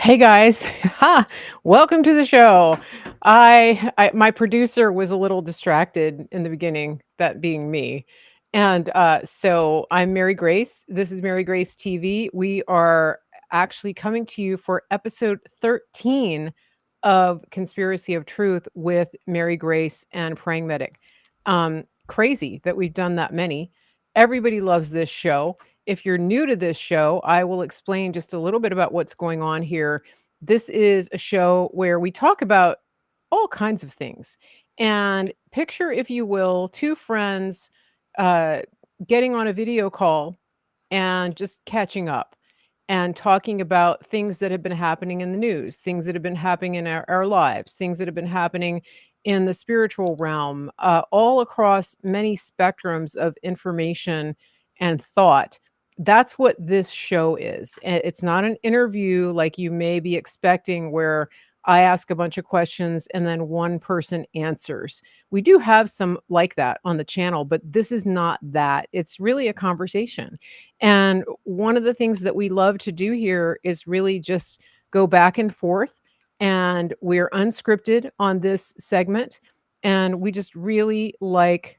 Hey guys, ha! Welcome to the show. My producer was a little distracted in the beginning, that being me, and so I'm Mary Grace. This is Mary Grace TV. We are actually coming to you for episode 13 of Conspiracy of Truth with Mary Grace and Praying Medic. Crazy that we've done that many. Everybody loves this show. If you're new to this show, I will explain just a little bit about what's going on here. This is a show where we talk about all kinds of things. And picture, if you will, two friends uh, getting on a video call and just catching up and talking about things that have been happening in the news, things that have been happening in our lives, things that have been happening in the spiritual realm, all across many spectrums of information and thought. That's what this show is. It's not an interview like you may be expecting, where I ask a bunch of questions and then one person answers. We do have some like that on the channel, but this is not that. It's really a conversation. And one of the things that we love to do here is really just go back and forth. And we're unscripted on this segment. And we just really like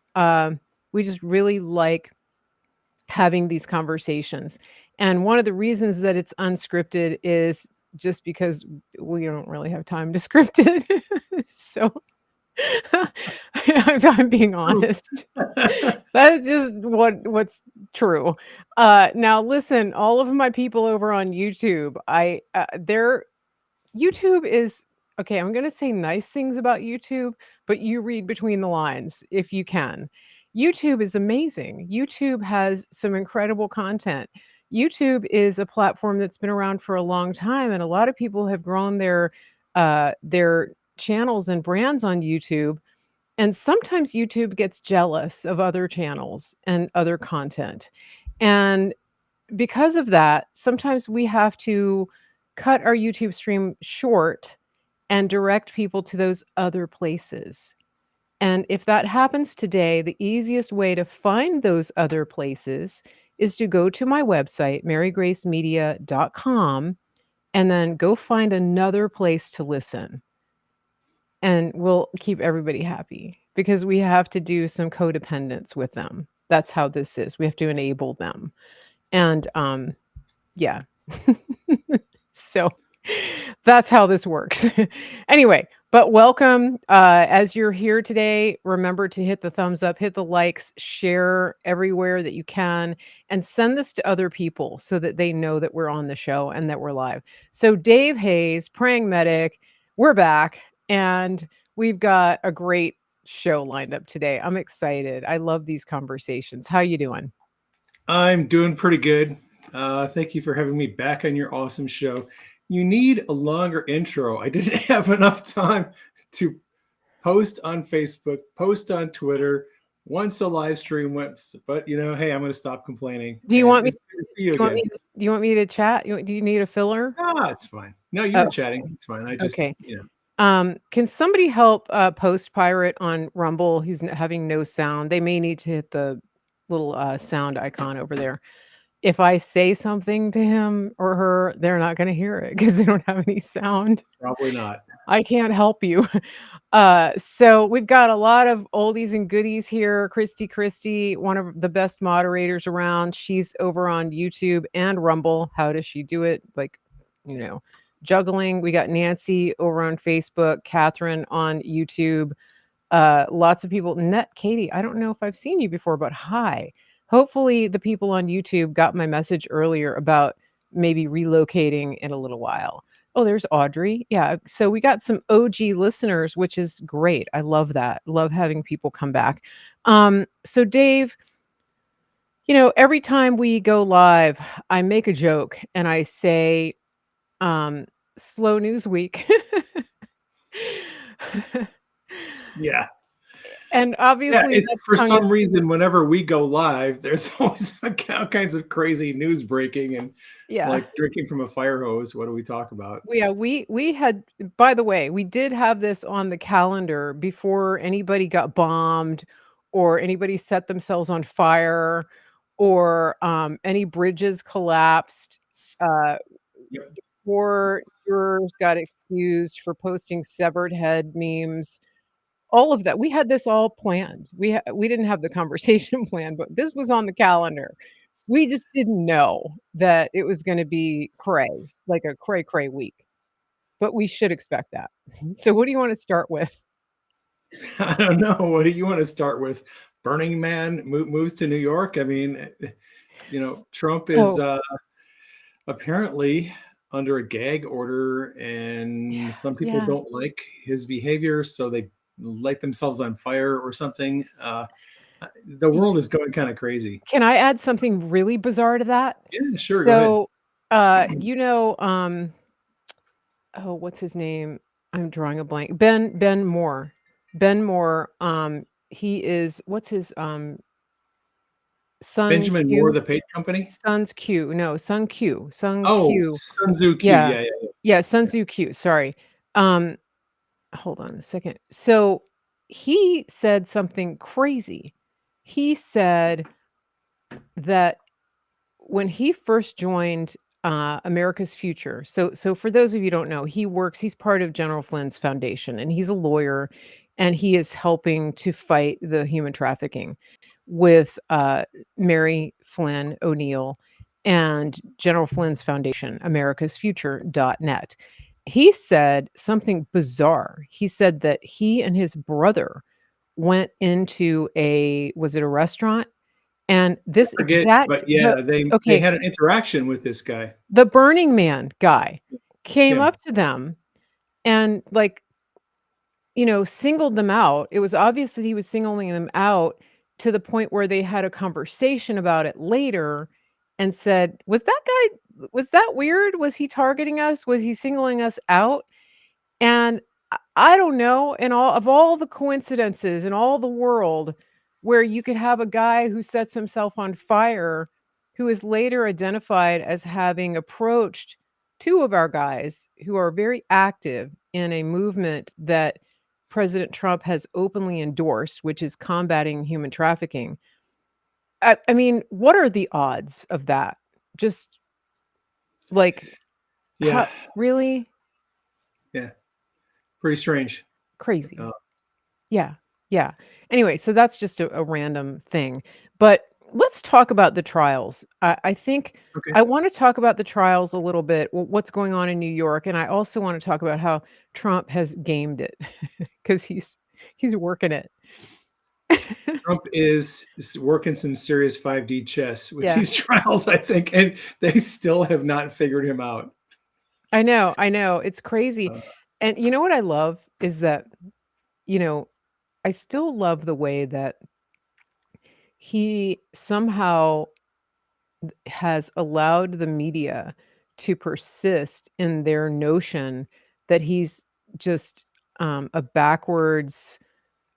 having these conversations. And one of the reasons that it's unscripted is just because we don't really have time to script it. So if I'm being honest. That's just what's true. Now listen, all of my people over on YouTube, their YouTube is okay. I'm gonna say nice things about YouTube, but you read between the lines if you can. YouTube is amazing. YouTube has some incredible content. YouTube is a platform that's been around for a long time, and a lot of people have grown their channels and brands on YouTube, and sometimes YouTube gets jealous of other channels and other content. And because of that, sometimes we have to cut our YouTube stream short and direct people to those other places. And if that happens today, the easiest way to find those other places is to go to my website, marygracemedia.com, and then go find another place to listen, and we'll keep everybody happy because we have to do some codependence with them. That's how this is. We have to enable them. And yeah. So that's how this works. Anyway, but welcome. As you're here today, remember to hit the thumbs up, hit the likes, share everywhere that you can, and send this to other people so that they know that we're on the show and that we're live. So Dave Hayes, Praying Medic, we're back, and we've got a great show lined up today. I'm excited. I love these conversations. How you doing? I'm doing pretty good. Thank you for having me back on your awesome show. You need a longer intro. I didn't have enough time to post on Facebook, post on Twitter once the live stream went. But hey, I'm going to stop complaining, Do you and want me? it's good to see you Do you want again. me? Do you want me to chat? Do you need a filler? It's fine. No, you were Oh, chatting. It's fine. I just, okay. Can somebody help post pirate on Rumble who's having no sound? They may need to hit the little sound icon over there. If I say something to him or her, they're not going to hear it because they don't have any sound. probably not. I can't help you. So we've got a lot of oldies and goodies here. Christy, one of the best moderators around. She's over on YouTube and Rumble. How does she do it? Like, you know, juggling. We got Nancy over on Facebook, Catherine on YouTube. Lots of people. Net Katie, I don't know if I've seen you before, but hi. Hopefully the people on YouTube got my message earlier about maybe relocating in a little while. Oh, there's Audrey. Yeah. So we got some OG listeners, which is great. I love that. Love having people come back. So Dave, every time we go live, I make a joke and I say, slow news week. Yeah. And Yeah, obviously it's that's for tongue. some reason, whenever we go live, there's always all kinds of crazy news breaking and Yeah. like drinking from a fire hose. What do we talk about? Yeah, we had, by the way, we did have this on the calendar before anybody got bombed or anybody set themselves on fire or any bridges collapsed. Uh, Yep. 4 jurors got excused for posting severed head memes, all of that. We had this all planned. We didn't have the conversation planned, but this was on the calendar. We just didn't know that it was gonna be cray, like a cray week, but we should expect that. So what do you wanna start with? I don't know. What do you want to start with? Burning Man moves to New York. I mean, Trump is Oh, apparently under a gag order, and some people yeah. don't like his behavior, so they light themselves on fire or something. The Y world is going kind of crazy. Can I add something really bizarre to that? Yeah, sure. Go ahead. So, oh, what's his name? I'm drawing a blank. Ben Moore. Ben Moore, he is what's his, Sun Benjamin Moore, Q? the paint company. Sun's Q, no, Sun Q, Sun Oh, Q. Sun Tzu Q. Yeah. Yeah, yeah, yeah. Yeah, Sun Tzu Q, sorry. Um, Hold on a second. So, he said something crazy. He said that when he first joined, America's Future, so for those of you who don't know, he's part of General Flynn's foundation, and he's a lawyer, and he is helping to fight the human trafficking with, Mary Flynn O'Neill and General Flynn's foundation, americasfuture.net. He said something bizarre. He said that he and his brother went into was it a restaurant? And I this forget, exact but yeah, they okay, had an interaction with this guy, the Burning Man guy came Kim. up to them and, like, singled them out. It was obvious that he was singling them out to the point where they had a conversation about it later and said, was that weird? Was he targeting us? Was he singling us out?" And I don't know, in all the coincidences in all the world where you could have a guy who sets himself on fire, who is later identified as having approached 2 of our guys who are very active in a movement that President Trump has openly endorsed, which is combating human trafficking. I mean, what are the odds of that? Just, like, Yeah, how really? yeah, pretty strange. Crazy. Uh, Yeah, yeah. Anyway, so that's just a random thing. But let's talk about the trials. I think okay. I want to talk about the trials a little bit, what's going on in New York, and I also want to talk about how Trump has gamed it because he's working it. Trump is working some serious 5D chess with Yeah, these trials, I think, and they still have not figured him out. I know, it's crazy. Uh, And you know what I love is that, you know, I still love the way that he somehow has allowed the media to persist in their notion that he's just, a backwards,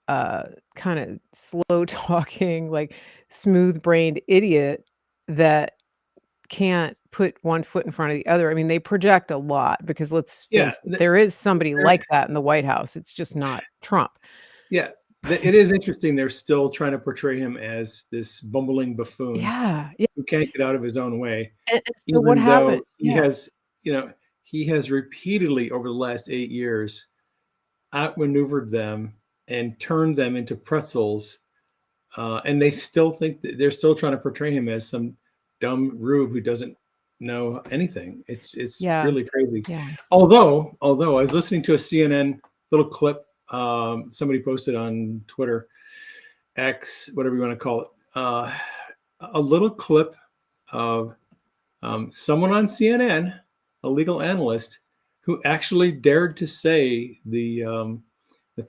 uh, kinda slow talking, like, smooth-brained idiot that can't put one foot in front of the other. I mean, they project a lot because let's yeah, face it, there is somebody they're- like that in the White House, it's just not Trump. yeah. It is interesting. They're still trying to portray him as this bumbling buffoon Yeah, yeah, who can't get out of his own way, and so what even happened though yeah, he has repeatedly over the last 8 years outmaneuvered them and turned them into pretzels. And they still think that they're still trying to portray him as some dumb rube who doesn't know anything. It's yeah, really crazy. yeah. Although I was listening to a CNN little clip somebody posted on Twitter, X, whatever you want to call it, a little clip of someone on CNN, a legal analyst, who actually dared to say the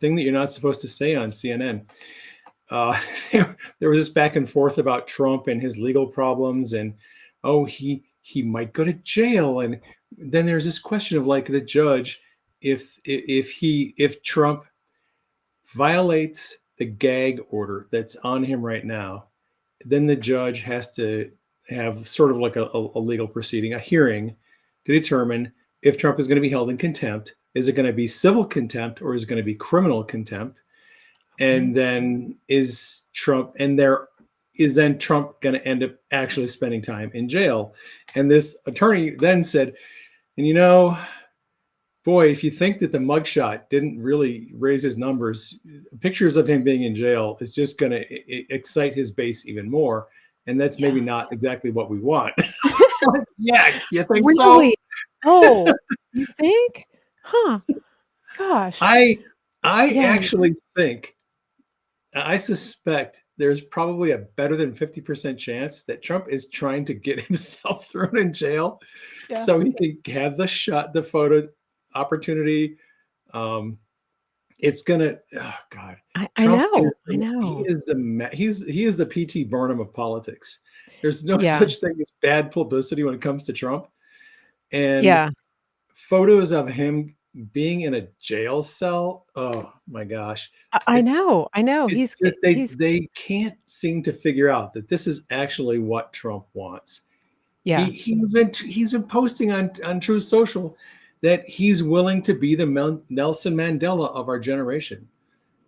thing that you're not supposed to say on CNN. Uh, there was this back and forth about Trump and his legal problems, and oh, he might go to jail, and then there's this question of like the judge, if Trump violates the gag order that's on him right now, then the judge has to have sort of like a legal proceeding, a hearing to determine if Trump is going to be held in contempt. Is it going to be civil contempt or is it going to be criminal contempt? Mhm. And then is Trump going to end up actually spending time in jail? And this attorney then said, And boy, if you think that the mugshot didn't really raise his numbers, pictures of him being in jail is just going to excite his base even more. And that's maybe Yeah. not exactly what we want. Yeah, you think so? Really? Oh, you think? Huh, gosh. I I Yeah, actually think I suspect there's probably a better than 50% chance that Trump is trying to get himself thrown in jail yeah. so he can have the photo opportunity. Um, it's gonna, oh God, I Trump know, is I he know. is he is the PT Barnum of politics. There's no Yeah, such thing as bad publicity when it comes to Trump. And yeah. photos of him being in a jail cell, oh my gosh. I know, I know. It's just they can't seem to figure out that this is actually what Trump wants. Yeah. He's been posting on True Social that he's willing to be the Nelson Mandela of our generation.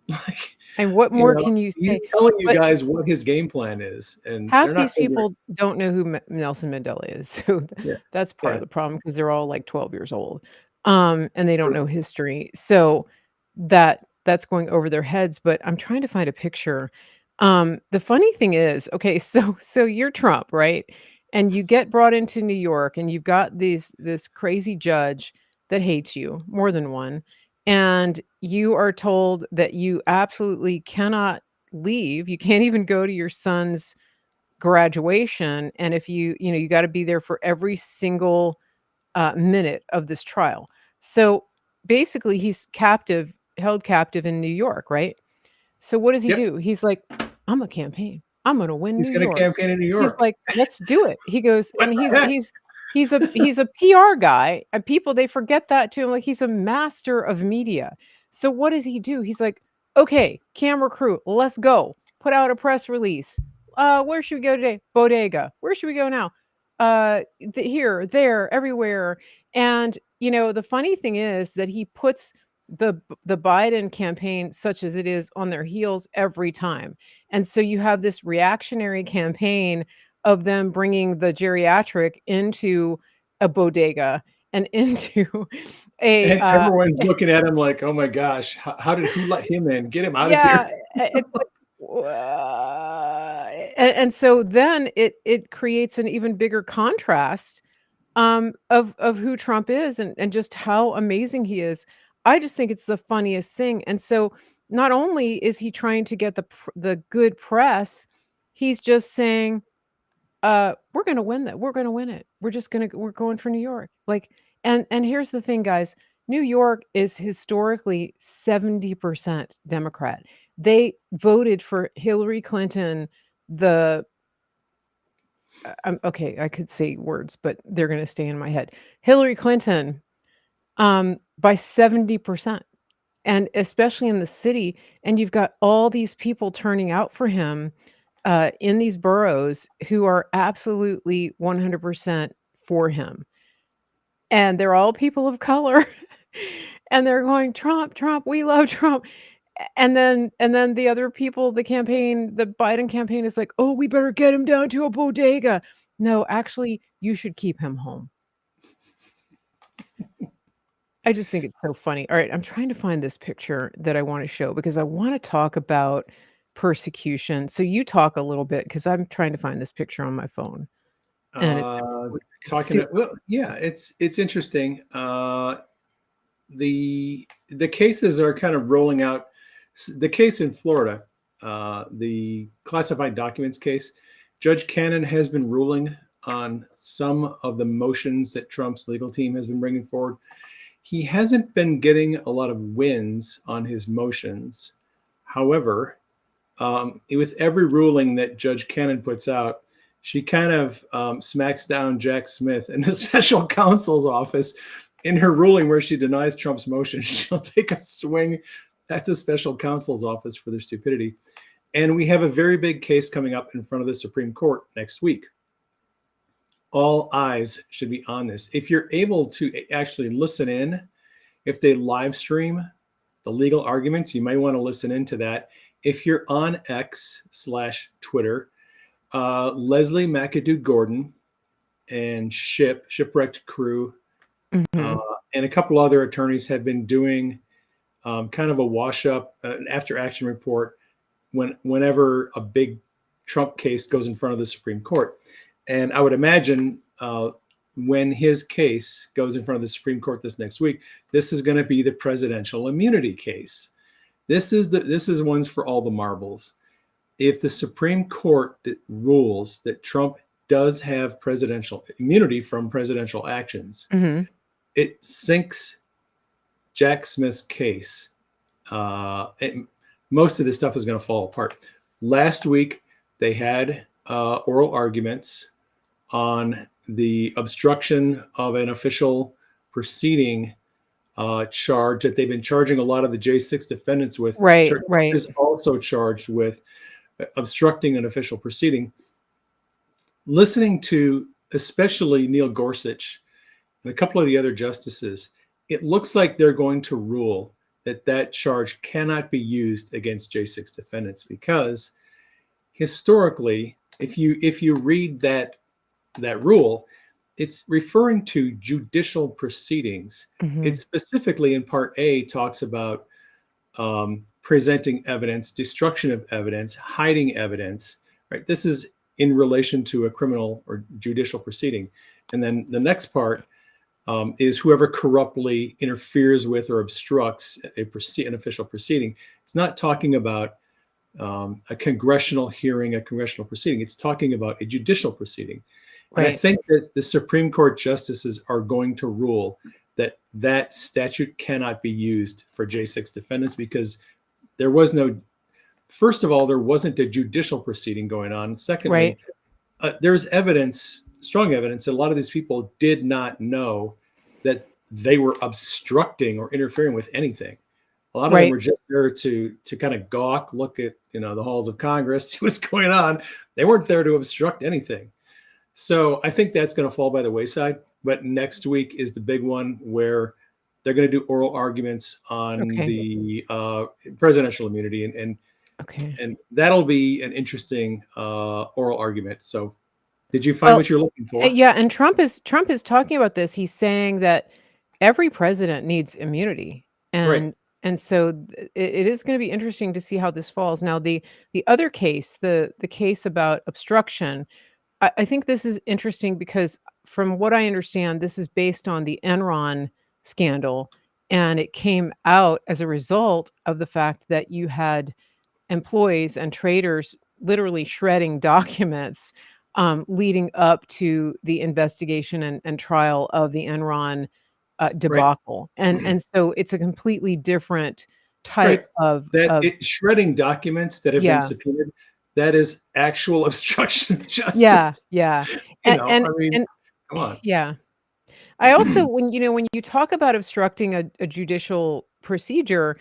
Like, And what more can you he's say? telling you But guys what his game plan is, and they're half not these figuring. people don't know who Nelson Mandela is, so Yeah, that's part yeah. of the problem because 'cause they're all, like, 12 years old, and they don't know history, so that's going over their heads, but I'm trying to find a picture. The funny thing is, okay, so you're Trump, right? And you get brought into New York, and you've got this crazy judge that hates you, more than one, and you are told that you absolutely cannot leave, you can't even go to your son's graduation, and if you gotta be there for every single, minute of this trial. So, basically, he's held captive in New York, right? So what does he Yep, do? He's like, "I'm a campaign. I'm gonna win he's New going to York." campaign in New He's York. like, "Let's do it." He goes What and the heck? he's a PR guy, and people, they forget that too. Like, he's a master of media. So what does he do? He's like, "Okay, camera crew, let's go. Put out a press release. Where should we go today? Bodega. Where should we go now? Here, there, everywhere." And, the funny thing is that he puts the Biden campaign, such as it is, on their heels every time. And so you have this reactionary campaign of them bringing the geriatric into a bodega and into a, And everyone's looking at him like, "Oh my gosh, who let him in? Get him out of yeah, here." it's like, and so then it creates an even bigger contrast, of who Trump is and just how amazing he is. I just think it's the funniest thing, and so not only is he trying to get the good press, he's just saying, we're gonna win that. We're gonna win it. We're going for New York." Like, and here's the thing, guys. New York is historically 70% Democrat. They voted for Hillary Clinton, the okay, I could say words, but they're gonna stay in my head. Hillary Clinton, by 70%, and especially in the city, and you've got all these people turning out for him, in these boroughs who are absolutely 100% for him, and they're all people of color, and they're going, "Trump, Trump, we love Trump." And then the other people, the Biden campaign is like, "Oh, we better get him down to a bodega." No, actually, you should keep him home. I just think it's so funny. All right, I'm trying to find this picture that I wanna show because I wanna talk about persecution. So you talk a little bit because 'cause I'm trying to find this picture on my phone, and it's Uh, it's talking super. to well, yeah, it's interesting. The cases are kind of rolling out. The case in Florida, the classified documents case, Judge Cannon has been ruling on some of the motions that Trump's legal team has been bringing forward. He hasn't been getting a lot of wins on his motions. However, with every ruling that Judge Cannon puts out, she kind of smacks down Jack Smith in the special counsel's office in her ruling where she denies Trump's motion. She'll take a swing at the special counsel's office for their stupidity. And we have a very big case coming up in front of the Supreme Court next week. All eyes should be on this. If you're able to actually listen in, if they live stream the legal arguments, you might want to listen into that. If you're on X/Twitter, Leslie McAdoo Gordon and Shipwrecked Crew uh, Mhm. and a couple other attorneys have been doing kind of a wash up, an after action report whenever a big Trump case goes in front of the Supreme Court. And I would imagine when his case goes in front of the Supreme Court this next week, this is going to be the presidential immunity case. This is one's for all the marbles. If the Supreme Court rules that Trump does have presidential immunity from presidential actions, Mhm. it sinks Jack Smith's case. Most of this stuff is going to fall apart. Last week, they had oral arguments on the obstruction of an official proceeding charge that they've been charging a lot of the J6 defendants with. Right, Trump right. is also charged with obstructing an official proceeding. Listening to especially Neil Gorsuch and a couple of the other justices, it looks like they're going to rule that that charge cannot be used against J6 defendants because historically, if you read that rule, it's referring to judicial proceedings. It Mhm. specifically in Part A talks about presenting evidence, destruction of evidence, hiding evidence. Right. This is in relation to a criminal or judicial proceeding, and then the next part is whoever corruptly interferes with or obstructs an official proceeding. It's not talking about a congressional hearing, a congressional proceeding. It's talking about a judicial proceeding. And I Right. think that the Supreme Court justices are going to rule that that statute cannot be used for J6 defendants because there was no, first of all, there wasn't a judicial proceeding going on. Right. Secondly, there's evidence, strong evidence, that a lot of these people did not know that they were obstructing or interfering with anything. A lot of them Right. were just there to kind of gawk, look at the halls of Congress, see what's going on. They weren't there to obstruct anything. So I think that's going to fall by the wayside. But next week is the big one where they're going to do oral arguments on Okay. the presidential immunity, Okay. and that'll be an interesting oral argument. So did you find Well, what you're looking for? yeah, and Trump is talking about this. He's saying that every president needs immunity, Right. and so it is going to be interesting to see how this falls. Now, the other case, the case about obstruction, I think this is interesting because from what I understand, this is based on the Enron scandal, and it came out as a result of the fact that you had employees and traders literally shredding documents, leading up to the investigation and trial of the Enron, Right. debacle, and so it's a completely different type Right. of That of it shredding documents that have been yeah, subpoenaed, that is actual obstruction of yeah, justice. yeah, You and know, and I mean, and come on. yeah. I also when you talk about obstructing a judicial procedure,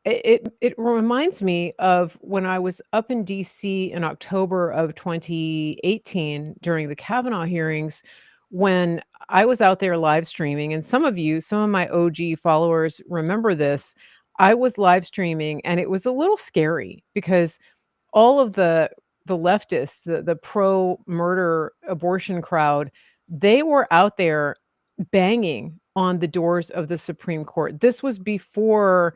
it reminds me of when I was up in DC in October of 2018 during the Kavanaugh hearings, when I was out there live streaming, and some of my OG followers remember this. I was live streaming, and it was a little scary because all of the leftists, the pro-murder abortion crowd, they were out there banging on the doors of the Supreme Court. This was before,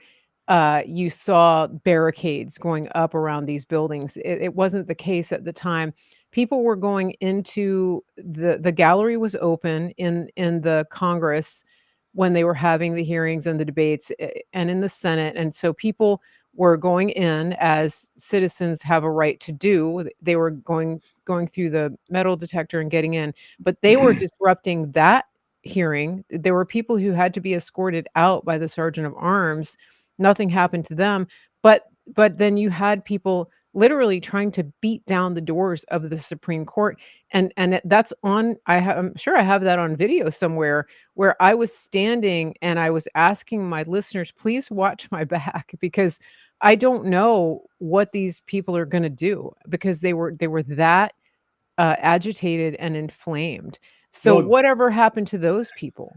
you saw barricades going up around these buildings. It wasn't the case at the time. People were going into the gallery was open in the Congress when they were having the hearings and the debates, and in the Senate, and so people were going in as citizens have a right to do. They were going through the metal detector and getting in, but they were disrupting that hearing. There were people who had to be escorted out by the sergeant of arms. Nothing happened to them, but then you had people literally trying to beat down the doors of the Supreme Court, that's on I'm sure I have that on video somewhere where I was standing and I was asking my listeners, "Please watch my back," because I don't know what these people are gonna do because they were that, agitated and inflamed. So Well, whatever happened to those people?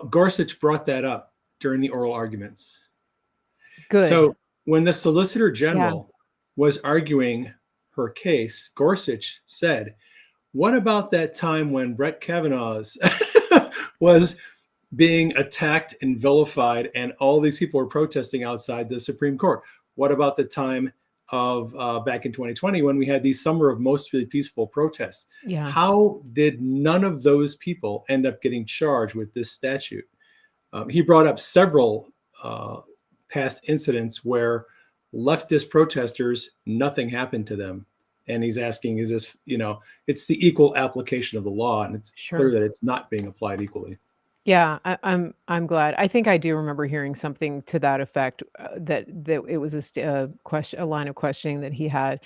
Gorsuch brought that up during the oral arguments. Good. So when the Solicitor Yeah. General was arguing her case, Gorsuch said, "What about that time when Brett Kavanaugh's was being attacked and vilified, and all these people were protesting outside the Supreme Court. What about the time of back in 2020 when we had these summer of mostly peaceful protests? Yeah, How did none of those people end up getting charged with this statute? He brought up several past incidents where leftist protesters, nothing happened to them. And he's asking, is this, it's the equal application of the law, and it's clear sure. that it's not being applied equally. Yeah, I'm glad. I think I do remember hearing something to that effect, that it was a line of questioning that he had.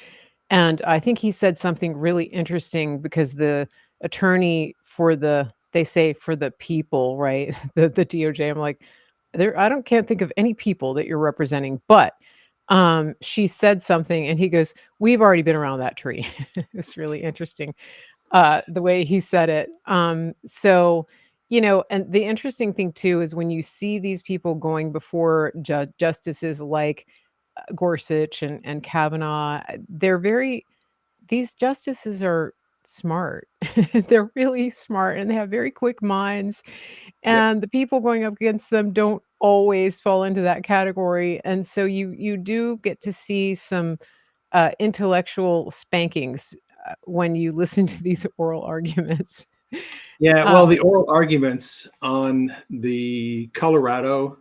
And I think he said something really interesting because the attorney for they say for the people, right? The DOJ. I'm like, I don't can't think of any people that you're representing, but she said something and he goes, "We've already been around that tree." It's really interesting the way he said it. So, and the interesting thing too is when you see these people going before justices like Gorsuch and Kavanaugh, these justices are smart. They're really smart and they have very quick minds. Yep. And the people going up against them don't always fall into that category. And so you do get to see some intellectual spankings when you listen to these oral arguments. Yeah, well, Uh, the oral arguments on the Colorado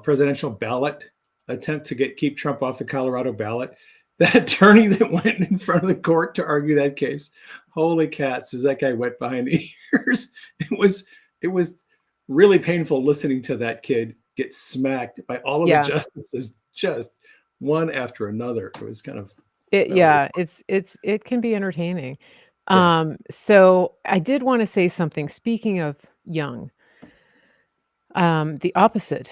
presidential ballot attempt to keep Trump off the Colorado ballot. That attorney that went in front of the court to argue that case, holy cats, is that guy wet behind the ears? It was really painful listening to that kid get smacked by all of the yeah, justices, just one after another. It was kind of that was yeah, it can be entertaining. yeah. So I did want to say something. Speaking of young, the opposite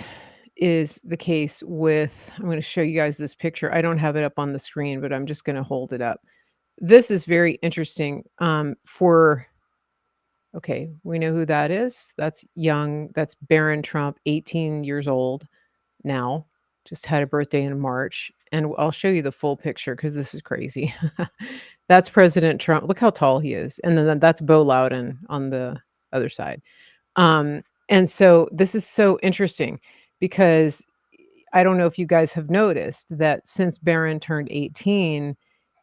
is the case with. I'm going to show you guys this picture. I don't have it up on the screen, but I'm just going to hold it up. This is very interesting. Okay, we know who that is. That's young. That's Barron Trump, 18 years old now. Just had a birthday in March. And I'll show you the full picture because this is crazy. That's President Trump. Look how tall he is. And then that's Beau Loudon on the other side. And so this is so interesting because I don't know if you guys have noticed that since Barron turned 18,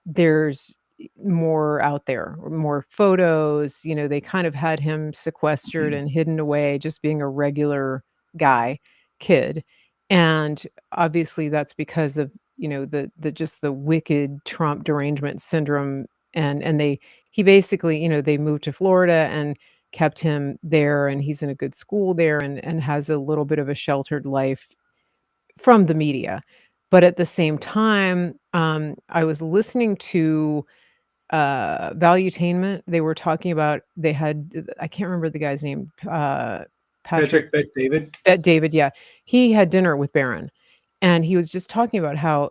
there's more out there, more photos. They kind of had him sequestered and hidden away, just being a regular guy, kid. And obviously that's because of, the just the wicked Trump derangement syndrome. And he basically, they moved to Florida and kept him there, and he's in a good school there and has a little bit of a sheltered life from the media. But at the same time, I was listening to Valuetainment. They were talking about I can't remember the guy's name, Patrick Patrick Bet David. David, yeah. He had dinner with Barron, and he was just talking about how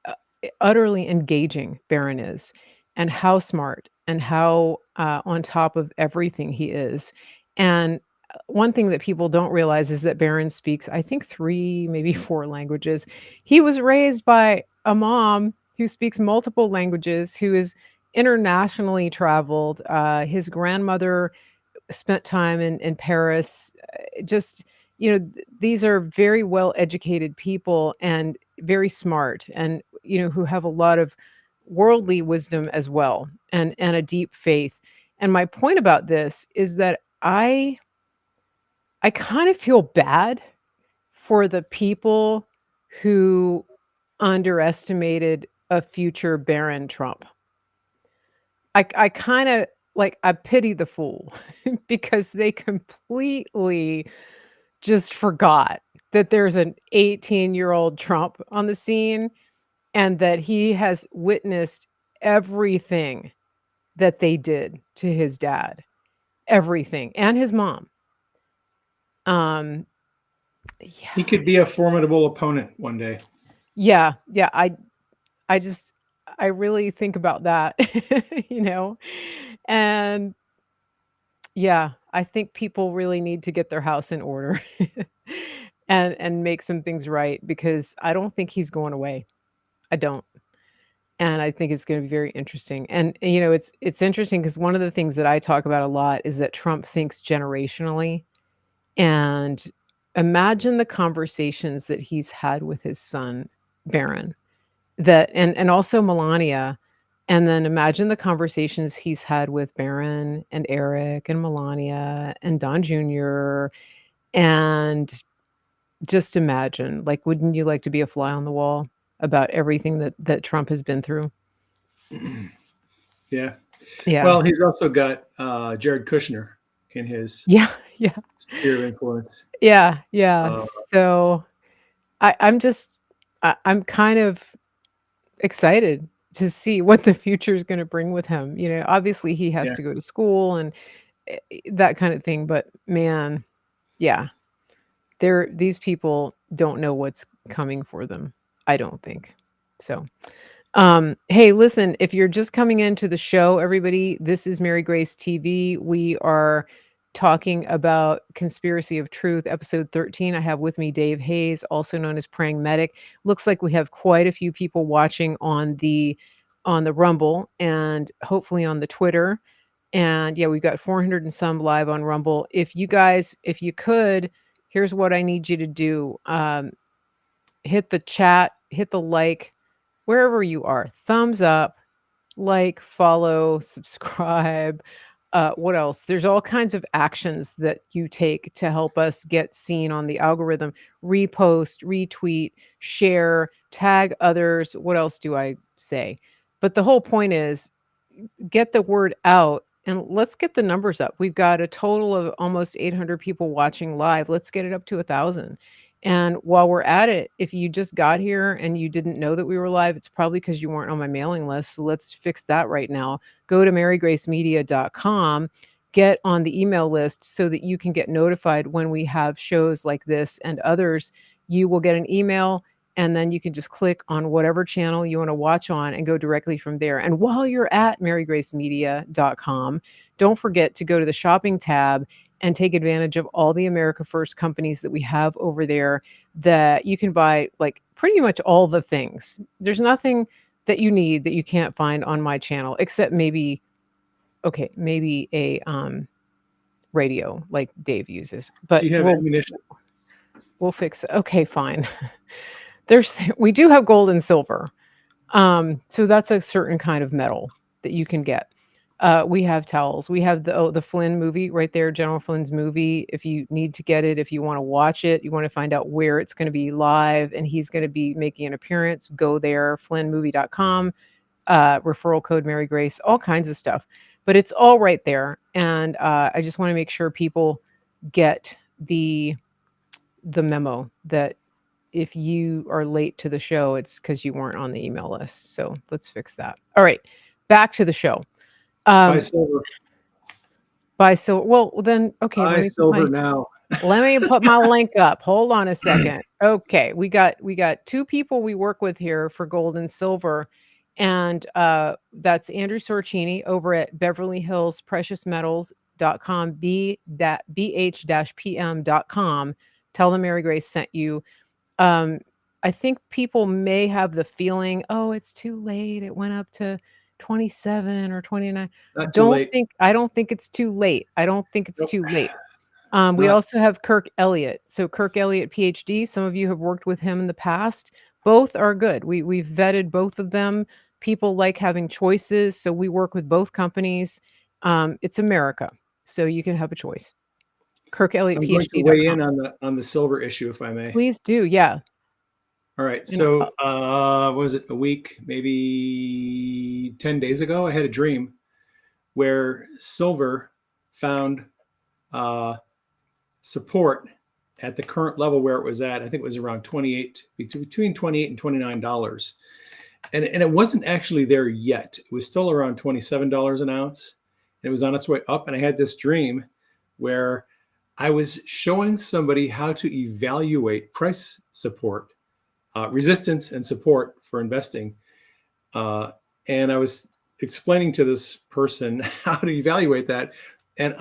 uh, utterly engaging Barron is, and how smart and how on top of everything he is. And one thing that people don't realize is that Barron speaks, I think, 3, maybe 4 languages. He was raised by a mom who speaks multiple languages, who is internationally traveled. His grandmother spent time in Paris. Just, these are very well educated people and very smart, and who have a lot of worldly wisdom as well, and a deep faith. And my point about this is that I kind of feel bad for the people who underestimated a future Barron Trump. I kinda like, I pity the fool because they completely just forgot that there's an 18-year-old Trump on the scene and that he has witnessed everything that they did to his dad, everything, and his mom. Um, He yeah. could be a formidable opponent one day. Yeah, yeah, I just I really think about that, you know? And yeah, I think people really need to get their house in order and make some things right because I don't think he's going away. I don't. And I think it's gonna be very interesting. And, it's interesting because one of the things that I talk about a lot is that Trump thinks generationally. And imagine the conversations that he's had with his son, Barron, and also Melania, and then imagine the conversations he's had with Barron and Eric and Melania and Don Jr., and just imagine, like, wouldn't you like to be a fly on the wall about everything that Trump has been through? Yeah. Yeah. Well, he's also got Jared Kushner in his Yeah, yeah. sphere of influence. Yeah, yeah. Uh, So, I'm just I'm kind of excited to see what the future is gonna bring with him, obviously, he has yeah. to go to school and, that kind of thing, but man, yeah, these people don't know what's coming for them, I don't think. So, hey, listen, if you're just coming into the show, everybody, this is Mary Grace TV. We are talking about Conspiracy of Truth, episode 13. I have with me Dave Hayes, also known as Praying Medic. Looks like we have quite a few people watching on the Rumble and hopefully on the Twitter. And yeah, we've got 400 and some live on Rumble. If you could, here's what I need you to do. Hit the chat, hit the like, wherever you are. Thumbs up, like, follow, subscribe. What else? There's all kinds of actions that you take to help us get seen on the algorithm. Repost, retweet, share, tag others. What else do I say? But the whole point is get the word out and let's get the numbers up. We've got a total of almost 800 people watching live. Let's get it up to 1,000. And while we're at it, if you just got here and you didn't know that we were live, it's probably because you weren't on my mailing list. So let's fix that right now. Go to marygracemedia.com, get on the email list so that you can get notified when we have shows like this and others. You will get an email and then you can just click on whatever channel you want to watch on and go directly from there. And while you're at marygracemedia.com, don't forget to go to the shopping tab and take advantage of all the America First companies that we have over there that you can buy, like, pretty much all the things. There's nothing that you need that you can't find on my channel except maybe a radio like Dave uses. Do But you have ammunition? we'll fix it. Okay, fine. We do have gold and silver. So that's a certain kind of metal that you can get. We have towels. We have the Flynn movie right there, General Flynn's movie. If you need to get it, if you want to watch it, you want to find out where it's going to be live and he's going to be making an appearance, go there, flynnmovie.com, referral code Mary Grace, all kinds of stuff. But it's all right there. And I just want to make sure people get the memo that if you are late to the show, it's because you weren't on the email list. So let's fix that. All right, back to the show. Buy silver. Well, then, okay, Buy silver now. let me put my link up. Hold on a second. Okay, we got two people we work with here for gold and silver, and that's Andrew Sorcini over at Beverly Hills Precious Metals.com, bh-pm.com. Tell them Mary Grace sent you. I think people may have the feeling, oh, it's too late. It went up to 27 or 29. It's not too late. I don't think it's too late. I don't think it's Nope. too late. It's We not. also have Kirk Elliott. So Kirk Elliott, PhD. Some of you have worked with him in the past. Both are good. We've vetted both of them. People like having choices, so we work with both companies. It's America, so you can have a choice. Kirk Elliott, I'm going to weigh in PhD.com. on the silver issue, if I may. Please do, yeah. All right. And, So, what was it, a week, maybe 10 days ago? I had a dream where silver found support at the current level where it was at. I think it was around between $28 and $29. And it wasn't actually there yet. It was still around $27 an ounce. And it was on its way up. And I had this dream where I was showing somebody how to evaluate price support, resistance and support for investing. And I was explaining to this person how to evaluate that. And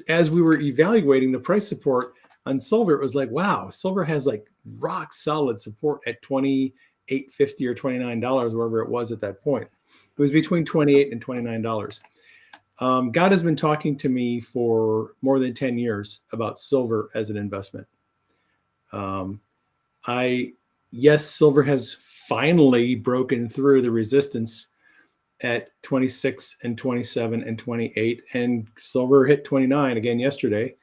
as we were evaluating the price support on silver, it was like, wow, silver has like rock solid support at $28.50 or $29, wherever it was at that point. It was between $28 and $29. God has been talking to me for more than 10 years about silver as an investment. Um, I, yes, silver has finally broken through the resistance at 26 and 27 and 28, and silver hit 29 again yesterday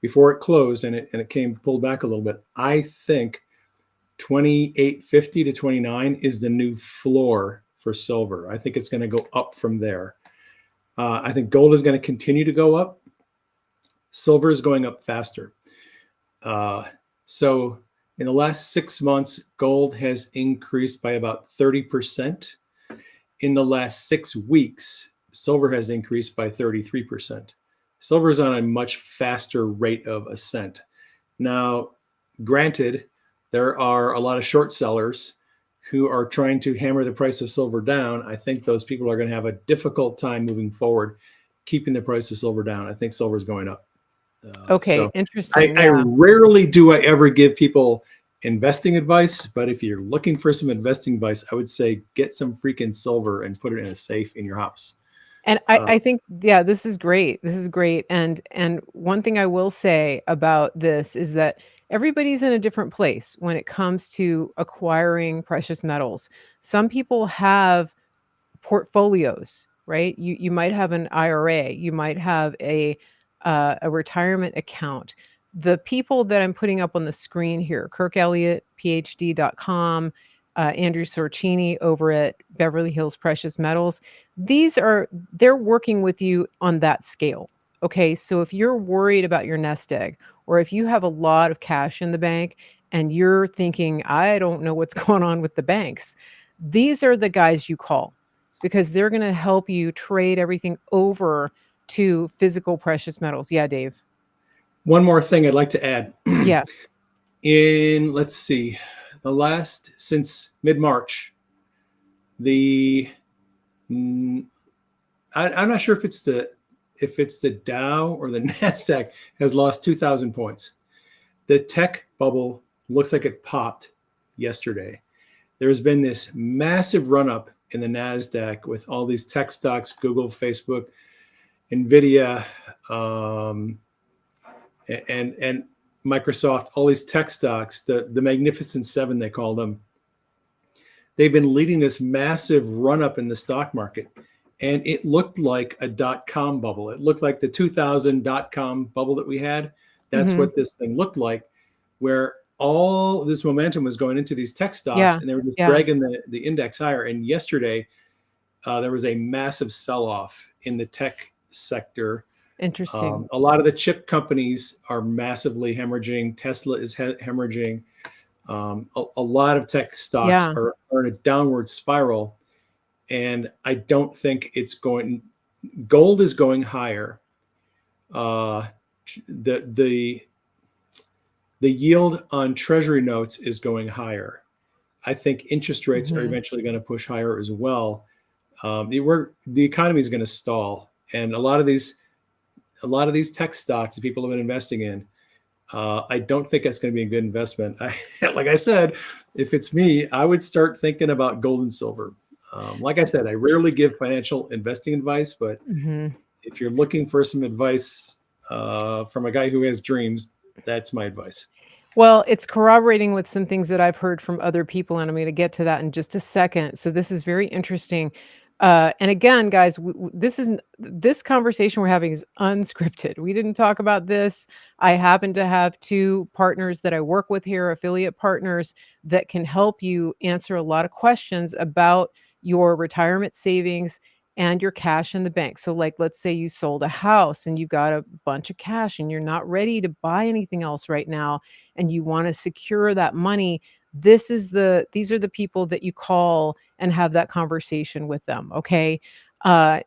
before it closed, and it came pulled back a little bit. I think 28.50 to 29 is the new floor for silver. I think it's going to go up from there. I think gold is going to continue to go up. Silver is going up faster. So in the last 6 months, gold has increased by about 30%. In the last 6 weeks, silver has increased by 33%. Silver is on a much faster rate of ascent. Now, granted, there are a lot of short sellers who are trying to hammer the price of silver down. I think those people are going to have a difficult time moving forward, keeping the price of silver down. I think silver is going up. Okay, So interesting. I Yeah. rarely do I ever give people investing advice, but if you're looking for some investing advice, I would say get some freaking silver and put it in a safe in your house. And Uh, I think, yeah, this is great. This is great. And one thing I will say about this is that everybody's in a different place when it comes to acquiring precious metals. Some people have portfolios, right? You might have an IRA, you might have a retirement account. The people that I'm putting up on the screen here, Kirk Elliott, PhD.com, Andrew Sorcini over at Beverly Hills Precious Metals, they're working with you on that scale. Okay, so if you're worried about your nest egg, or if you have a lot of cash in the bank and you're thinking, I don't know what's going on with the banks, these are the guys you call because they're going to help you trade everything over to physical precious metals. Yeah, Dave. One more thing I'd like to add. Yeah. Let's see, since mid-March, the I'm not sure if it's the Dow or the Nasdaq has lost 2,000 points. The tech bubble looks like it popped yesterday. There's been this massive run up in the Nasdaq with all these tech stocks, Google, Facebook, Nvidia, and Microsoft, all these tech stocks, the Magnificent Seven, they call them. They've been leading this massive run up in the stock market. And it looked like a dot-com bubble. It looked like the 2000 dot-com bubble that we had. That's Hmm. what this thing looked like, where all this momentum was going into these tech stocks, Yeah. and they were just Yeah. dragging the index higher. And yesterday, there was a massive sell-off in the tech sector. Interesting. A lot of the chip companies are massively hemorrhaging. Tesla is hemorrhaging. A lot of tech stocks Yeah. are in a downward spiral, and I don't think it's going. Gold is going higher. Uh, the yield on Treasury notes is going higher. I think interest rates are Hmm. eventually going to push higher as well. The economy is going to stall, and a lot of these tech stocks that people have been investing in, I don't think that's going to be a good investment. Like I said, if it's me, I would start thinking about gold and silver. Like I said, I rarely give financial investing advice, but Hmm. if you're looking for some advice from a guy who has dreams, that's my advice. Well, it's corroborating with some things that I've heard from other people, and I'm going to get to that in just a second. So this is very interesting. And again, guys, this conversation we're having is unscripted. We didn't talk about this. I happen to have two partners that I work with here, affiliate partners that can help you answer a lot of questions about your retirement savings and your cash in the bank. So, like, let's say you sold a house and you've got a bunch of cash and you're not ready to buy anything else right now and you want to secure that money, these are the people that you call and have that conversation with them. Okay. Uh,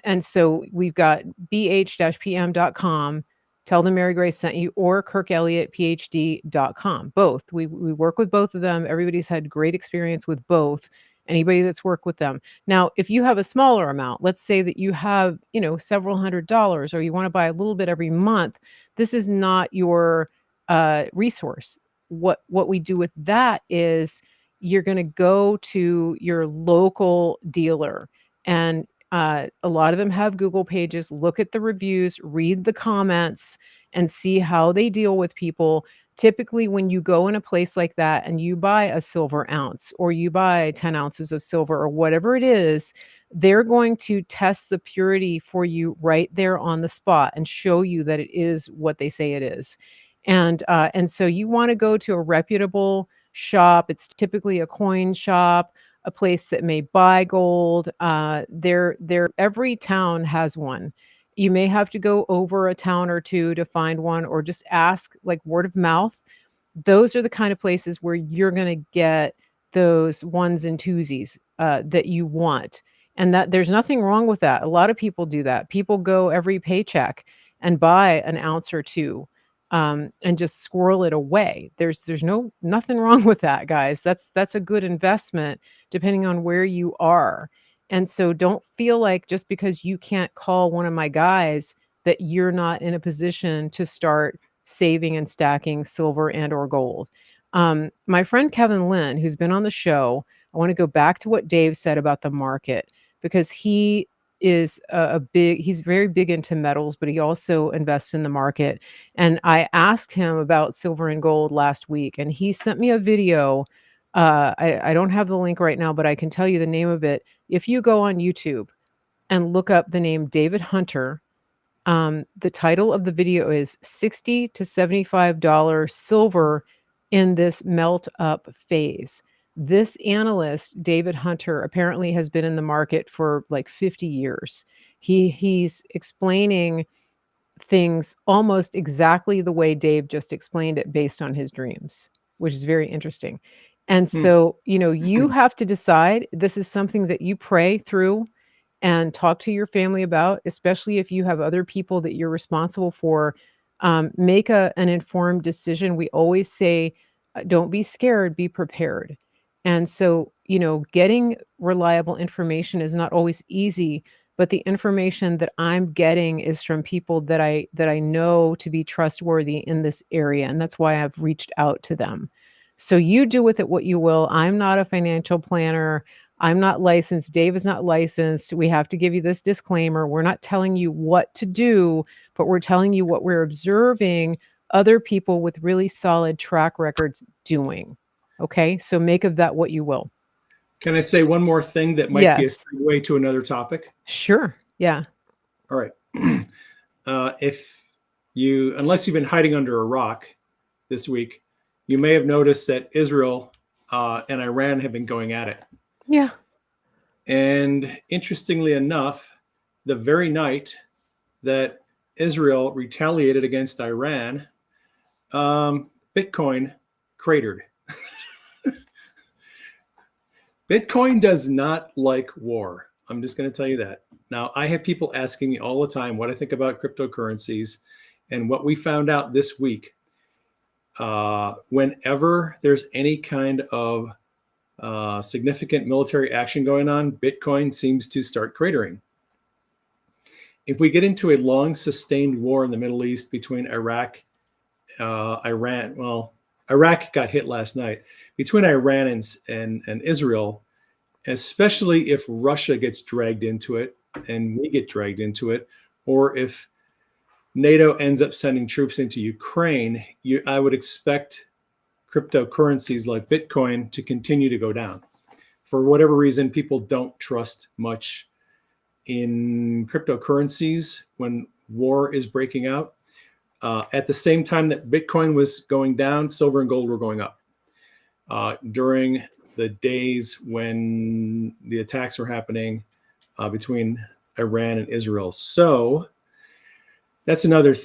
and so we've got bh-pm.com. Tell them Mary Grace sent you, or kirkelliottphd.com. Both. We work with both of them. Everybody's had great experience with both. Anybody that's worked with them. Now, if you have a smaller amount, let's say that you have, several $100s, or you want to buy a little bit every month, this is not your resource. What we do with that is you're going to go to your local dealer, and A lot of them have Google pages. Look at the reviews, read the comments, and see how they deal with people. Typically, when you go in a place like that and you buy a silver ounce or you buy 10 ounces of silver or whatever it is, they're going to test the purity for you right there on the spot and show you that it is what they say it is. And so you want to go to a reputable shop. It's typically a coin shop, a place that may buy gold. Every town has one. You may have to go over a town or two to find one, or just ask, like, word of mouth. Those are the kind of places where you're going to get those ones and twosies that you want. And that there's nothing wrong with that. A lot of people do that. People go every paycheck and buy an ounce or two, and just squirrel it away. There's nothing wrong with that, guys. That's a good investment depending on where you are. And so don't feel like just because you can't call one of my guys that you're not in a position to start saving and stacking silver and or gold. My friend Kevin Lynn, who's been on the show, I want to go back to what Dave said about the market, because he is he's very big into metals, but he also invests in the market. And I asked him about silver and gold last week, and he sent me a video. I don't have the link right now, but I can tell you the name of it. If you go on YouTube and look up the name David Hunter, the title of the video is $60 to $75 silver in this melt up phase. This analyst, David Hunter, apparently has been in the market for like 50 years. He's explaining things almost exactly the way Dave just explained it based on his dreams, which is very interesting. And Hmm. so, you have to decide this is something that you pray through and talk to your family about, especially if you have other people that you're responsible for. Make an informed decision. We always say, don't be scared, be prepared. And so, getting reliable information is not always easy, but the information that I'm getting is from people that I know to be trustworthy in this area, and that's why I've reached out to them. So you do with it what you will. I'm not a financial planner. I'm not licensed. Dave is not licensed. We have to give you this disclaimer. We're not telling you what to do, but we're telling you what we're observing other people with really solid track records doing. Okay? So make of that what you will. Can I say one more thing that might be a Yes. segue to another topic? Sure. Yeah. All right. If you, unless you've been hiding under a rock this week, you may have noticed that Israel and Iran have been going at it. Yeah. And interestingly enough, the very night that Israel retaliated against Iran, Bitcoin cratered. Bitcoin does not like war. I'm just going to tell you that. Now, I have people asking me all the time what I think about cryptocurrencies. And what we found out this week, whenever there's any kind of significant military action going on, Bitcoin seems to start cratering. If we get into a long sustained war in the Middle East between Iraq, Iran, well, Iraq got hit last night, between Iran and Israel, especially if Russia gets dragged into it and we get dragged into it, or if NATO ends up sending troops into Ukraine, I would expect cryptocurrencies like Bitcoin to continue to go down. For whatever reason, people don't trust much in cryptocurrencies when war is breaking out. At the same time that Bitcoin was going down, silver and gold were going up. During the days when the attacks were happening between Iran and Israel. So that's another,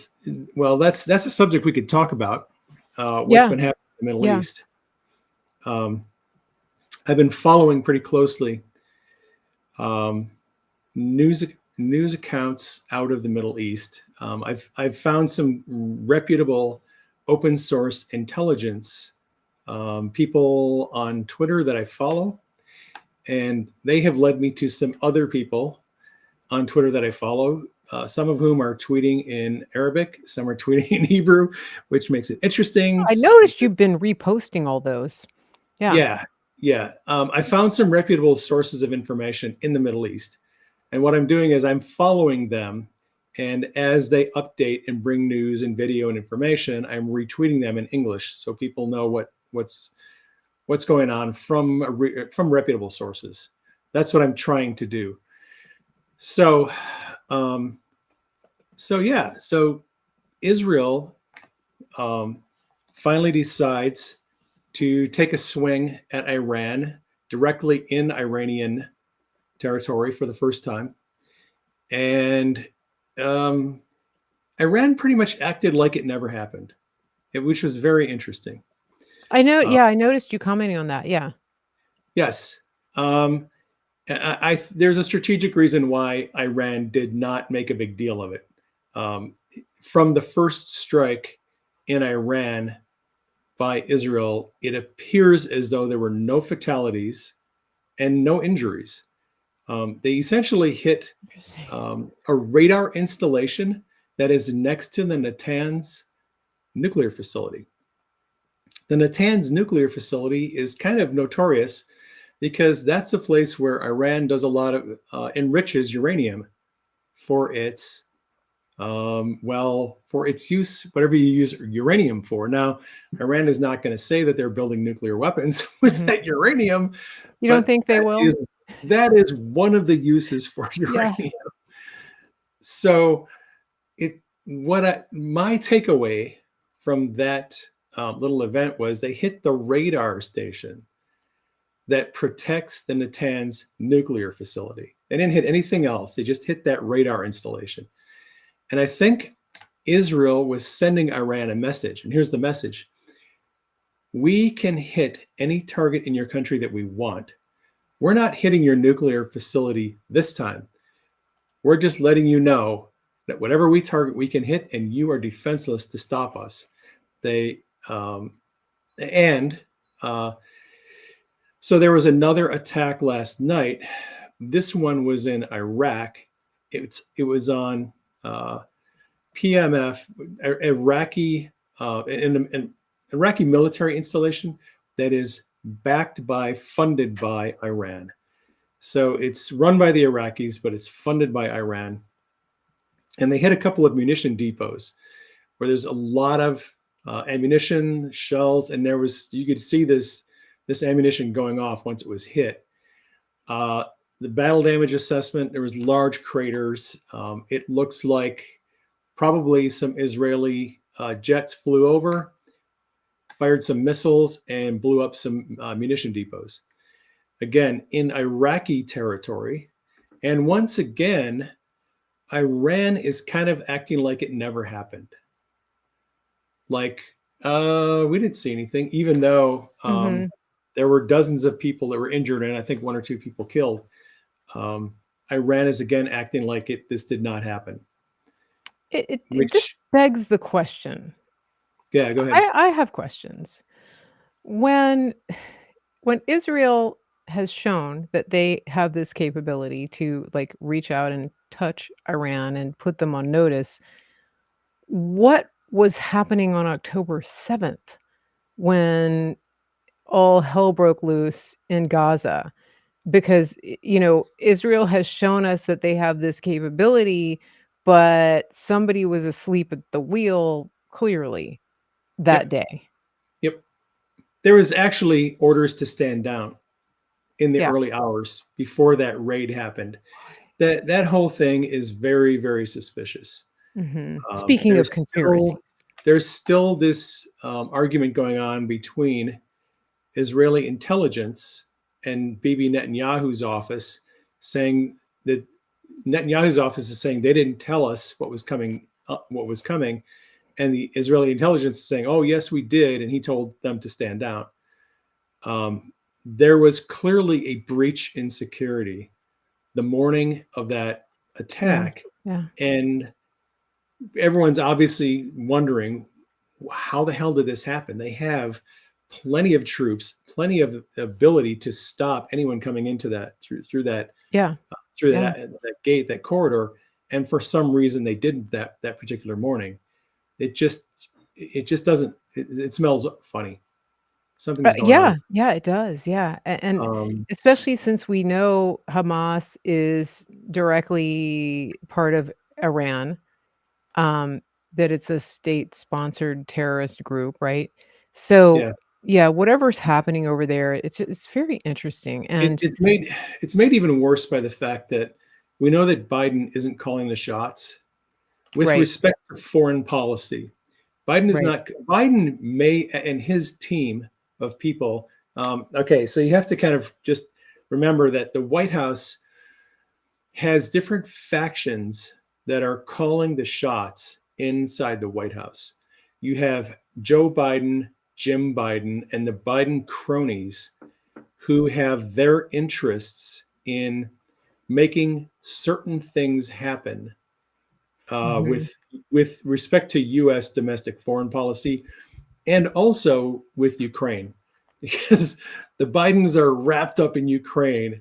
that's a subject we could talk about, what's been happening in the Middle East. I've been following pretty closely news accounts out of the Middle East. I've found some reputable open source intelligence people on Twitter that I follow, and they have led me to some other people on Twitter that I follow, some of whom are tweeting in Arabic, some are tweeting in Hebrew, which makes it interesting. I noticed you've been reposting all those. Yeah. I found some reputable sources of information in the Middle East. And what I'm doing is I'm following them. And as they update and bring news and video and information, I'm retweeting them in English so people know what's going on from reputable sources. That's what I'm trying to do. So, um, so Israel finally decides to take a swing at Iran directly in Iranian territory for the first time, and um, Iran pretty much acted like it never happened, which was very interesting. I know, Uh, yeah, I noticed you commenting on that, yeah. yes. Um, there's a strategic reason why Iran did not make a big deal of it. Um, from the first strike in Iran by Israel, it appears as though there were no fatalities and no injuries. They essentially hit Interesting. a radar installation that is next to the Natanz nuclear facility. The Natanz nuclear facility is kind of notorious because that's a place where Iran does a lot of enriches uranium for its for its use, whatever you use uranium for. Now, Iran is not going to say that they're building nuclear weapons with Mhm. that uranium, You don't but think they will? that is one of the uses for Yeah. uranium. So, my takeaway from that little event was they hit the radar station that protects the Natanz nuclear facility. They didn't hit anything else. They just hit that radar installation. And I think Israel was sending Iran a message. And here's the message: we can hit any target in your country that we want. We're not hitting your nuclear facility this time. We're just letting you know that whatever we target, we can hit, and you are defenseless to stop us. They and So there was another attack last night. This one was in Iraq. It was on PMF, Iraqi an Iraqi military installation that is backed by, funded by Iran. So it's run by the Iraqis, but it's funded by Iran. And they hit a couple of munition depots where there's a lot of ammunition, shells, and you could see this ammunition going off once it was hit. Uh, the battle damage assessment, there was large craters. It looks like probably some Israeli jets flew over, fired some missiles, and blew up some munition depots. Again, in Iraqi territory. And once again, Iran is kind of acting like it never happened. Like, we didn't see anything, even though Mhm. there were dozens of people that were injured and I think one or two people killed. Iran is again acting like this did not happen. This Which, begs the question. yeah, go ahead. I have questions. When when Israel has shown that they have this capability to, like, reach out and touch Iran and put them on notice, what was happening on October 7th when all hell broke loose in Gaza? Because, Israel has shown us that they have this capability, but somebody was asleep at the wheel clearly that Yep, day. yep. There was actually orders to stand down in the Yeah. early hours before that raid happened. That whole thing is very, very suspicious. Mhm. Um, Speaking of there's still conspiracies. there's still this argument going on between Israeli intelligence and Bibi Netanyahu's office, saying that Netanyahu's office is saying they didn't tell us what was coming, and the Israeli intelligence is saying, "Oh, yes, we did," and he told them to stand down. There was clearly a breach in security the morning of that Yeah, attack, yeah. and everyone's obviously wondering how the hell did this happen? They have plenty of troops, plenty of ability to stop anyone coming into that Yeah, through yeah. that gate, that corridor, and for some reason they didn't that particular morning. It just doesn't. It smells funny. Something's going on. Yeah, yeah, it does, yeah, and Um, especially since we know Hamas is directly part of Iran, um, that it's a state-sponsored terrorist group, right? So, yeah, yeah, whatever's happening over there, it's very interesting, it, and it's made even worse by the fact that we know that Biden isn't calling the shots with right, respect to foreign policy. Biden is right, not. Biden may and his team of people. Okay, so you have to kind of just remember that the White House has different factions that are calling the shots inside the White House. You have Joe Biden, Jim Biden, and the Biden cronies who have their interests in making certain things happen uh, mhm, with with respect to U.S. domestic foreign policy and also with Ukraine, because the Bidens are wrapped up in Ukraine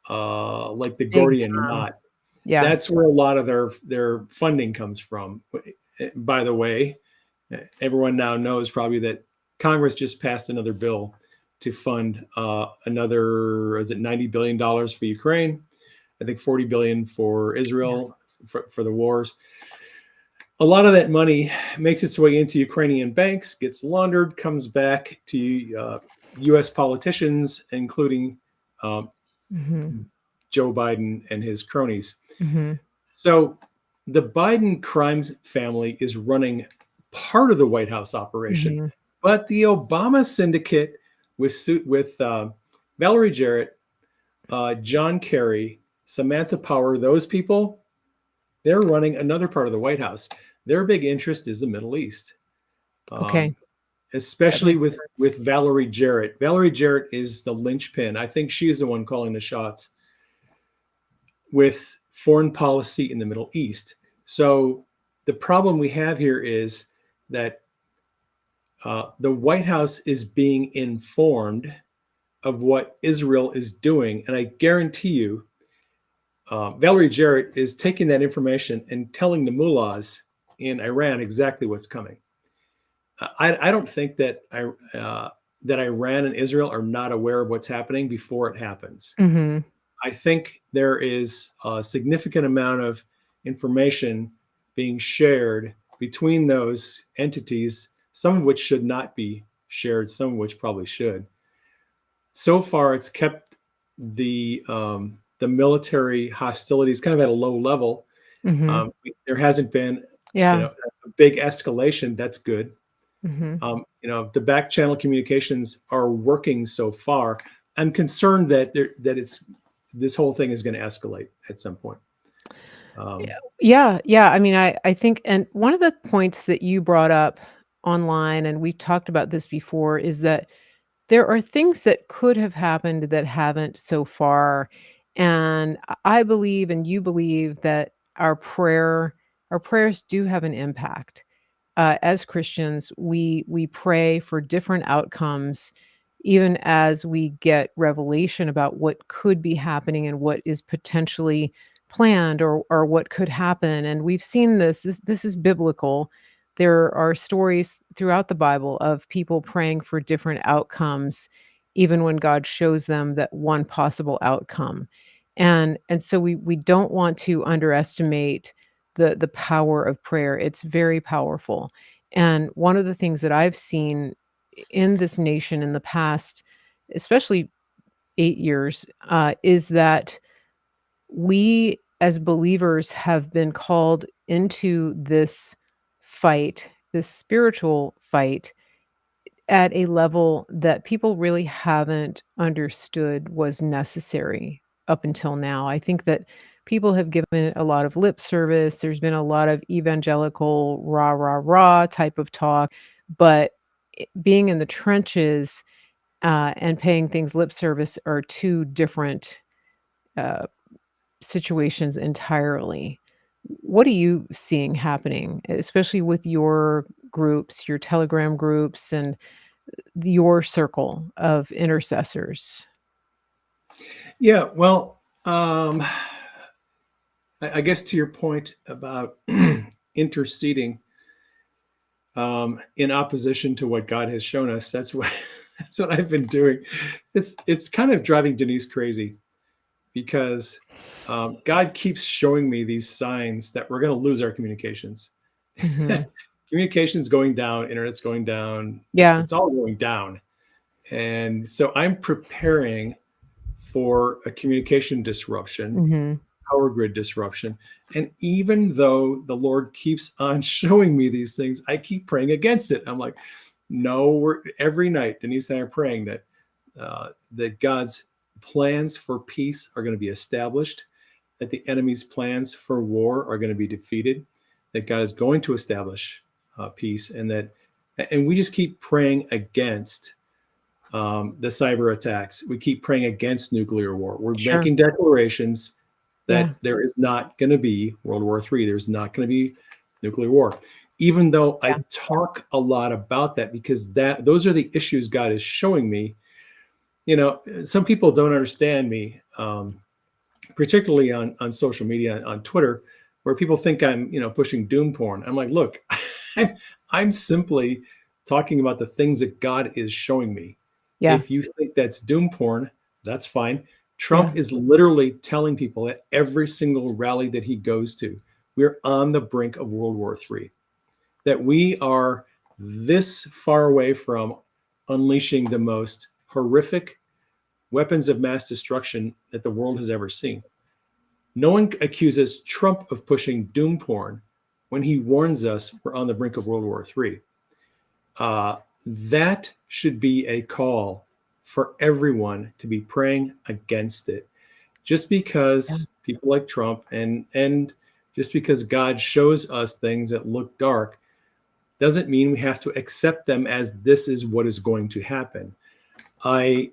like the big Gordian time, knot. yeah, That's where a lot of their funding comes from. By the way, everyone now knows probably that Congress just passed another bill to fund another, is it $90 billion for Ukraine? I think 40 billion for yeah, Israel for the wars. A lot of that money makes its way into Ukrainian banks, gets laundered, comes back to U.S. politicians, including um, mhm, Joe Biden and his cronies. mhm, So the Biden crimes family is running part of the White House operation, mhm, but the Obama syndicate with Valerie Jarrett, John Kerry, Samantha Power, those people, they're running another part of the White House. Their big interest is the Middle East, okay, um, that especially makes with sense. Valerie Jarrett. Valerie Jarrett is the linchpin. I think she is the one calling the shots with foreign policy in the Middle East. So the problem we have here is that the White House is being informed of what Israel is doing, and I guarantee you, Valerie Jarrett is taking that information and telling the mullahs in Iran exactly what's coming. I don't think that Iran and Israel are not aware of what's happening before it happens. Mhm, I think there is a significant amount of information being shared between those entities, some of which should not be shared, some of which probably should. So far, it's kept the military hostilities kind of at a low level. mhm, There hasn't been, yeah, a big escalation. That's good. mhm. The back channel communications are working so far. I'm concerned that it's this whole thing is going to escalate at some point. Um, Yeah, yeah, I mean, I think and one of the points that you brought up online, and we've talked about this before, is that there are things that could have happened that haven't so far, and I believe and you believe that our prayers do have an impact. As Christians, we pray for different outcomes, even as we get revelation about what could be happening and what is potentially planned or what could happen. And we've seen this. This is biblical. There are stories throughout the Bible of people praying for different outcomes, even when God shows them that one possible outcome. And so we don't want to underestimate the power of prayer. It's very powerful. And one of the things that I've seen in this nation in the past, especially 8 years, is that we as believers have been called into this fight, this spiritual fight at a level that people really haven't understood was necessary up until now. I think that people have given it a lot of lip service. There's been a lot of evangelical rah, rah, rah type of talk, but being in the trenches and paying things lip service are two different uh, situations entirely. What are you seeing happening, especially with your groups, your Telegram groups, and your circle of intercessors? yeah, well, I guess to your point about interceding in opposition to what God has shown us, that's what That's what I've been doing. It's kind of driving Denise crazy because God keeps showing me these signs that we're going to lose our communications. Mhm. Communications going down, internet's going down, Yeah. it's all going down. And so I'm preparing for a communication disruption, Mhm. power grid disruption. And even though the Lord keeps on showing me these things, I keep praying against it. I'm like, no, every night, Denise and I are praying that God's plans for peace are going to be established, that the enemy's plans for war are going to be defeated, that God is going to establish peace, and we just keep praying against the cyber attacks. We keep praying against nuclear war. We're Sure. making declarations Yeah. that there is not going to be World War III. There's not going to be nuclear war. Even though I Yeah. talk a lot about that, because those are the issues God is showing me. Some people don't understand me, particularly on social media, on Twitter, where people think I'm pushing doom porn. I'm like, look, I'm simply talking about the things that God is showing me. Yeah. If you think that's doom porn, that's fine. Trump Yeah. is literally telling people at every single rally that he goes to, we're on the brink of World War III, that we are this far away from unleashing the most horrific weapons of mass destruction that the world has ever seen. No one accuses Trump of pushing doom porn when he warns us we're on the brink of World War III. That should be a call for everyone to be praying against it. Just Yeah. because people like Trump and just because God shows us things that look dark doesn't mean we have to accept them as this is what is going to happen. I'm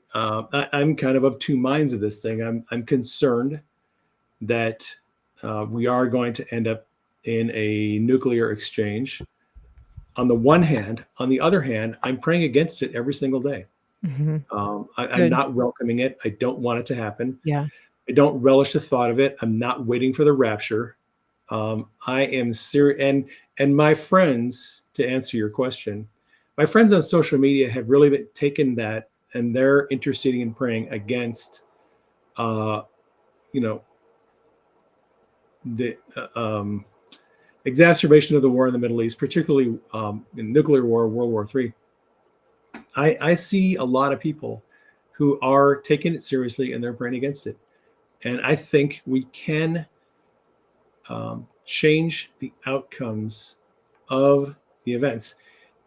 kind of two minds of this thing. I'm concerned that we are going to end up in a nuclear exchange. On the one hand, on the other hand, I'm praying against it every single day. Mhm. I'm Good. not welcoming it. I don't want it to happen. Yeah. I don't relish the thought of it. I'm not waiting for the rapture. I am serious. And my friends, to answer your question, my friends on social media have really taken that and they're interceding and praying against, uh, you know, the exacerbation of the war in the Middle East, particularly in nuclear war, World War III. I see a lot of people who are taking it seriously and they're praying against it. And I think we can change the outcomes of the events.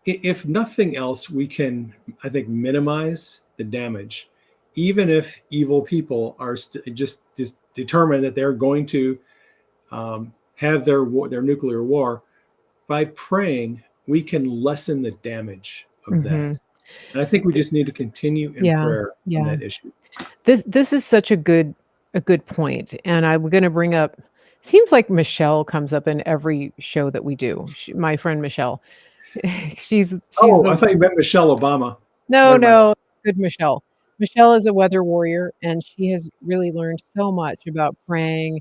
If nothing else, we can, I think, minimize the damage, even if evil people are just determined that they're going to have their nuclear war. By praying, we can lessen the damage of that. Mhm. And I think we Th just need to continue in Yeah. prayer on Yeah. that issue. This is such a good point, and I'm gonna bring up seems like Michelle comes up in every show that we do. My friend Michelle. She's Oh, I the thought you meant Michelle Obama. no, Never mind. no, good Michelle. Michelle is a weather warrior, and she has really learned so much about praying.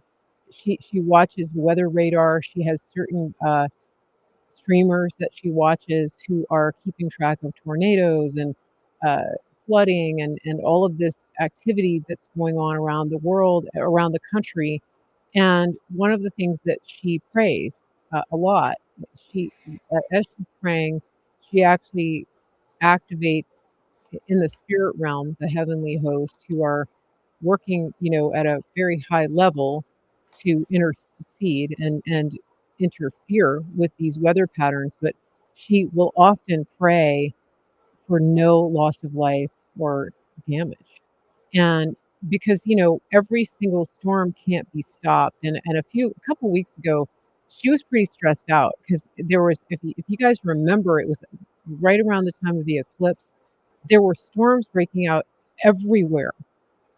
She watches the weather radar. She has certain, streamers that she watches who are keeping track of tornadoes and uh, flooding and all of this activity that's going on around the world, around the country. And one of the things that she prays a lot, she as she's praying, she actually activates in the spirit realm the heavenly host who are working, at a very high level to intercede and interfere with these weather patterns, but she will often pray for no loss of life or damage. And because, every single storm can't be stopped. And a couple weeks ago, she was pretty stressed out because there was, if you guys remember, it was right around the time of the eclipse. There were storms breaking out everywhere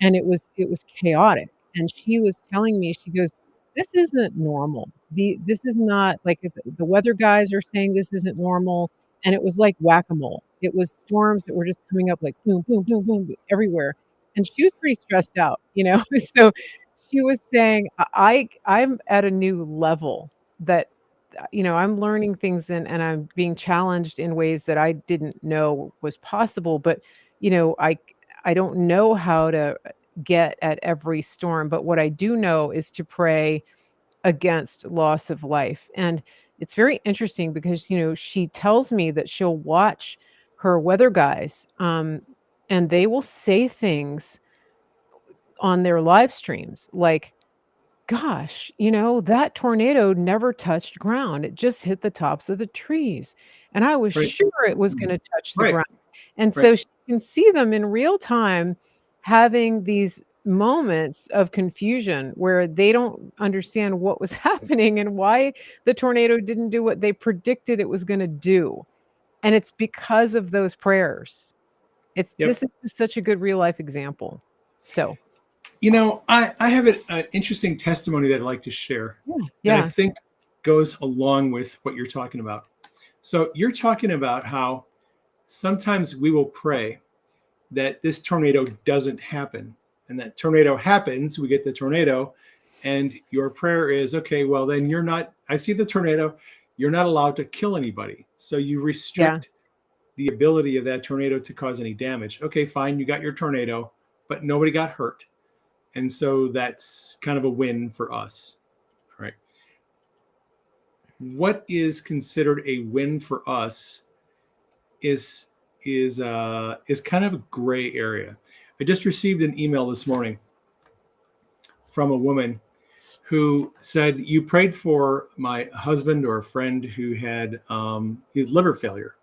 and it was chaotic, and she was telling me, she goes, "This isn't normal. This is not like if the weather guys are saying this isn't normal," and it was like whack-a-mole. It was storms that were just coming up like boom, boom, boom, boom, everywhere, and she was pretty stressed out. So she was saying, I'm at a new level that, I'm learning things and I'm being challenged in ways that I didn't know was possible, but you know, I don't know how to get at every storm, but what I do know is to pray against loss of life. And it's very interesting because, she tells me that she'll watch her weather guys, and they will say things on their live streams like, "Gosh, that tornado never touched ground. It just hit the tops of the trees. And I was Right. sure it was Mm. gonna touch the Right. ground." And Right. so she can see them in real time having these moments of confusion where they don't understand what was happening and why the tornado didn't do what they predicted it was gonna do. And it's because of those prayers. This Yep. is just such a good real life example. So, I have an interesting testimony that I'd like to share yeah, that I yeah, think goes along with what you're talking about. So you're talking about how sometimes we will pray that this tornado doesn't happen. And that tornado happens, we get the tornado, and your prayer is, okay, well, then I see the tornado, you're not allowed to kill anybody. So you yeah, restrict the ability of that tornado to cause any damage. Okay, fine, you got your tornado, but nobody got hurt. And so that's kind of a win for us. All right. What is considered a win for us is is kind of a gray area. I just received an email this morning from a woman who said, "You prayed for my husband or a friend who had liver failure,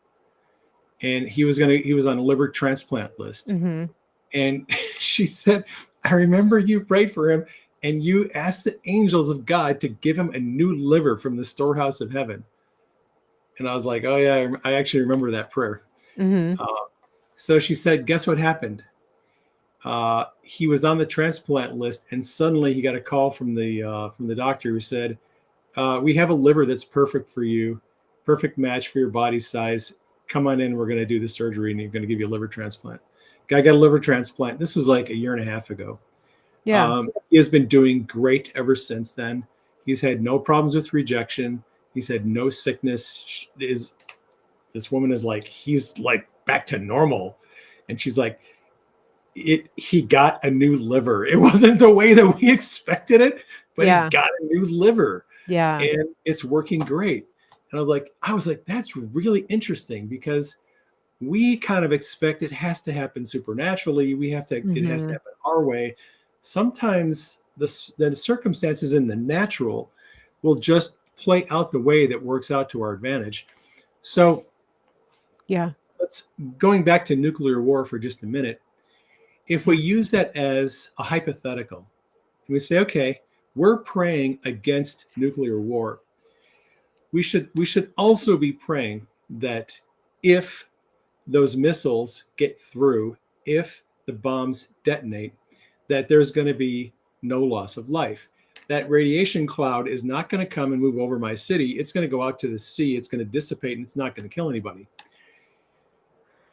and he was on a liver transplant list." mhm. And she said, "I remember you prayed for him, and you asked the angels of God to give him a new liver from the storehouse of heaven." And I was like, "Oh yeah, I actually remember that prayer." Mhm. Uh, so she said, "Guess what happened? He was on the transplant list, and suddenly he got a call from the doctor who said, 'We have a liver that's perfect for you, perfect match for your body size. Come on in. We're going to do the surgery, and you're going to give you a liver transplant.'" Guy got a liver transplant. This was like a year and a half ago. Yeah. He has been doing great ever since then. He's had no problems with rejection. He's had no sickness. This woman is like, he's like back to normal, and she's like, he got a new liver. It wasn't the way that we expected it, but he Yeah. got a new liver, Yeah. and it's working great. And I was like, that's really interesting because we kind of expect it has to happen supernaturally. It has to Mhm. happen our way. Sometimes the circumstances in the natural will just play out the way that works out to our advantage. So Yeah. let's going back to nuclear war for just a minute. If we Yeah. use that as a hypothetical and we say, okay, we're praying against nuclear war, we should also be praying that if those missiles get through, if the bombs detonate, that there's going to be no loss of life. That radiation cloud is not going to come and move over my city. It's going to go out to the sea. It's going to dissipate and it's not going to kill anybody.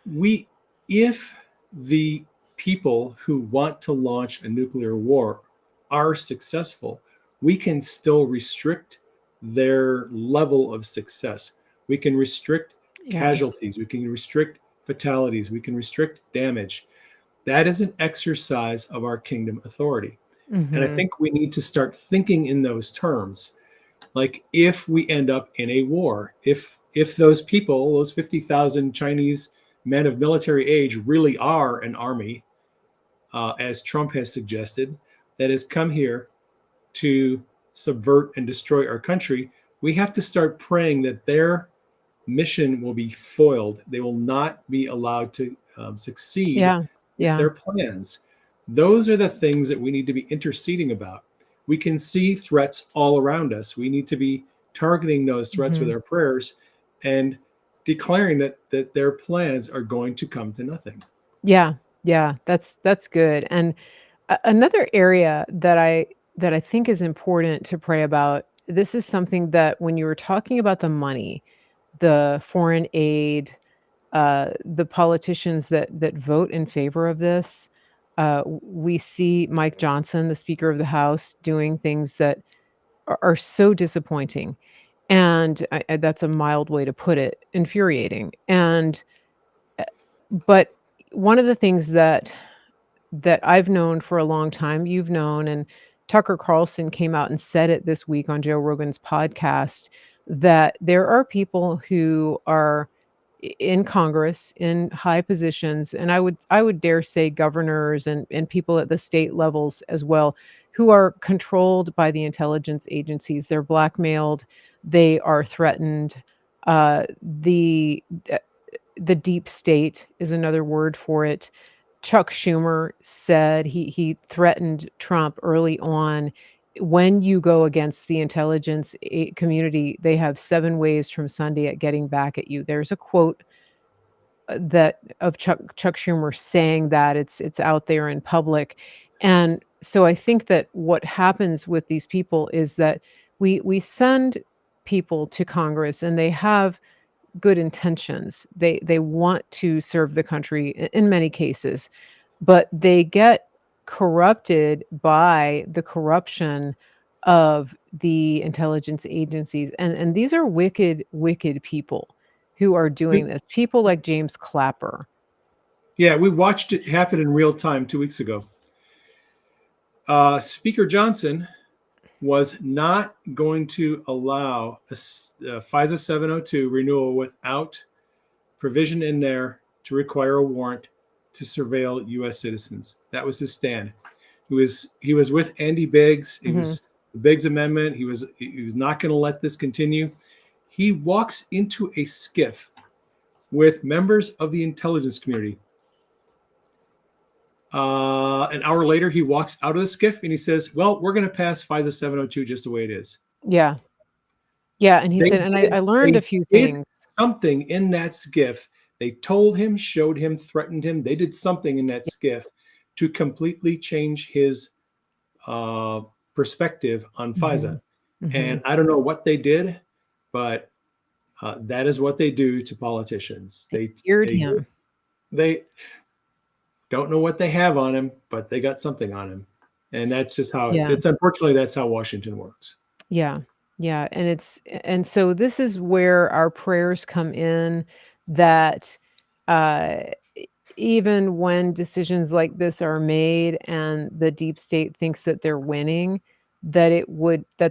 We, if the people who want to launch a nuclear war are successful, we can still restrict their level of success. We can restrict Yeah. casualties. We can restrict fatalities. We can restrict damage. That is an exercise of our kingdom authority. And I Mhm. think we need to start thinking in those terms. Like if we end up in a war, if those people, those 50,000 Chinese men of military age really are an army, as Trump has suggested, that has come here to subvert and destroy our country, we have to start praying that their mission will be foiled. They will not be allowed to succeed Yeah. with Yeah. their plans. Those are the things that we need to be interceding about. We can see threats all around us. We need to be targeting those threats with Mhm. our prayers and declaring that their plans are going to come to nothing. Yeah. Yeah. That's good. And another area that I think is important to pray about, this is something that when you were talking about the money, the foreign aid, the politicians that vote in favor of this, we see Mike Johnson, the Speaker of the House, doing things that are so disappointing, and that's a mild way to put it, infuriating, and, but one of the things that I've known for a long time, you've known, and Tucker Carlson came out and said it this week on Joe Rogan's podcast, that there are people who are in Congress, in high positions, and I would dare say governors and people at the state levels as well, who are controlled by the intelligence agencies. They're blackmailed, they are threatened. The the deep state is another word for it. Chuck Schumer said he threatened Trump early on. When you go against the intelligence community, they have 7 ways from Sunday at getting back at you. There's a quote that of Chuck Schumer saying that it's out there in public. And so I think that what happens with these people is that we send people to Congress and they have good intentions. They want to serve the country in many cases, but they get corrupted by the corruption of the intelligence agencies. And these are wicked, wicked people who are doing this. People like James Clapper. Yeah, we watched it happen in real time 2 weeks ago. Speaker Johnson was not going to allow a FISA 702 renewal without provision in there to require a warrant to surveil U.S. citizens. That was his stand. He was with Andy Biggs. It was the Biggs Amendment. He was not going to let this continue. He walks into a skiff with members of the intelligence community. An hour later, he walks out of the skiff and he says, "Well, we're going to pass FISA 702 just the way it is." Yeah. Yeah. And he said, and I learned a few did things. something in that skiff. They told him, showed him, threatened him. They did something in that skiff to completely change his perspective on FISA. And I don't know what they did, but that is what they do to politicians. They feared him. They don't know what they have on him, but they got something on him. And that's just how it's, unfortunately, that's how Washington works. Yeah. Yeah. And so this is where our prayers come in, that even when decisions like this are made and the deep state thinks that they're winning, that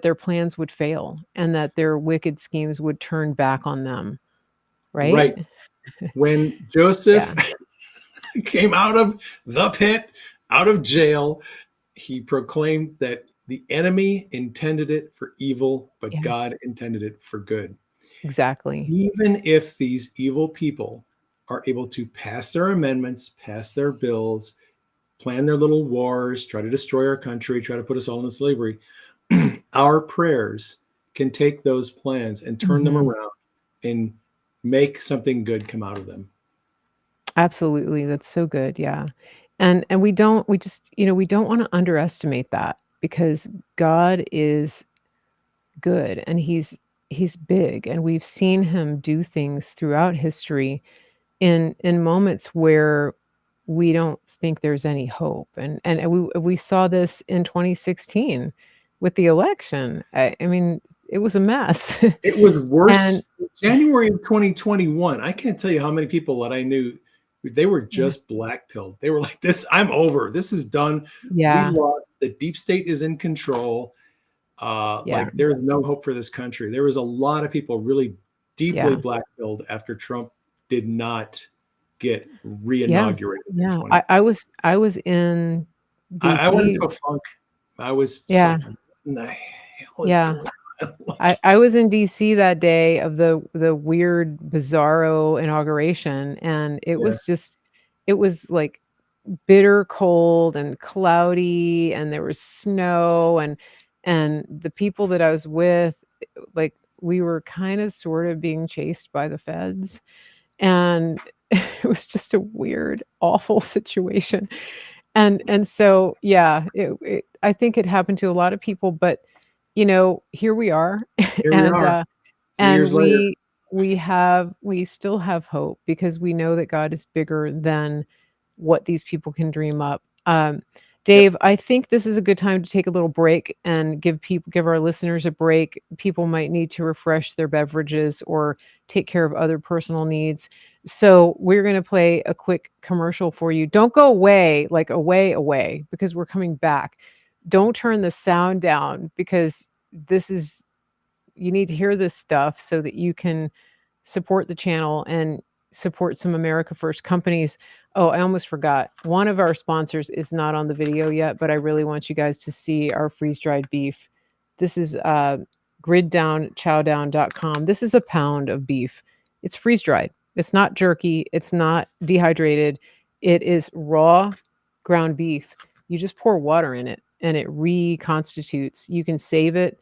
their plans would fail and that their wicked schemes would turn back on them. Right? When Joseph came out of the pit, out of jail, he proclaimed that the enemy intended it for evil, but God intended it for good. Exactly. Even if these evil people are able to pass their amendments, pass their bills, plan their little wars, try to destroy our country, try to put us all into slavery, our prayers can take those plans and turn them around and make something good come out of them. Absolutely. That's so good. Yeah. And we don't want to underestimate that, because God is good and he's big, and we've seen him do things throughout history in moments where we don't think there's any hope. And we saw this in 2016 with the election. I mean, it was a mess. It was worse. January of 2021, I can't tell you how many people that I knew, they were just black-pilled. They were like, "This, I'm over. This is done. We lost. The deep state is in control. Like, there is no hope for this country." There was a lot of people really deeply black-pilled after Trump did not get re-inaugurated. Yeah. I was in DC. I went into a funk. I was like, "What in the hell is going on?" I was in DC that day of the weird bizarro inauguration, and it was like bitter cold and cloudy, and there was snow, and the people that I was with, like, we were kind of sort of being chased by the feds, and it was just a weird, awful situation. And so I think it happened to a lot of people, but here we are. Here we and are. and we still have hope, because we know that God is bigger than what these people can dream up. Dave, I think this is a good time to take a little break and give our listeners a break. People might need to refresh their beverages or take care of other personal needs. So we're going to play a quick commercial for you. Don't go away, like away, because we're coming back. Don't turn the sound down because this is you need to hear this stuff so that you can support the channel and support some America First companies. Oh, I almost forgot. One of our sponsors is not on the video yet, but I really want you guys to see our freeze-dried beef. This is griddownchowdown.com. This is a pound of beef. It's freeze-dried. It's not jerky. It's not dehydrated. It is raw ground beef. You just pour water in it and it reconstitutes. You can save it.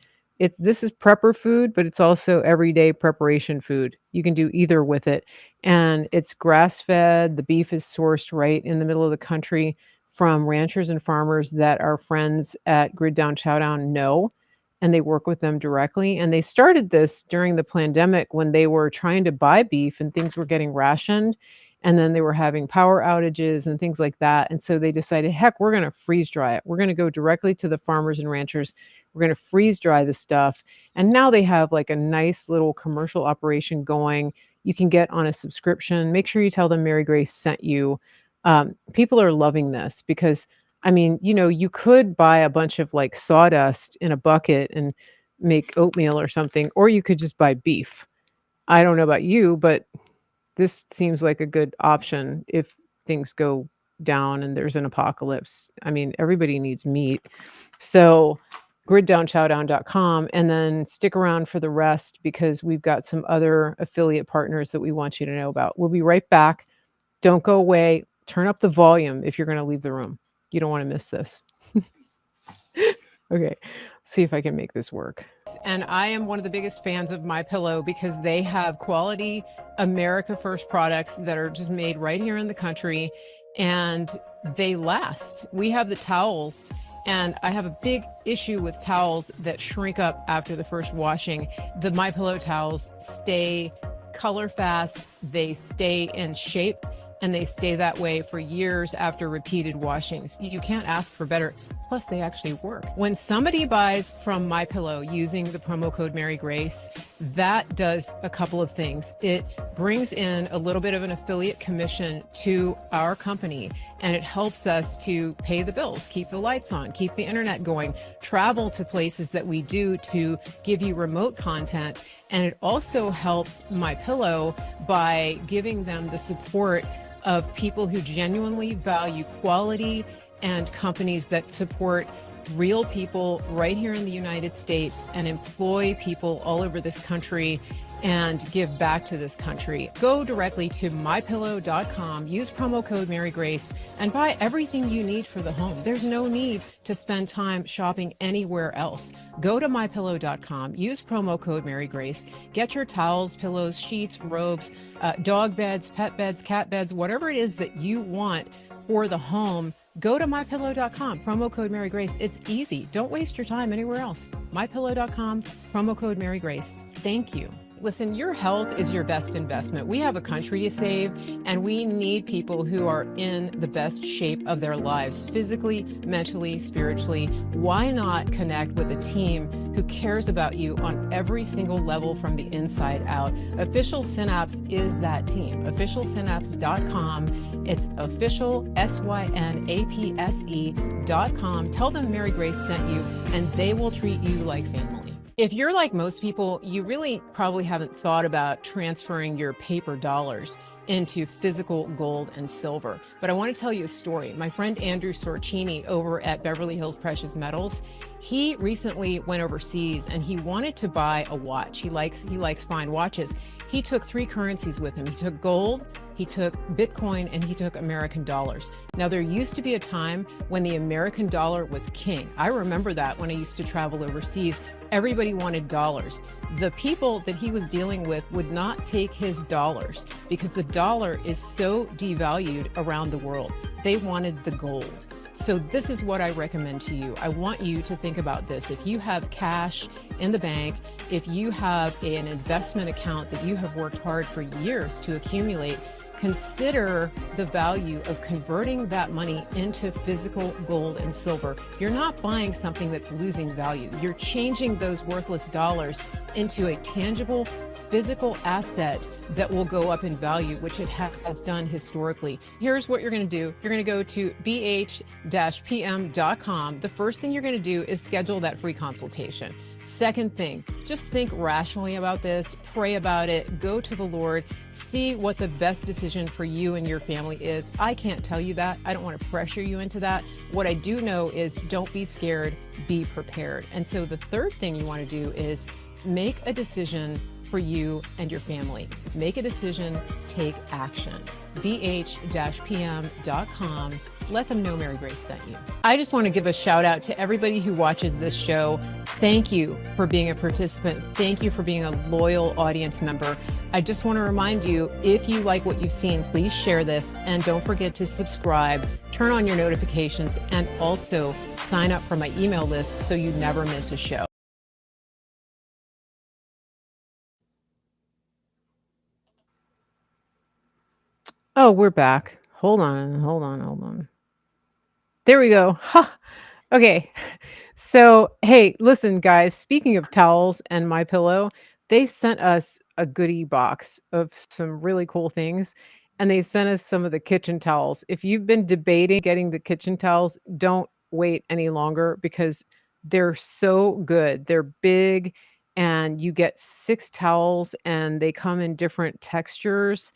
This is prepper food, but it's also everyday preparation food. You can do either with it. And it's grass-fed. The beef is sourced right in the middle of the country from ranchers and farmers that our friends at Grid Down Chowdown know, and they work with them directly. And they started this during the pandemic when they were trying to buy beef and things were getting rationed. And then they were having power outages and things like that. And so they decided, heck, we're going to freeze dry it. We're going to go directly to the farmers and ranchers. We're going to freeze dry the stuff. And now they have like a nice little commercial operation going. You can get on a subscription. Make sure you tell them Mary Grace sent you. People are loving this because, I mean, you could buy a bunch of like sawdust in a bucket and make oatmeal or something, or you could just buy beef. I don't know about you, but this seems like a good option if things go down and there's an apocalypse. I mean, everybody needs meat. So griddownchowdown.com, and then stick around for the rest because we've got some other affiliate partners that we want you to know about. We'll be right back. Don't go away. Turn up the volume if you're going to leave the room. You don't want to miss this. Okay, see if I can make this work. And I am one of the biggest fans of MyPillow because they have quality America First products that are just made right here in the country and they last. We have the towels, and I have a big issue with towels that shrink up after the first washing. The MyPillow towels stay color fast, they stay in shape, and they stay that way for years after repeated washings. You can't ask for better. Plus, they actually work. When somebody buys from MyPillow using the promo code Mary Grace, that does a couple of things. It brings in a little bit of an affiliate commission to our company, and it helps us to pay the bills, keep the lights on, keep the internet going, travel to places that we do to give you remote content. And it also helps MyPillow by giving them the support of people who genuinely value quality and companies that support real people right here in the United States and employ people all over this country and give back to this country. Go directly to mypillow.com, use promo code Mary Grace, and buy everything you need for the home. There's no need to spend time shopping anywhere else. Go to mypillow.com, use promo code Mary Grace, get your towels, pillows, sheets, robes, dog beds, pet beds, cat beds, whatever it is that you want for the home. Go to mypillow.com, promo code Mary Grace. It's easy. Don't waste your time anywhere else. mypillow.com, promo code Mary Grace. Thank you. Listen, your health is your best investment. We have a country to save, and we need people who are in the best shape of their lives, physically, mentally, spiritually. Why not connect with a team who cares about you on every single level from the inside out? Official Synapse is that team. Officialsynapse.com. It's official, synapse.com. Tell them Mary Grace sent you, and they will treat you like family. If you're like most people, you really probably haven't thought about transferring your paper dollars into physical gold and silver. But I want to tell you a story. My friend Andrew Sorcini over at Beverly Hills Precious Metals, he recently went overseas and he wanted to buy a watch. He likes fine watches. He took 3 currencies with him. He took gold, he took Bitcoin, and he took American dollars. Now, there used to be a time when the American dollar was king. I remember that when I used to travel overseas. Everybody wanted dollars. The people that he was dealing with would not take his dollars because the dollar is so devalued around the world. They wanted the gold. So this is what I recommend to you. I want you to think about this. If you have cash in the bank, if you have an investment account that you have worked hard for years to accumulate, consider the value of converting that money into physical gold and silver. You're not buying something that's losing value. You're changing those worthless dollars into a tangible physical asset that will go up in value, which it has done historically. Here's what you're going to do. You're going to go to bh-pm.com. The first thing you're going to do is schedule that free consultation. Second thing, just think rationally about this, pray about it, go to the Lord, see what the best decision for you and your family is. I can't tell you that. I don't want to pressure you into that. What I do know is don't be scared, be prepared. And so the third thing you want to do is make a decision for you and your family. Make a decision, take action. bh-pm.com. Let them know Mary Grace sent you. I just want to give a shout out to everybody who watches this show. Thank you for being a participant. Thank you for being a loyal audience member. I just want to remind you, if you like what you've seen, please share this and don't forget to subscribe, turn on your notifications, and also sign up for my email list so you never miss a show. Oh, we're back. Hold on. There we go. Ha. Okay. So, hey, listen, guys, speaking of towels and My Pillow, they sent us a goodie box of some really cool things, and they sent us some of the kitchen towels. If you've been debating getting the kitchen towels, don't wait any longer because they're so good. They're big, and you get 6 towels, and they come in different textures,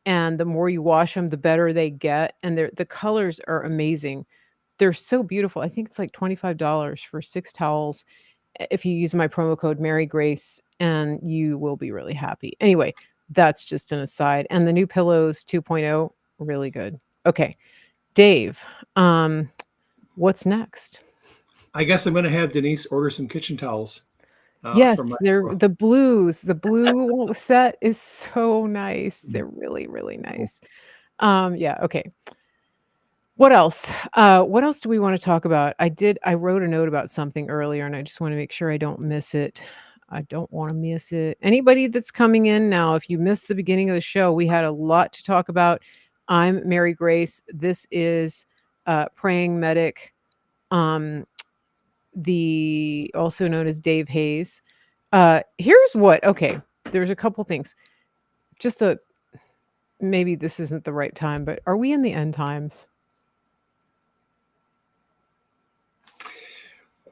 and the more you wash them, the better they get, and the colors are amazing. They're so beautiful. I think it's like $25 for 6 towels if you use my promo code Mary Grace, and you will be really happy. Anyway, that's just an aside. And the new pillows 2.0, really good. Okay, Dave, what's next? I guess I'm going to have Denise order some kitchen towels. Yes, For my they're the blues. The blue set is so nice. They're really, really nice. Yeah, okay. What else? What else do we want to talk about? I wrote a note about something earlier, and I just want to make sure I don't miss it. I don't want to miss it. Anybody that's coming in now, if you missed the beginning of the show, we had a lot to talk about. I'm Mary Grace. This is Praying Medic, the also known as Dave Hayes. Here's what. Okay, there's a couple things. Just a maybe this isn't the right time, but are we in the end times?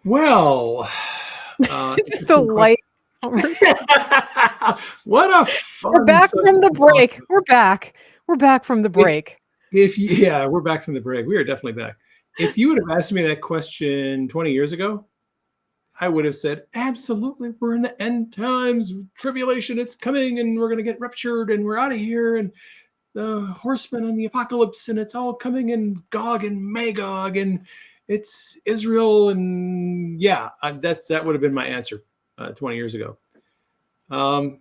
Well, Just a light conversation. What a We're fun back from the subject to talk break. about. We're back. We're back from the break. Yeah, we're back from the break. We are definitely back. If you would have asked me that question 20 years ago, I would have said, absolutely, we're in the end times, tribulation, it's coming, and we're going to get raptured, and we're out of here, and the horsemen and the apocalypse, and it's all coming, and Gog and Magog, and it's Israel, and yeah, that would have been my answer 20 years ago. In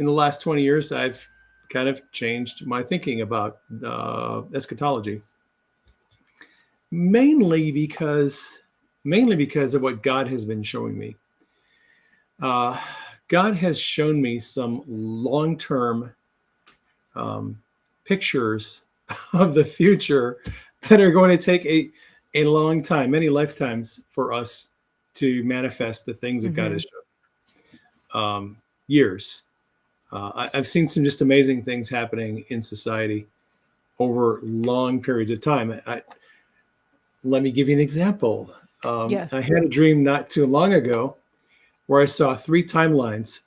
the last 20 years, I've kind of changed my thinking about eschatology, mainly because of what God has been showing me. God has shown me some long-term pictures of the future that are going to take a long time, many lifetimes, for us to manifest the things that God has shown. Years. I've seen some just amazing things happening in society over long periods of time. Let me give you an example. Yes. I had a dream not too long ago where I saw 3 timelines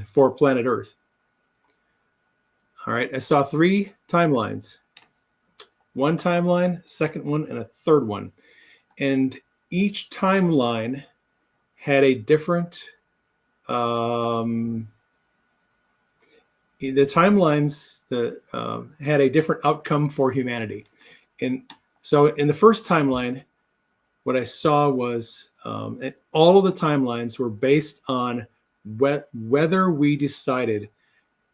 for planet Earth. All right, I saw 3 timelines. One timeline, second one, and a third one. And each timeline had a different the timelines had a different outcome for humanity. And so in the first timeline, what I saw was all of the timelines were based on whether we decided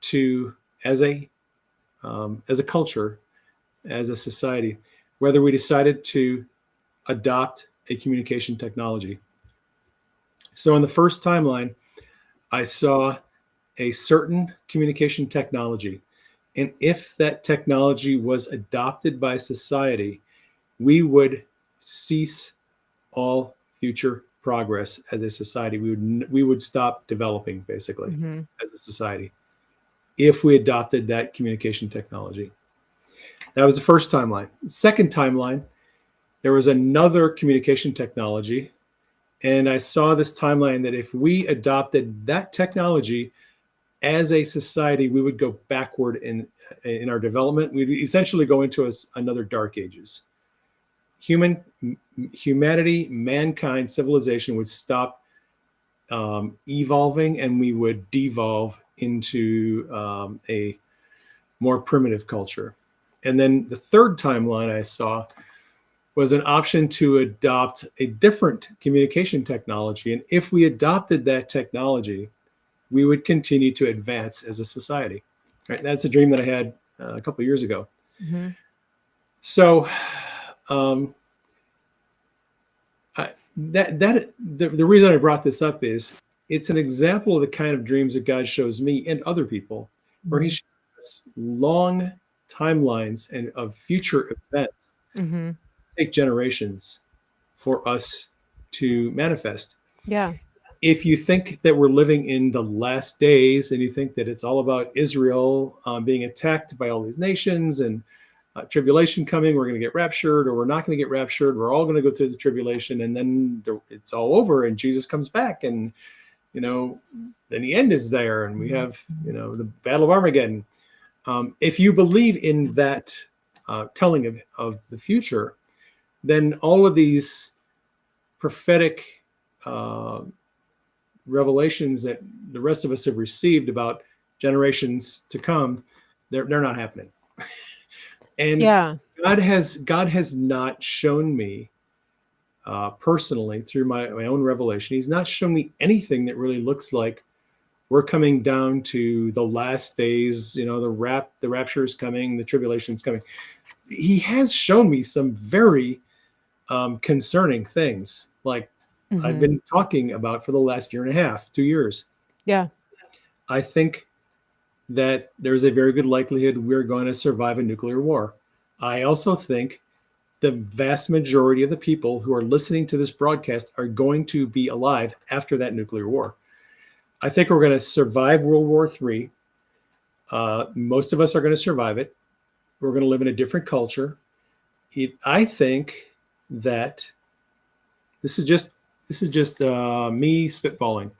to, as a culture, as a society, whether we decided to adopt a communication technology. So in the first timeline, I saw a certain communication technology. And if that technology was adopted by society, we would cease all future progress as a society. We would stop developing basically Mhm. as a society if we adopted that communication technology. That was the first timeline. Second timeline, there was another communication technology, and I saw this timeline that if we adopted that technology as a society, we would go backward in our development. We'd essentially go into another dark ages. Humanity, mankind, civilization would stop evolving, and we would devolve into a more primitive culture. And then the third timeline I saw was an option to adopt a different communication technology. And if we adopted that technology, we would continue to advance as a society. Right? That's a dream that I had a couple of years ago. Mhm. So um, the reason I brought this up is it's an example of the kind of dreams that God shows me and other people, where He Mhm. shows us long timelines and of future events Mhm. take generations for us to manifest. Yeah. If you think that we're living in the last days and you think that it's all about Israel being attacked by all these nations and tribulation coming, we're going to get raptured or we're not going to get raptured, we're all going to go through the tribulation and then it's all over and Jesus comes back and, you know, then the end is there and we Mhm. have, the Battle of Armageddon. If you believe in that telling of the future, then all of these prophetic uh, revelations that the rest of us have received about generations to come, they're not happening. And Yeah. God has not shown me personally through my own revelation. He's not shown me anything that really looks like we're coming down to the last days. The rapture is coming, the tribulation is coming. He has shown me some very concerning things, like I've Mhm. been talking about for the last year and a half, 2 years. Yeah. I think that there's a very good likelihood we're going to survive a nuclear war. I also think the vast majority of the people who are listening to this broadcast are going to be alive after that nuclear war. I think we're going to survive World War III. Most of us are going to survive it. We're going to live in a different culture. I think that this is just me spitballing.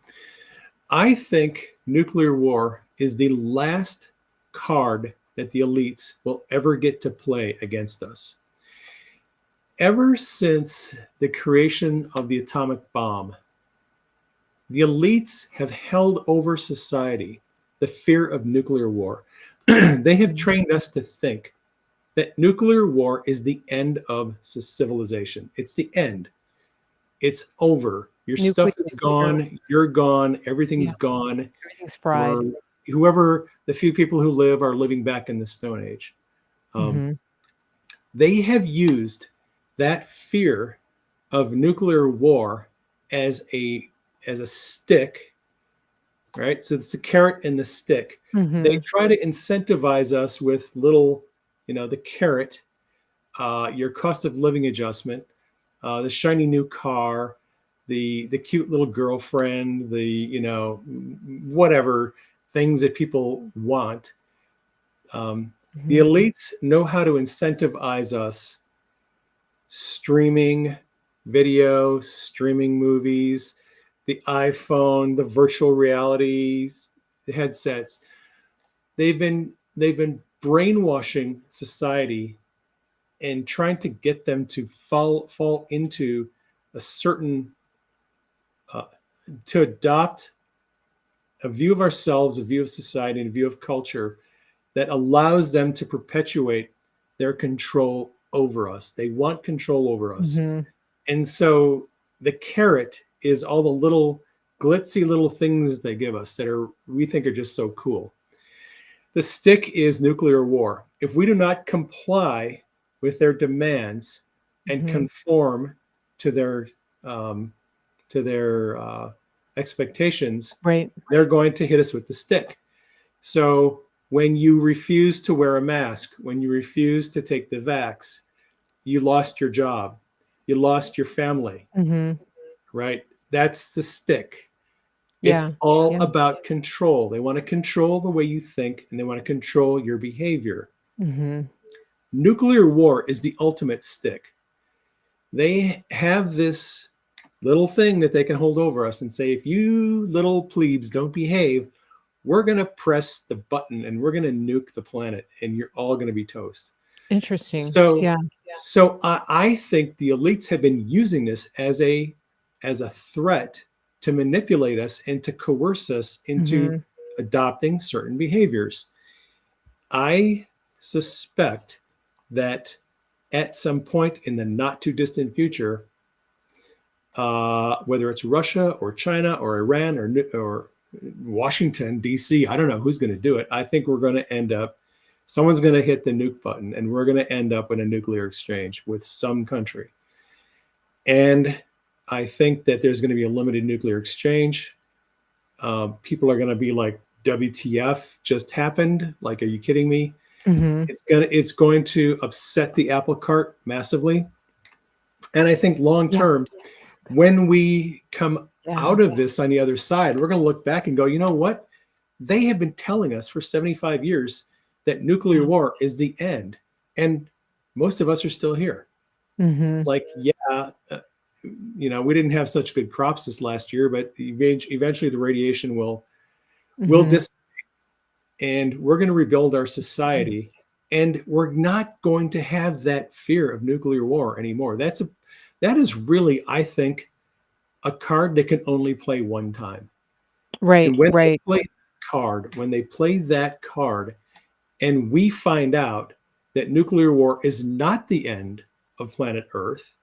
I think nuclear war is the last card that the elites will ever get to play against us. Ever since the creation of the atomic bomb, the elites have held over society the fear of nuclear war. They have Mhm. trained us to think that nuclear war is the end of civilization. It's the end. It's over. Your Nuclear, stuff is nuclear. gone. You're gone. Yeah. Everything's gone. Everything's fried. We're whoever the few people who live are living back in the Stone Age. Um, Mhm. they have used that fear of nuclear war as a stick, right? So it's the carrot and the stick. They Mhm. try to incentivize us with little, the carrot, your cost of living adjustment, the shiny new car, the cute little girlfriend, the whatever things that people want. The Mhm. elites know how to incentivize us streaming video, streaming movies, the iPhone, the virtual realities, the headsets. They've been brainwashing society and trying to get them to fall into a certain uh, to adopt a view of ourselves, a view of society, and a view of culture that allows them to perpetuate their control over us. They want control over us. Mhm. And so the carrot is all the little glitzy little things they give us that are we think are just so cool. The stick is nuclear war. If we do not comply with their demands and Mhm. conform to their um, expectations, Right. they're going to hit us with the stick. So When you refuse to wear a mask, when you refuse to take the vax, you lost your job, you lost your family, Mhm. right? That's the stick. It's Yeah. all Yeah. about control. They want to control the way you think and they want to control your behavior. Mhm. Nuclear war is the ultimate stick. They have this little thing that they can hold over us and say, if you little plebes don't behave, we're going to press the button and we're going to nuke the planet and you're all going to be toast. Interesting. So, Yeah. so I think the elites have been using this as a threat to manipulate us and to coerce us into Mhm. adopting certain behaviors. I suspect that at some point in the not too distant future, whether it's Russia or China or Iran or Washington D.C., I don't know who's going to do it. I think we're going to end up. Someone's going to hit the nuke button, and we're going to end up in a nuclear exchange with some country. And I think that there's going to be a limited nuclear exchange. People are going to be like, "WTF just happened? Like, are you kidding me?" Mhm. It's going to upset the apple cart massively. And I think long Yeah. term, when we come Yeah. out of this on the other side, we're going to look back and go, you know what? They have been telling us for 75 years that nuclear Yeah. war is the end. And most of us are still here. Mhm. Like, yeah, we didn't have such good crops this last year, but eventually the radiation will Mhm. dis and we're going to rebuild our Mhm. society. And we're not going to have that fear of nuclear war anymore. That is really, I think, a card that can only play one time. Right. And Right. when they play that card, and we find out that nuclear war is not the end of planet Earth,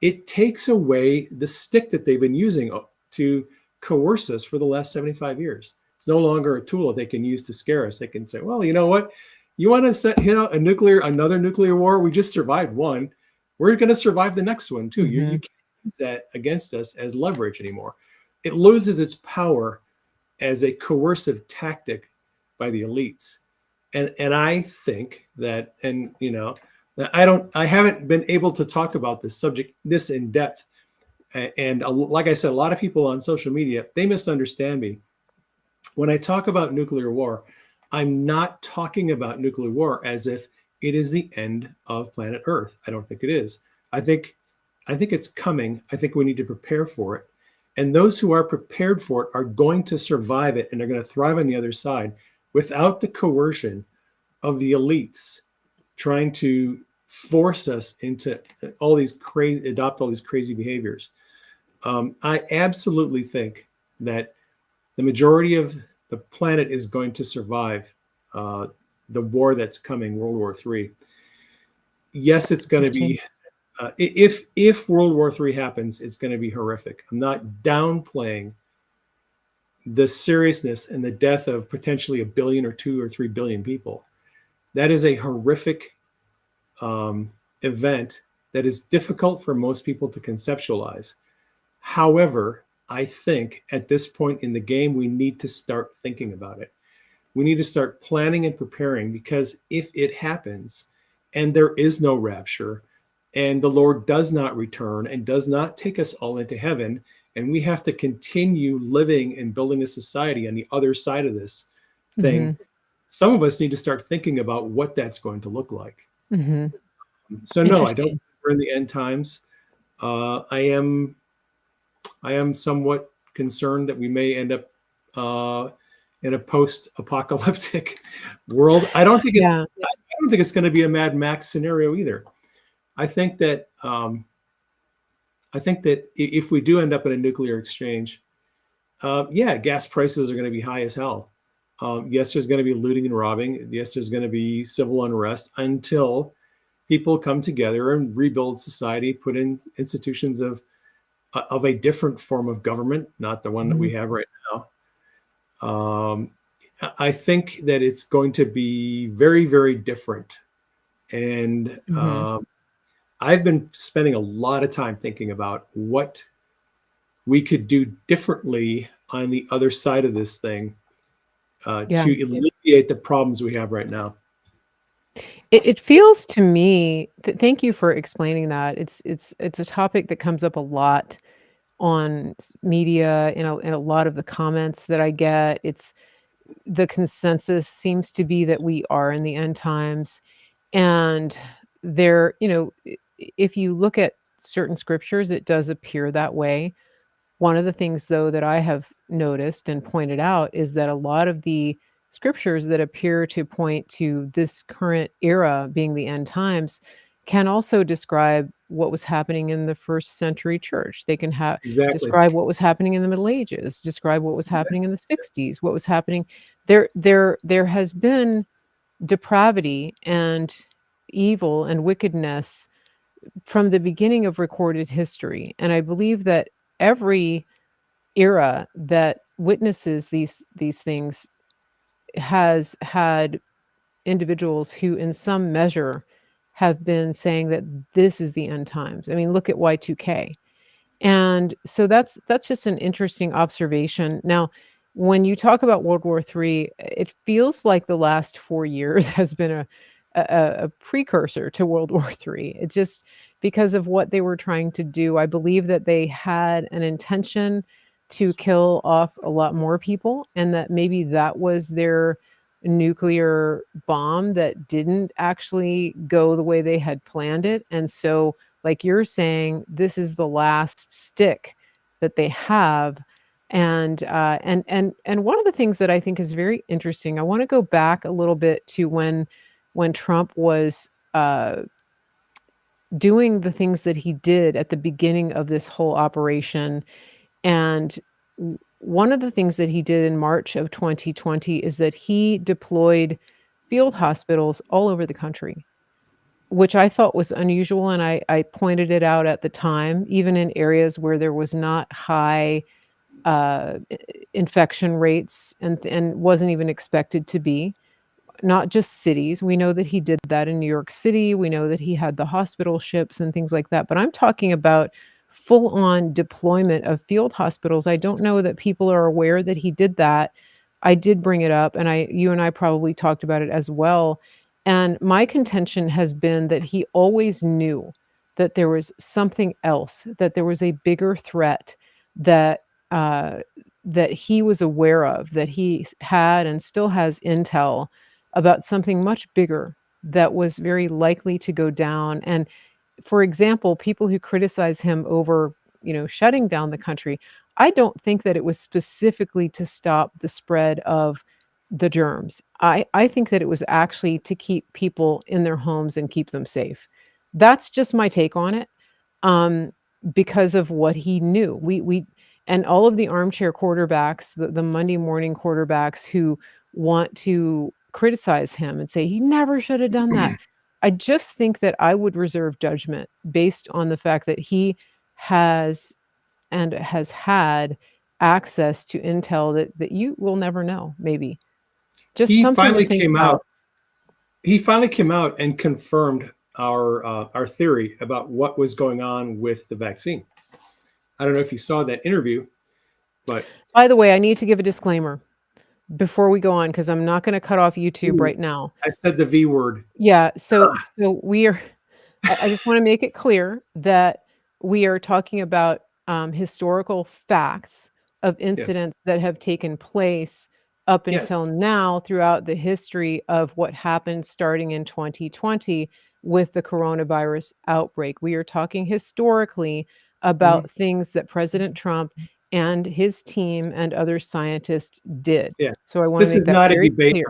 it takes away the stick that they've been using to coerce us for the last 75 years. It's no longer a tool that they can use to scare us. They can say, well, you know what? You want to set, another nuclear war? We just survived one. We're going to survive the next one too. You Mhm. can't use that against us as leverage anymore. It loses its power as a coercive tactic by the elites. And I think that, and I haven't been able to talk about this subject this in depth. And like I said, a lot of people on social media, they misunderstand me. When I talk about nuclear war, I'm not talking about nuclear war as if it is the end of planet Earth. I don't think it is. I think I think it's coming. I think we need to prepare for it. And those who are prepared for it are going to survive it and they're going to thrive on the other side without the coercion of the elites trying to force us into adopt all these crazy behaviors. I absolutely think that the majority of the planet is going to survive uh, the war that's coming, World War III. Yes, it's going to Interesting. be. If World War III happens, it's going to be horrific. I'm not downplaying the seriousness and the death of potentially a billion or 2 or 3 billion people. That is a horrific um, event that is difficult for most people to conceptualize. However, I think at this point in the game, we need to start thinking about it. We need to start planning and preparing because if it happens and there is no rapture and the Lord does not return and does not take us all into heaven, and we have to continue living and building a society on the other side of this thing, Mhm. some of us need to start thinking about what that's going to look like. Mhm. So no, I don't Interesting. think we're in the end times. I am somewhat concerned that we may end up uh, in a post-apocalyptic world. Yeah. I don't think it's going to be a Mad Max scenario either. I think that if we do end up in a nuclear exchange, yeah, gas prices are going to be high as hell. Yes, there's going to be looting and robbing. Yes, there's going to be civil unrest until people come together and rebuild society, put in institutions of a different form of government, not the one that we Mhm. have right now. Um, I think that it's going to be very, very different. And Mhm. I've been spending a lot of time thinking about what we could do differently on the other side of this thing Yeah. to alleviate the problems we have right now. It feels to me thank you for explaining that. It's a topic that comes up a lot on media, in a lot of the comments that I get. It's the consensus seems to be that we are in the end times, and there, if you look at certain scriptures, it does appear that way. One of the things, though, that I have noticed and pointed out is that a lot of the scriptures that appear to point to this current era being the end times can also describe what was happening in the first century church. They can Exactly. describe what was happening in the Middle Ages, describe what was happening in the 60s, what was happening there has been depravity and evil and wickedness from the beginning of recorded history. And I believe that every era that witnesses these things has had individuals who in some measure have been saying that this is the end times. I mean, look at Y2K. And so that's just an interesting observation. Now, when you talk about World War III, it feels like the last 4 years has been a precursor to World War III. It just because of what they were trying to do. I believe that they had an intention to kill off a lot more people, and that maybe that was their nuclear bomb that didn't actually go the way they had planned it. And so, like you're saying, this is the last stick that they have. And one of the things that I think is very interesting, I want to go back a little bit to when Trump was doing the things that he did at the beginning of this whole operation. And one of the things that he did in March of 2020 is that he deployed field hospitals all over the country, which I thought was unusual, and I pointed it out at the time, even in areas where there was not high, infection rates and wasn't even expected to be. Not just cities. We know that he did that in New York City. We know that he had the hospital ships and things like that. But I'm talking about full on deployment of field hospitals. I don't know that people are aware that he did that. I did bring it up, and you and I probably talked about it as well. And my contention has been that he always knew that there was something else, that there was a bigger threat that uh, that he was aware of, that he had and still has intel about something much bigger that was very likely to go down. And for example, people who criticize him over, shutting down the country, I don't think that it was specifically to stop the spread of the germs. I think that it was actually to keep people in their homes and keep them safe. That's just my take on it. Um, because of what he knew. We and all of the armchair quarterbacks, the Monday morning quarterbacks who want to criticize him and say he never should have done that. I just think that I would reserve judgment based on the fact that he has and has had access to intel that you will never know, maybe. Just He something to finally think came out. about. He finally came out and confirmed our theory about what was going on with the vaccine. I don't know if you saw that interview, but By the way, I need to give a disclaimer before we go on because I'm not going to cut off YouTube ooh, right now. I said the V word. Yeah, so we are I just wanna make it clear that we are talking about, historical facts of Yes, incidents that have taken place up until yes. now throughout the history of what happened starting in 2020 with the coronavirus outbreak. We are talking historically Mhm. about things that President Trump and his team and other scientists did. Yeah. So I wanna make that very clear.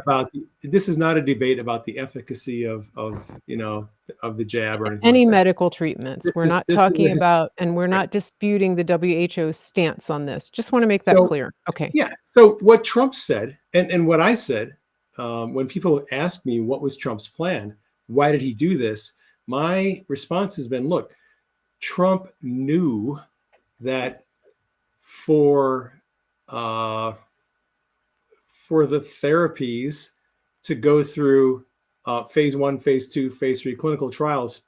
This is not a debate about the efficacy of the jab or anything like Any that. medical treatments. We're not This is talking a his about and we're right. not disputing the WHO's stance on this. Just wanna make that So clear. Okay. yeah, so what Trump said and what I said, when people ask me what was Trump's plan, why did he do this? My response has been, look, Trump knew that for uh, for the therapies to go through phase one, phase two, phase three clinical trials,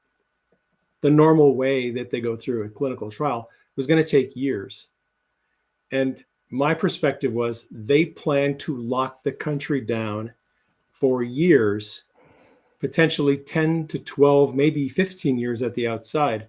the normal way that they go through a clinical trial was going to take years. And my perspective was they planned to lock the country down for years, potentially 10 to 12, maybe 15 years at the outside,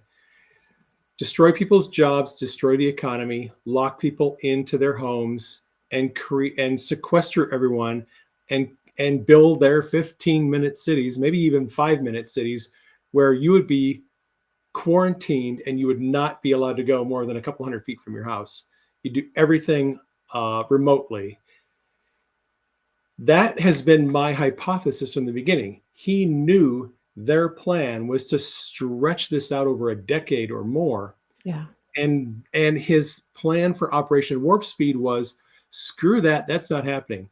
destroy people's jobs, destroy the economy, lock people into their homes, and create and sequester everyone, and build their 15-minute cities, maybe even 5-minute cities, where you would be quarantined and you would not be allowed to go more than a couple hundred feet from your house. You do everything remotely. That has been my hypothesis from the beginning. He knew their plan was to stretch this out over a decade or more. Yeah. And his plan for Operation Warp Speed was, screw that, that's not happening.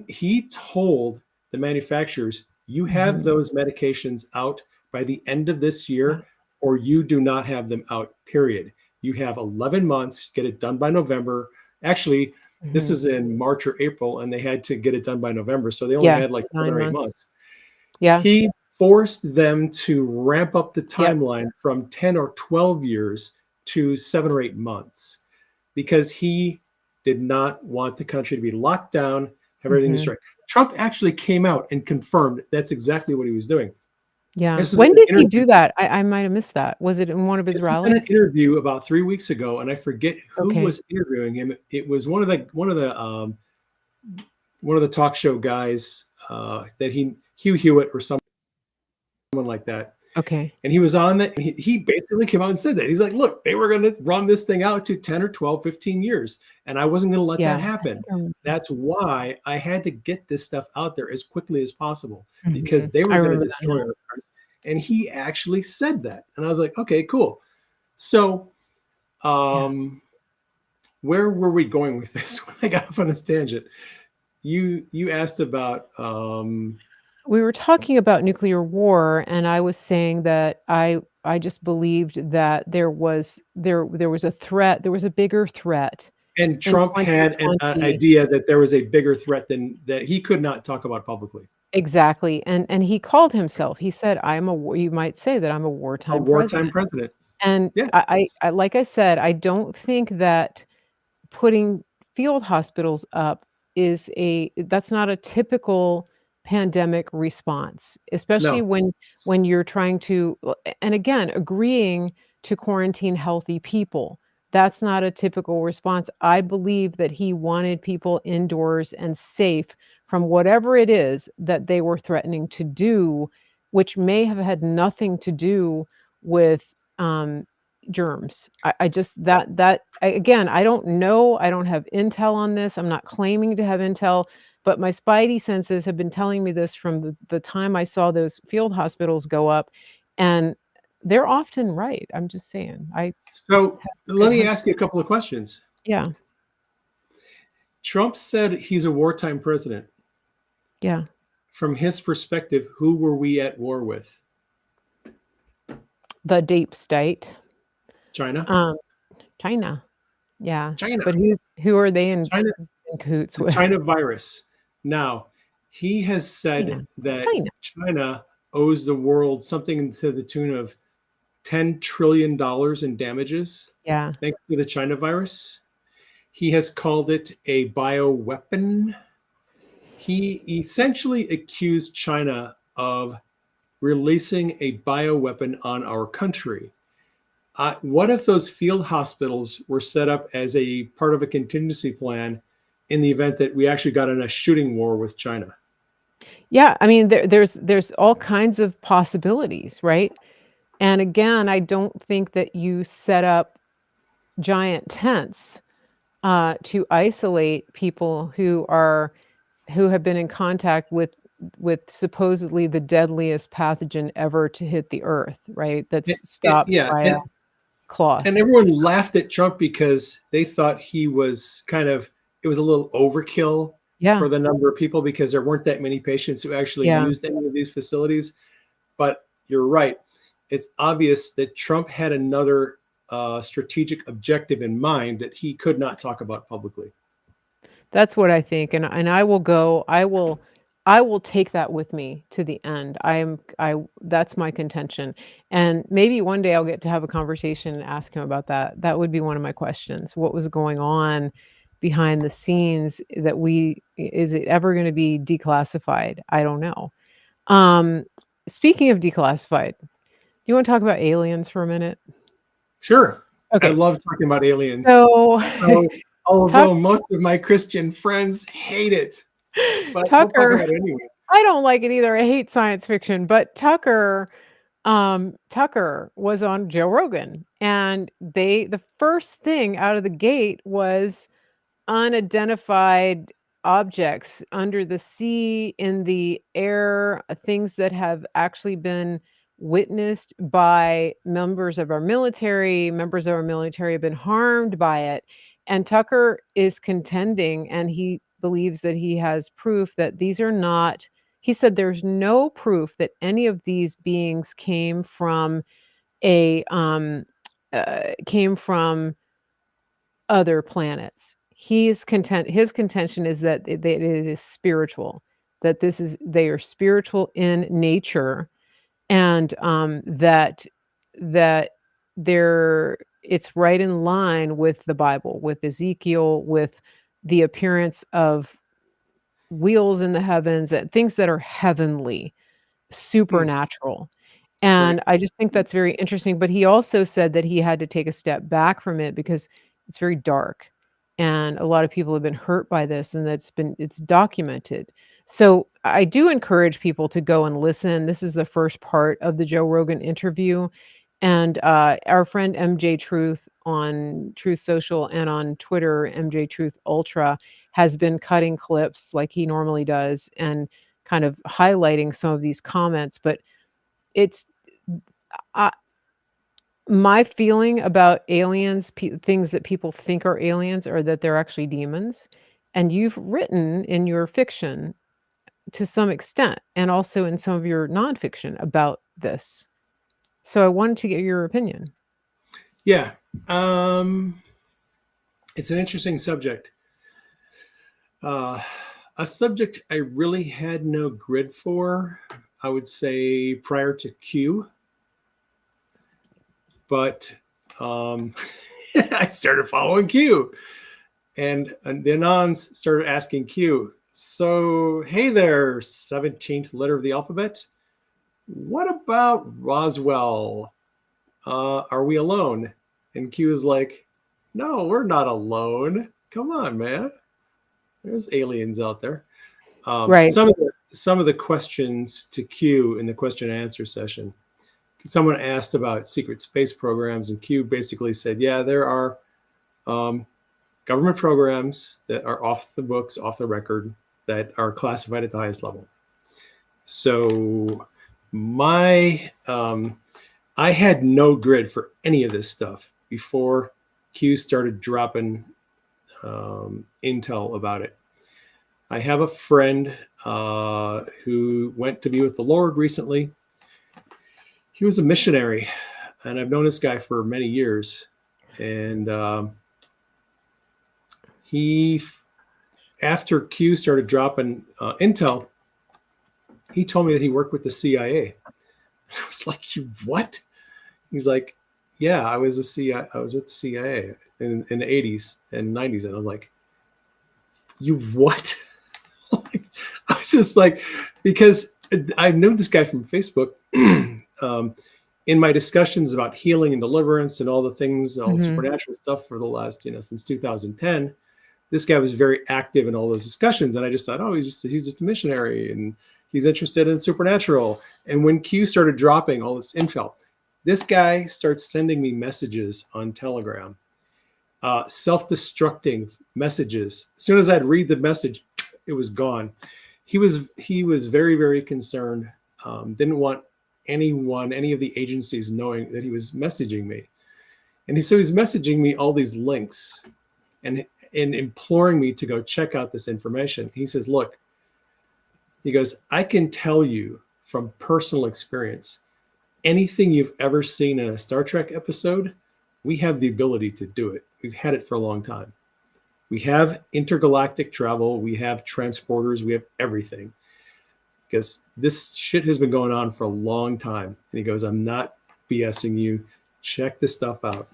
He told the manufacturers, you have Mhm. those medications out by the end of this Yeah. year, or you do not have them out, period. You have 11 months, get it done by November. Actually, this Mhm. was in March or April, and they had to get it done by November. So they only Yeah, had like 7 9 or 8 months. months. Yeah. He forced them to ramp up the Yep. timeline from 10 or 12 years to 7 or 8 months, because he did not want the country to be locked down, have everything Mhm. destroyed. Trump actually came out and confirmed that's exactly what he was doing. Yeah. This is When an did he interview. do that? I might have missed that. Was it in one of his This was in an rallies? interview about 3 weeks ago, and I forget who Okay. was interviewing him. It was one of the talk show guys, that Hugh Hewitt or someone like that. Okay. And he was on that. And he basically came out and said that. He's like, look, they were going to run this thing out to 10 or 12, 15 years. And I wasn't going to let Yeah. that I happen. think I remember. That's why I had to get this stuff out there as quickly as possible, because Mhm. they I were going to remember that destroy now. our country. And he actually said that. And I was like, okay, cool. So, Yeah. where were we going with this when I got off on this tangent? You asked about We were talking about nuclear war, and I was saying that I just believed that there was a threat, there was a bigger threat and in Trump had an 2020. idea that there was a bigger threat than that he could not talk about publicly. Exactly, and he called himself, he said, "I'm a war," you might say that I'm a A wartime wartime president, president. and Yeah, I like I said, I don't think that putting field hospitals up is a that's not a typical pandemic response, especially no, when you're trying to and again, agreeing to quarantine healthy people. That's not a typical response. I believe that he wanted people indoors and safe from whatever it is that they were threatening to do, which may have had nothing to do with, germs. I just again, I don't know, I don't have intel on this, I'm not claiming to have intel, but my spidey senses have been telling me this from the time I saw those field hospitals go up, and they're often right, I'm just saying. I so have good let me hunch. ask you a couple of questions. Yeah, Trump said he's a wartime president. yeah. From his perspective, who were we at war with? The deep state. China? Um, China. Yeah, China. but who are they China, in cahoots the with? China virus. Now, he has China. said that China. China owes the world something to the tune of $10 trillion in damages Yeah. thanks to the China virus. He has called it a bioweapon. He essentially accused China of releasing a bioweapon on our country. What if those field hospitals were set up as a part of a contingency plan in the event that we actually got in a shooting war with China? Yeah, I mean, there's all kinds of possibilities, right? And again, I don't think that you set up giant tents, to isolate people who have been in contact with supposedly the deadliest pathogen ever to hit the earth, right? That's stopped Yeah, by a cloth. and everyone laughed at Trump because they thought he was it was a little overkill Yeah, for the number of people, because there weren't that many patients who actually yeah. used any of these facilities. But you're right. It's obvious that Trump had another strategic objective in mind that he could not talk about publicly. That's what I think, and I will take that with me to the end. I that's my contention, and maybe one day I'll get to have a conversation and ask him about that. That would be one of my questions. What was going on behind the scenes that is it ever going to be declassified? I don't know. Um, Speaking of declassified, do you want to talk about aliens for a minute? Sure. I Okay. love talking about aliens. So So, Tuck although most of my Christian friends hate it, but we'll talk Tucker about it anyway. I don't like it either. I hate science fiction, but Tucker was on Joe Rogan, and the first thing out of the gate was unidentified objects under the sea, in the air, things that have actually been witnessed by members of our military have been harmed by it. And Tucker is contending, and he believes that he has proof that these are not, he said there's no proof that any of these beings a came from other planets. His contention is that it is spiritual, that they are spiritual in nature, and that they're it's right in line with the Bible, with Ezekiel, with the appearance of wheels in the heavens and things that are heavenly, Hmm, supernatural. right. And I just think that's very interesting, but he also said that he had to take a step back from it because it's very dark, and a lot of people have been hurt by this, and it's documented. So, I do encourage people to go and listen. This is the first part of the Joe Rogan interview, and, our friend MJ Truth on Truth Social and on Twitter, MJ Truth Ultra, has been cutting clips like he normally does and kind of highlighting some of these comments, but it's I my feeling about aliens, things that people think are aliens, are that they're actually demons. And you've written in your fiction to some extent, and also in some of your nonfiction about this. So I wanted to get your opinion. Yeah. Um, it's an interesting subject. Uh, a subject I really had no grid for, I would say, prior to Q, but um, I started following Q, and the Anons started asking Q. So, hey there, 17th letter of the alphabet. What about Roswell? Are we alone? And Q is like, no, we're not alone. Come on, man. There's aliens out there. Right. Some of the questions to Q in the question and answer session. Someone asked about secret space programs, and Q basically said, "Yeah, there are um, government programs that are off the books, off the record, that are classified at the highest level." So my I had no grid for any of this stuff before Q started dropping intel about it. I have a friend who went to be with the Lord recently. He was a missionary, and I've known this guy for many years. And he, after Q started dropping intel, he told me that he worked with the CIA. I was like, "You what?" He's like, "Yeah, I was I was with the CIA in the 80s and 90s," and I was like, "You what?" I was just like, because I've known this guy from Facebook. In my discussions about healing and deliverance and all the things, all the Mhm. supernatural stuff for the last, since 2010, this guy was very active in all those discussions. And I just thought, oh, he's just a missionary and he's interested in supernatural. And when Q started dropping all this info, this guy starts sending me messages on Telegram, self-destructing messages. As soon as I'd read the message, it was gone. He was very, very concerned. Didn't want any of the agencies knowing that he was messaging me. And so he's messaging me all these links and imploring me to go check out this information. He says, look, he goes, I can tell you from personal experience, anything you've ever seen in a Star Trek episode, we have the ability to do it. We've had it for a long time. We have intergalactic travel, we have transporters, we have everything. Because this shit has been going on for a long time. And he goes, I'm not BSing you. Check this stuff out.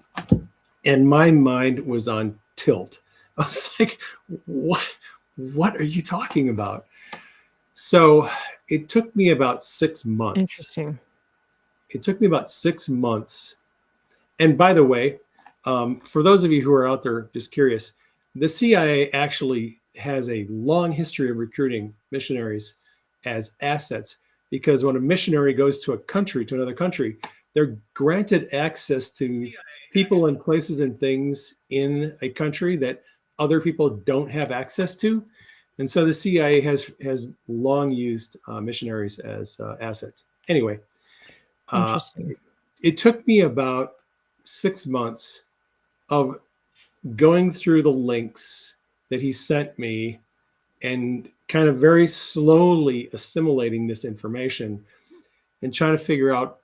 And my mind was on tilt. I was like, what are you talking about? So it took me about 6 months. Interesting. It took me about 6 months. And by the way, for those of you who are out there just curious, the CIA actually has a long history of recruiting missionaries as assets, because when a missionary goes to a country, to another country, they're granted access to people and places and things in a country that other people don't have access to. And so the CIA has long used missionaries as assets. Anyway, uh, Interesting. it took me about 6 months of going through the links that he sent me and kind of very slowly assimilating this information and trying to figure out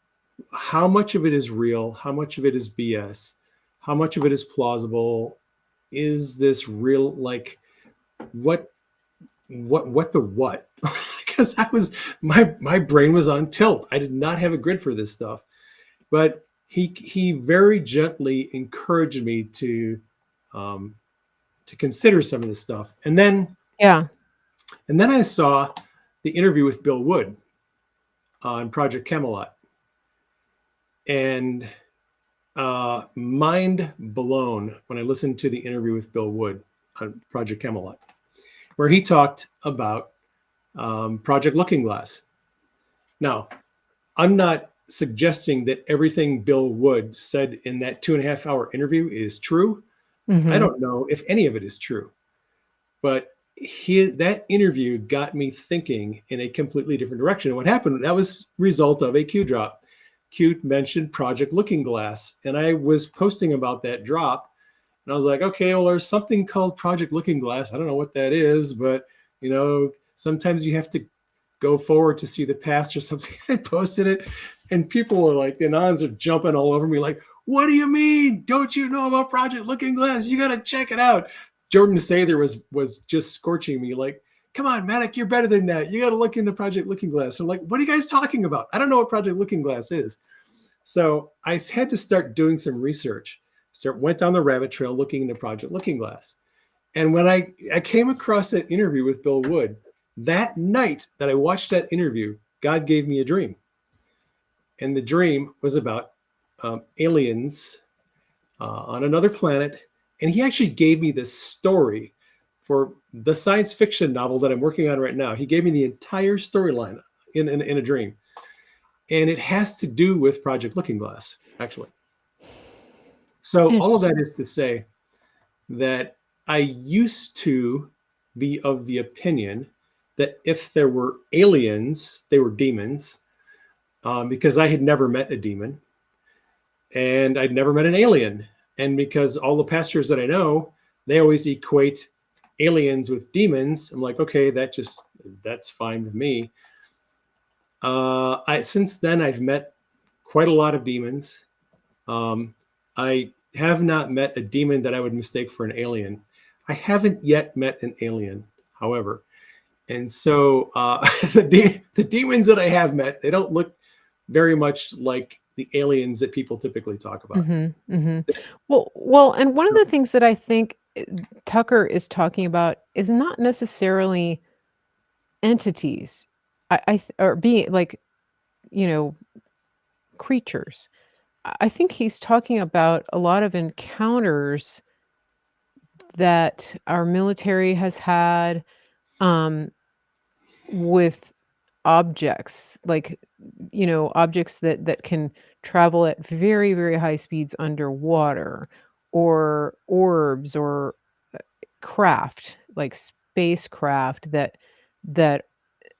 how much of it is real, how much of it is BS, how much of it is plausible. Is this real? Like, what what? Because I was my brain was on tilt. I did not have a grid for this stuff. But he very gently encouraged me um, to consider some of this stuff. Yeah. And then I saw the interview with Bill Wood on Project Camelot, and mind blown when I listened to the interview with Bill Wood on Project Camelot, where he talked about Project Looking Glass. Now, I'm not suggesting that everything Bill Wood said in that 2.5 hour interview is true. I Hmm. don't know if any of it is true, but that interview got me thinking in a completely different direction. And what happened, that was result of a Q drop. Q mentioned Project Looking Glass, and I was posting about that drop, and I was like, okay, well, there's something called Project Looking Glass. I don't know what that is, but sometimes you have to go forward to see the past or something. I posted it, and people were like, the anons are jumping all over me, like, what do you mean? Don't you know about Project Looking Glass? You got to check it out. Jordan Sather was just scorching me, like, come on, Matic, you're better than that. You got to look into Project Looking Glass. I'm like, what are you guys talking about? I don't know what Project Looking Glass is. So I had to start doing some research. Went down the rabbit trail looking into Project Looking Glass. And when I came across that interview with Bill Wood, that night that I watched that interview, God gave me a dream. And the dream was about aliens on another planet. And he actually gave me this story for the science fiction novel that I'm working on right now. He gave me the entire storyline in a dream. And it has to do with Project Looking Glass, actually. So all of that Interesting. is to say that I used to be of the opinion that if there were aliens, they were demons, because I had never met a demon and I'd never met an alien. And because all the pastors that I know, they always equate aliens with demons. I'm like, okay, that's fine with me. Since then, I've met quite a lot of demons. I have not met a demon that I would mistake for an alien. I haven't yet met an alien, however. And so the demons that I have met, they don't look very much like the aliens that people typically talk about. Mhm, mhm. Well, and one of the things that I think, Tucker is talking about is not necessarily entities. Or being like, you know, creatures. I think he's talking about a lot of encounters that our military has had, um, with objects, like, objects that can travel at very, very high speeds underwater, or orbs, or craft, like spacecraft that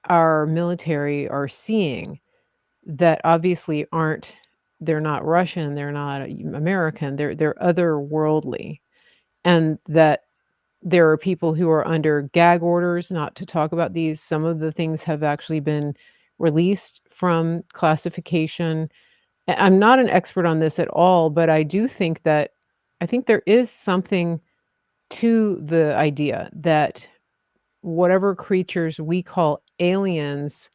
our military are seeing, that obviously aren't they're not Russian, they're not American, they're otherworldly, and that there are people who are under gag orders not to talk about these. Some of the things have actually been released from classification. I'm not an expert on this at all, but I think there is something to the idea that whatever creatures we call aliens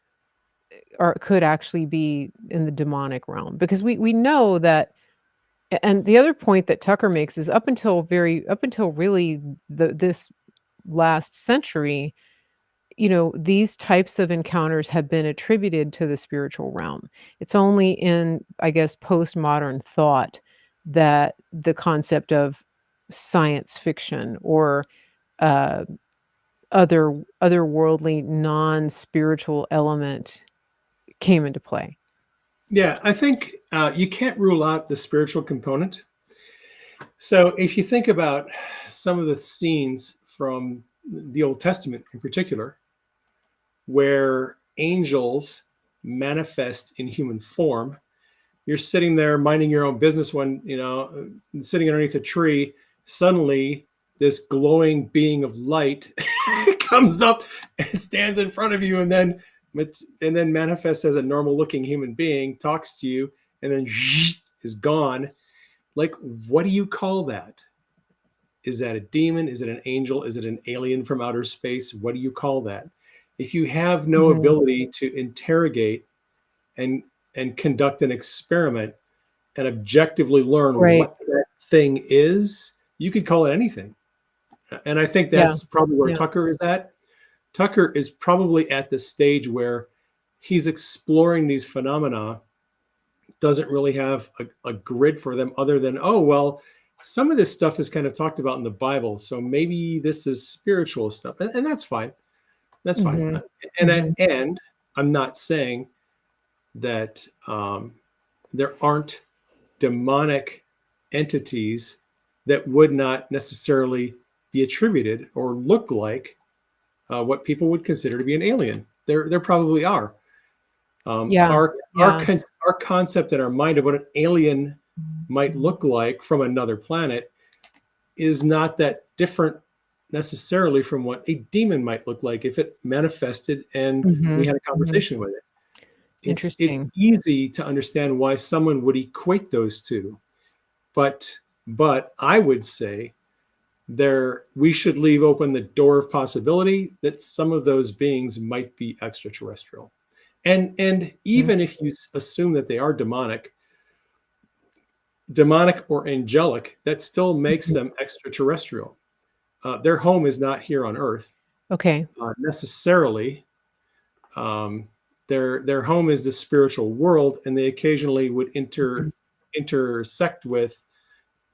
could actually be in the demonic realm, because we know that And the other point that Tucker makes is up until really this last century, these types of encounters have been attributed to the spiritual realm. It's only in, I guess, postmodern thought that the concept of science fiction or uh, otherworldly, non-spiritual element came into play. Yeah, I think you can't rule out the spiritual component. So if you think about some of the scenes from the Old Testament in particular, where angels manifest in human form, you're sitting there minding your own business when, sitting underneath a tree, suddenly this glowing being of light comes up and stands in front of you, and then manifests as a normal looking human being, talks to you, and then is gone. Like, what do you call that? Is that a demon? Is it an angel? Is it an alien from outer space? What do you call that? If you have no Mhm. ability to interrogate and conduct an experiment and objectively learn Right. what that thing is, you could call it anything. And I think Yeah. that's probably where Yeah. Tucker is at. Tucker is probably at the stage where he's exploring these phenomena, doesn't really have a grid for them other than, oh, well, some of this stuff is kind of talked about in the Bible. So maybe this is spiritual stuff. And that's fine. That's fine. Mhm. Mhm. And I'm not saying that there aren't demonic entities that would not necessarily be attributed or look like what people would consider to be an alien. There probably are. Yeah. Yeah. Our concept in our mind of what an alien might look like from another planet is not that different necessarily from what a demon might look like if it manifested and we Mhm. had a Mhm. conversation with it. It's Interesting. easy to understand why someone would equate those two, but I would say there we should leave open the door of possibility that some of those beings might be extraterrestrial. And Mhm. even if you assume that they are demonic or angelic, that still makes Mhm. them extraterrestrial. Their home is not here on Earth Okay. necessarily. Um, their home is the spiritual world, and they occasionally would Mhm. intersect with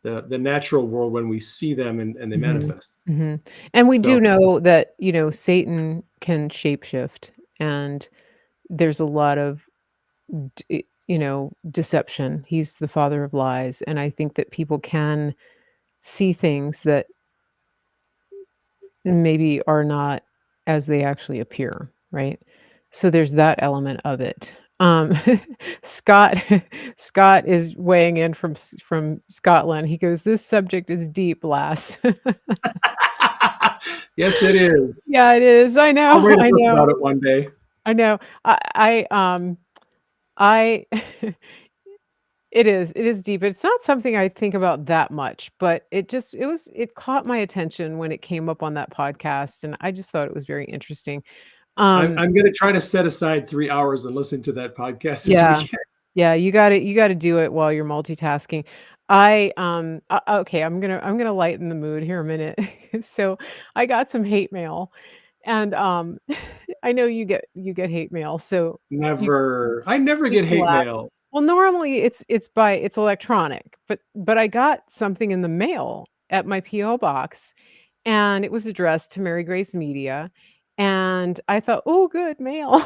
the natural world when we see them and they Mhm. manifest. Mhm. And we do So know that, Satan can shapeshift, and there's a lot of deception. He's the father of lies, and I think that people can see things that maybe are not as they actually appear, right? So there's that element of it. Scott Scott is weighing in from Scotland. He goes, "This subject is deep, lass." yes, it is. Yeah, it is. I I'll know, write a I book know, about it one day. I know. I it is deep. It's not something I think about that much, but it caught my attention when it came up on that podcast, and I just thought it was very interesting. Um, I'm going to try to set aside 3 hours and listen to that podcast this yeah, weekend. yeah, you gotta do it while you're multitasking. Okay, I'm gonna lighten the mood here a minute. So, I got some hate mail, and, I know you get hate mail, so you Never. I never you get can hate laugh. mail. Well, normally it's electronic, but I got something in the mail at my PO box, and it was addressed to Mary Grace Media, and I thought, "Oh, good, mail."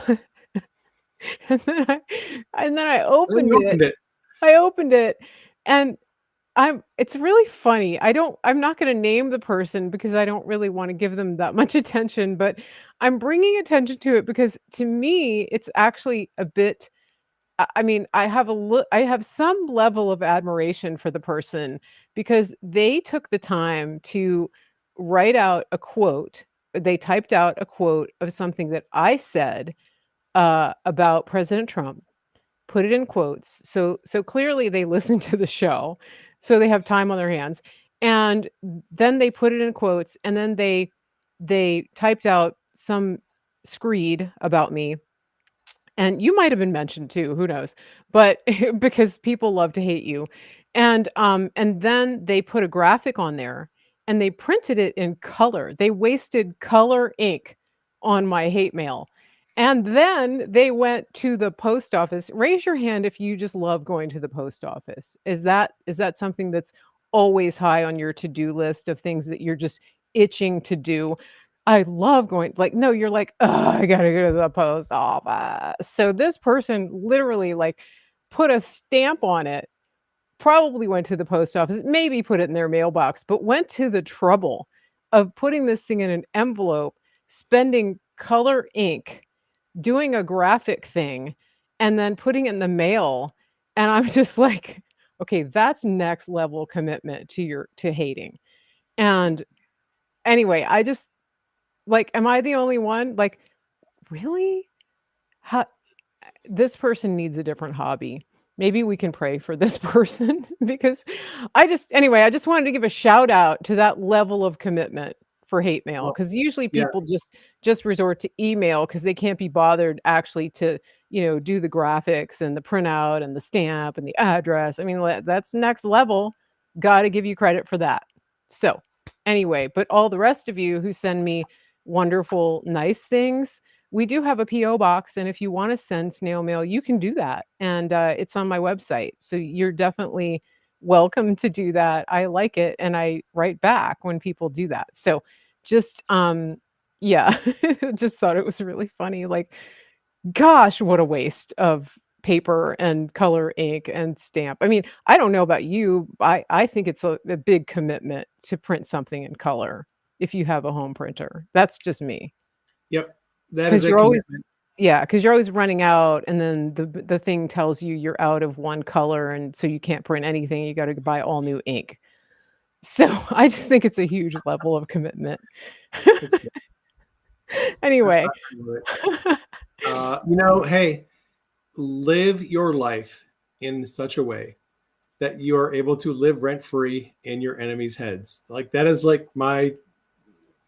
And then I And opened you it. opened it. I opened it, and it's really funny. I'm not gonna name the person because I don't really wanna give them that much attention, but I'm bringing attention to it because to me, it's actually a bit I mean, I have some level of admiration for the person because they took the time to write out a quote. They typed out a quote of something that I said, about President Trump, put it in quotes. So clearly they listened to the show, so they have time on their hands, and then they put it in quotes, and then they typed out some screed about me, and you might have been mentioned too, who knows? But because people love to hate you. And then they put a graphic on there, and they printed it in color. They wasted color ink on my hate mail. And then they went to the post office. Raise your hand if you just love going to the post office. Is that something that's always high on your to-do list of things that you're just itching to do? I love going, like, no, you're like, "Oh, I gotta go to the post office." So this person literally, like, put a stamp on it, probably went to the post office, maybe put it in their mailbox, but went to the trouble of putting this thing in an envelope, spending color ink, doing a graphic thing, and then putting it in the mail, and I'm just like, "Okay, that's next level commitment to hating." And anyway, I just, like, am I the only one? Like, really? How this person needs a different hobby. Maybe we can pray for this person because I just wanted to give a shout out to that level of commitment for hate mail, Well, because usually yeah, people just resort to email because they can't be bothered actually to, do the graphics and the printout and the stamp and the address. I mean, that's next level. Got to give you credit for that. So, anyway, but all the rest of you who send me wonderful, nice things, we do have a PO box, and if you want to send snail mail, you can do that, and it's on my website. So you're definitely welcome to do that. I like it, and I write back when people do that. So just yeah, just thought it was really funny. Like, gosh, what a waste of paper and color ink and stamp. I mean, I don't know about you. I think it's a big commitment to print something in color if you have a home printer. That's just me. yep, that is 'Cause a you're always commitment. Yeah, because 'cause you're always running out, and then the thing tells you you're out of one color, and so you can't print anything, you gotta buy all new ink. So, I just think it's a huge level of commitment. It's good. Anyway. I love it. Hey, live your life in such a way that you are able to live rent free in your enemies' heads. Like that is like my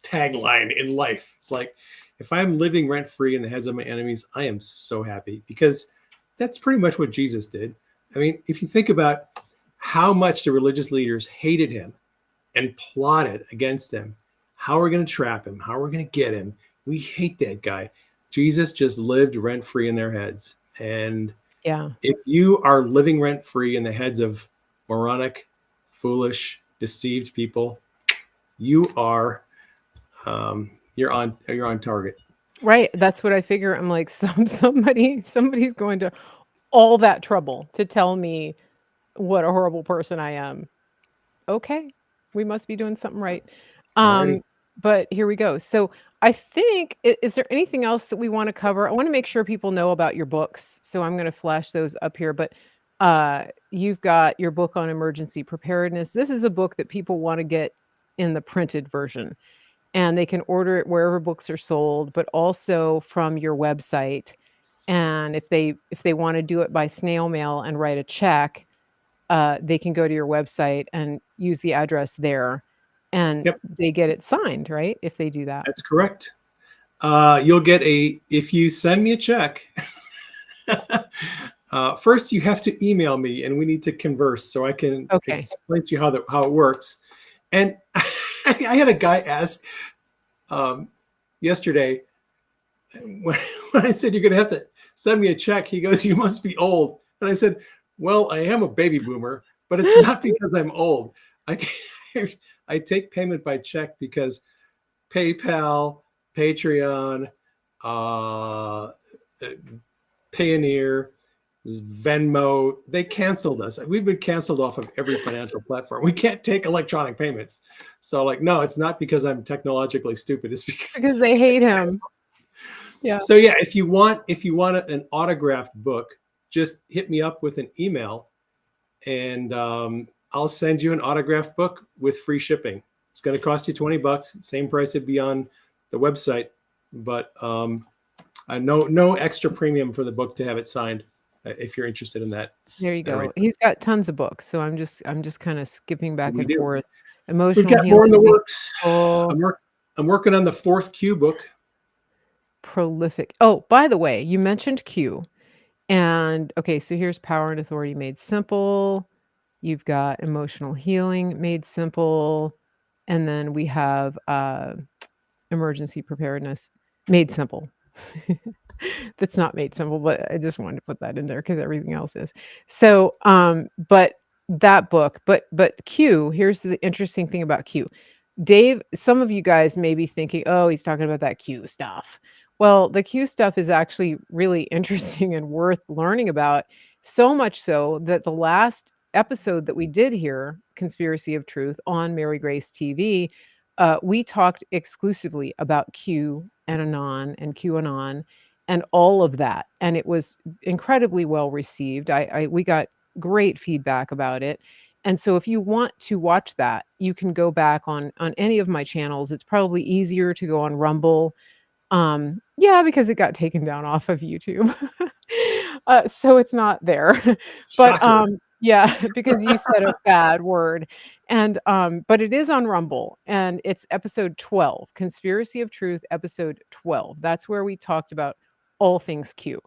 tagline in life. It's like if I'm living rent free in the heads of my enemies, I am so happy because that's pretty much what Jesus did. I mean, if you think about how much the religious leaders hated him and plotted against him, how are we going to trap him? How are we going to get him? We hate that guy. Jesus just lived rent free in their heads. And Yeah. if you are living rent free in the heads of moronic, foolish, deceived people, you are you're on target. Right, that's what I figure. I'm like, somebody's going to all that trouble to tell me what a horrible person I am. Okay, we must be doing something right. Alrighty. Um, but here we go. So I think, is there anything else that we want to cover? I want to make sure people know about your books, so I'm going to flash those up here. But you've got your book on emergency preparedness. This is a book that people want to get in the printed version, and they can order it wherever books are sold, but also from your website. And if they want to do it by snail mail and write a check, they can go to your website and use the address there, and Yep, they get it signed, right? If they do that. that's correct. You'll get if you send me a check. First, you have to email me, and we need to converse so I can Okay. explain to you how it works. And I had a guy ask um, yesterday when, when I said you're going to have to send me a check. He goes, "You must be old." And I said, "Well, I am a baby boomer, but it's not because I'm old. I I take payment by check because PayPal, Patreon, uh, Payoneer, Venmo, they canceled us. We've been canceled off of every financial platform. We can't take electronic payments. So, like, no, it's not because I'm technologically stupid. It's because Because they hate him. Yeah. so yeah. If you want an autographed book, just hit me up with an email, and I'll send you an autographed book with free shipping. It's going to cost you $20, same price it'd be on the website, but no extra premium for the book to have it signed. If you're interested in that, There you right? go. He's got tons of books, so I'm just kinda skipping back We and do. forth. We've Emotional got more in the healing, being works. full, I'm working on the fourth Q book. prolific. Oh, by the way, you mentioned Q, and okay, so here's Power and Authority Made Simple. You've got emotional healing made simple, and then we have, emergency preparedness made simple. That's not made simple, but I just wanted to put that in there because everything else is. So, but that book, but Q, here's the interesting thing about Q. Dave, some of you guys may be thinking, "Oh, he's talking about that Q stuff." Well, the Q stuff is actually really interesting and worth learning about, so much so that the last episode that we did here, Conspiracy of Truth on Mary Grace TV, we talked exclusively about Q and Anon and QAnon and all of that, and it was incredibly well received. We got great feedback about it. And so if you want to watch that, you can go back on any of my channels. It's probably easier to go on Rumble. Yeah, because it got taken down off of YouTube. So it's not there. But Shocker. yeah, because you said a bad word. And but it is on Rumble and it's episode 12, Conspiracy of Truth, episode 12. That's where we talked about all things Q.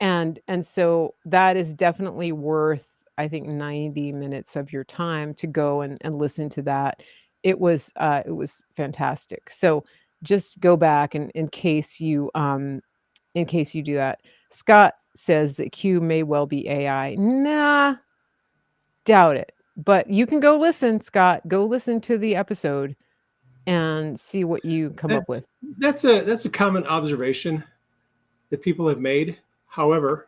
And so that is definitely worth, I think, 90 minutes of your time to go and listen to that. It was fantastic. So just go back and in case you do that. Scott says that Q may well be AI. Nah, doubt it. But you can go listen, Scott. Go listen to the episode and see what you come up That's with. that's a common observation that people have made. However,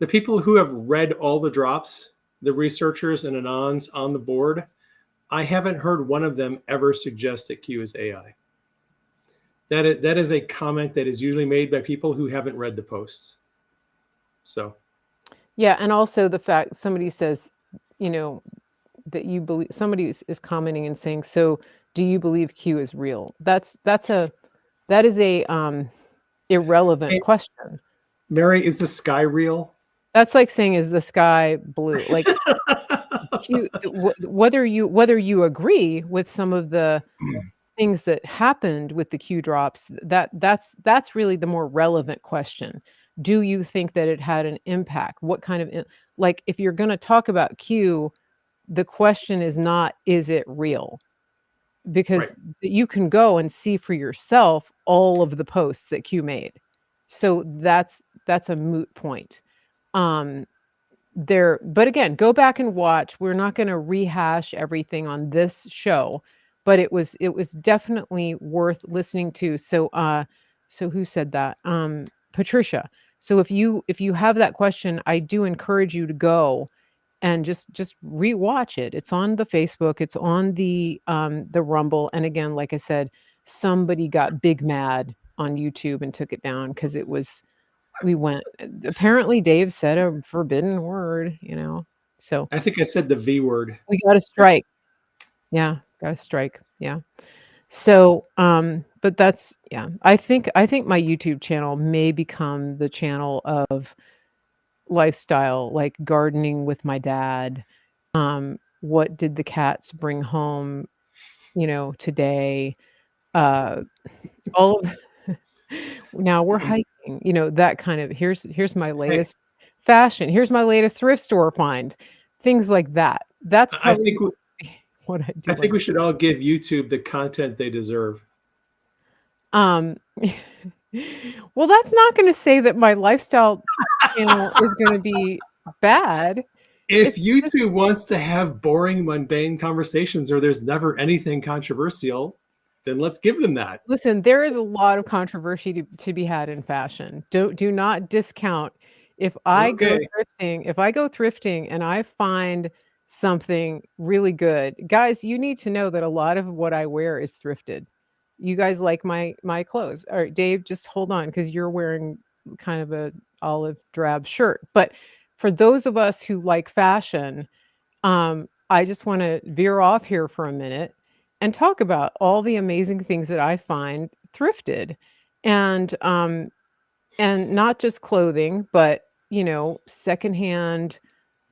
the people who have read all the drops, the researchers and anons on the board, I haven't heard one of them ever suggest that Q is AI. That is a comment that is usually made by people who haven't read the posts. So Yeah, and also the fact somebody says, you know, that you believe somebody is commenting and saying, "So, do you believe Q is real?" That is a irrelevant hey, question. Mary, is the sky real? That's like saying, "Is the sky blue?" Like Q, whether you agree with some of the things that happened with the Q drops, that's really the more relevant question. Do you think that it had an impact? What kind of like if you're going to talk about Q, the question is not is it real? Right. Because you can go and see for yourself all of the posts that Q made. So that's a moot point. Um there but again, go back and watch. We're not going to rehash everything on this show, but it was definitely worth listening to. So so who said that? Patricia. So if you have that question, I do encourage you to go and just rewatch it. It's on the Facebook, it's on the Rumble, and again, like I said, somebody got big mad on YouTube and took it down because it was we went apparently Dave said a forbidden word, you know. So I think I said the V word. we got a strike. Yeah, got a strike. Yeah. So but that's yeah. I think my YouTube channel may become the channel of lifestyle, like gardening with my dad. What did the cats bring home, today? Uh, all of now we're hiking, that kind of here's my Hey, latest fashion. Here's my latest thrift store find. Things like that. That's I probably think we- what I I do think on we should all give YouTube the content they deserve. um well, that's not gonna say that my lifestyle channel is gonna be bad. If It's just YouTube wants to have boring, mundane conversations or there's never anything controversial, then let's give them that. listen, there is a lot of controversy to be had in fashion. Do not discount Okay. if I go thrifting and I find something really good, guys, you need to know that a lot of what I wear is thrifted. You guys like my clothes. All right, Dave, just hold on because you're wearing kind of a olive drab shirt. But for those of us who like fashion, I just want to veer off here for a minute and talk about all the amazing things that I find thrifted, and not just clothing, but secondhand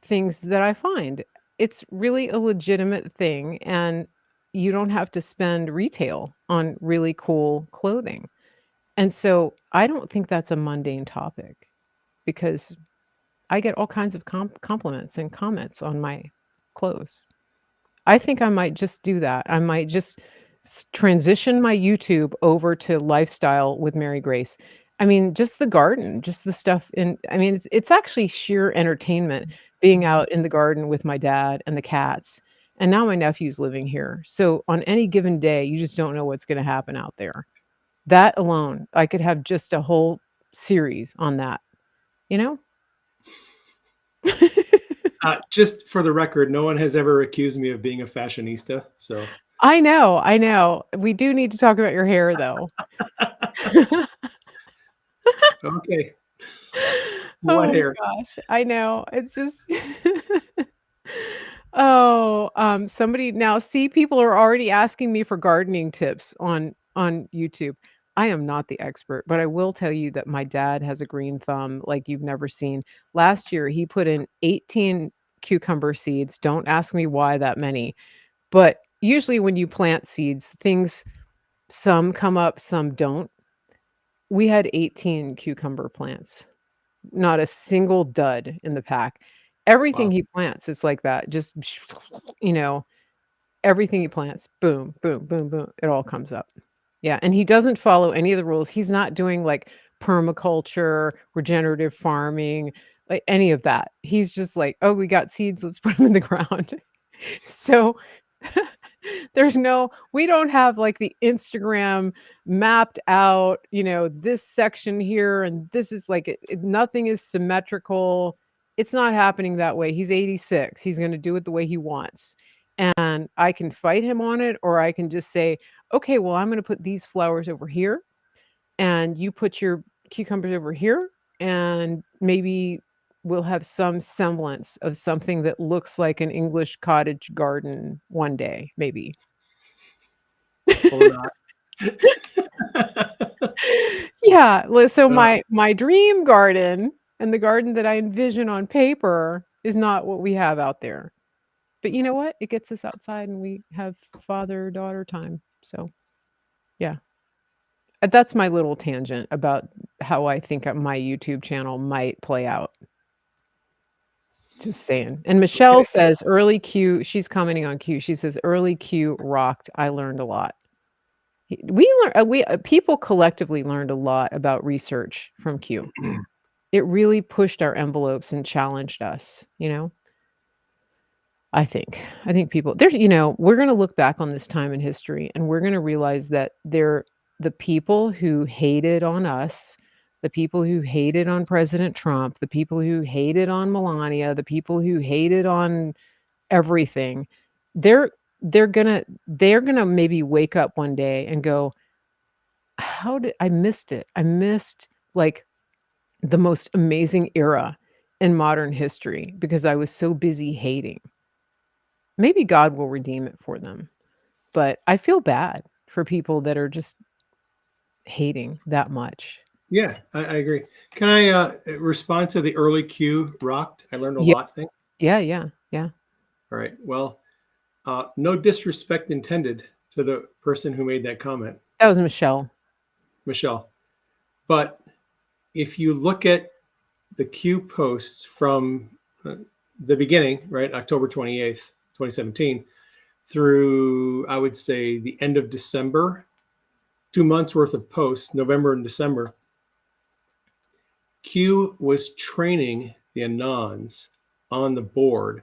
things that I find. It's really a legitimate thing, and you don't have to spend retail on really cool clothing. And so I don't think that's a mundane topic because I get all kinds of compliments and comments on my clothes. I think I might just do that. I might just transition my YouTube over to lifestyle with Mary Grace. I mean, just the garden, just the stuff in I mean, it's actually sheer entertainment being out in the garden with my dad and the cats. And now my nephew's living here. So on any given day, you just don't know what's going to happen out there. That alone, I could have just a whole series on that, you know? Just for the record, no one has ever accused me of being a fashionista. So, I know, I know. We do need to talk about your hair though. okay. What Oh my hair? gosh, I know. It's just Oh, somebody now see, people are already asking me for gardening tips on YouTube. I am not the expert, but I will tell you that my dad has a green thumb like you've never seen. Last year, he put in 18 cucumber seeds. Don't ask me why that many, but usually when you plant seeds, things some come up, some don't. We had 18 cucumber plants. Not a single dud in the pack. Everything Wow. he plants, it's like that, just you know, everything he plants, boom, boom, boom, boom, it all comes up. Yeah, and he doesn't follow any of the rules. He's not doing, like, permaculture, regenerative farming, like, any of that. He's just like, "Oh, we got seeds, let's put them in the ground." So, there's no we don't have, like, the Instagram mapped out, this section here, and this is like nothing is symmetrical. It's not happening that way. He's 86. He's gonna do it the way he wants. And I can fight him on it, or I can just say, "Okay, well, I'm gonna put these flowers over here, and you put your cucumbers over here, and maybe we'll have some semblance of something that looks like an English cottage garden one day, maybe." Or not. Yeah, so Uh, my dream garden and the garden that I envision on paper is not what we have out there. But you know what? It gets us outside and we have father-daughter time. So, yeah. That's my little tangent about how I think my YouTube channel might play out. Just saying. And Michelle okay. says early Q, she's commenting on Q. She says early Q rocked. I learned a lot. We people collectively learned a lot about research from Q. It really pushed our envelopes and challenged us, you know? I think. I think people there's we're gonna look back on this time in history and we're gonna realize that the people who hated on us, the people who hated on President Trump, the people who hated on Melania, the people who hated on everything, they're they're gonna maybe wake up one day and go, "How did I missed it. I missed, like, the most amazing era in modern history because I was so busy hating." Maybe God will redeem it for them, but I feel bad for people that are just hating that much. Yeah, I agree. Can I respond to the early Q rocked? I learned a Yeah, lot thing. yeah, yeah, yeah. All right. Well, no disrespect intended to the person who made that comment, That was Michelle. Michelle. But if you look at the Q posts from the beginning, right, October 28th, 2017, through, I would say, the end of December, 2 months worth of posts, November and December, Q was training the Anons on the board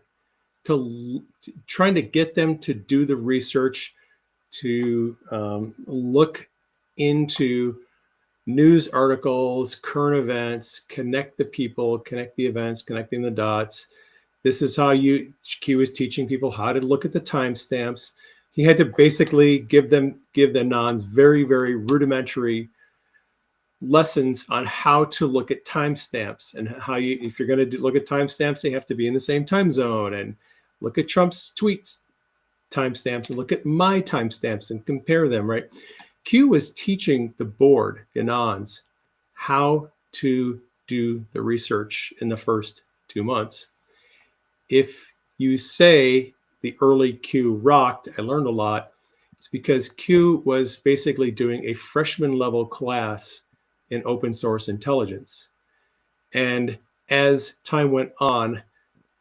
trying to get them to do the research, to look into news articles, current events, connect the people, connect the events, connecting the dots. This is how Q is teaching people how to look at the timestamps. He had to basically give the Nons very, very rudimentary lessons on how to look at timestamps and how if you're going to look at timestamps, they have to be in the same time zone, and look at Trump's tweets timestamps and look at my timestamps and compare them, right? Q was teaching the board, the Anons, how to do the research in the first 2 months. If you say the early Q rocked, I learned a lot, it's because Q was basically doing a freshman level class in open source intelligence. And as time went on,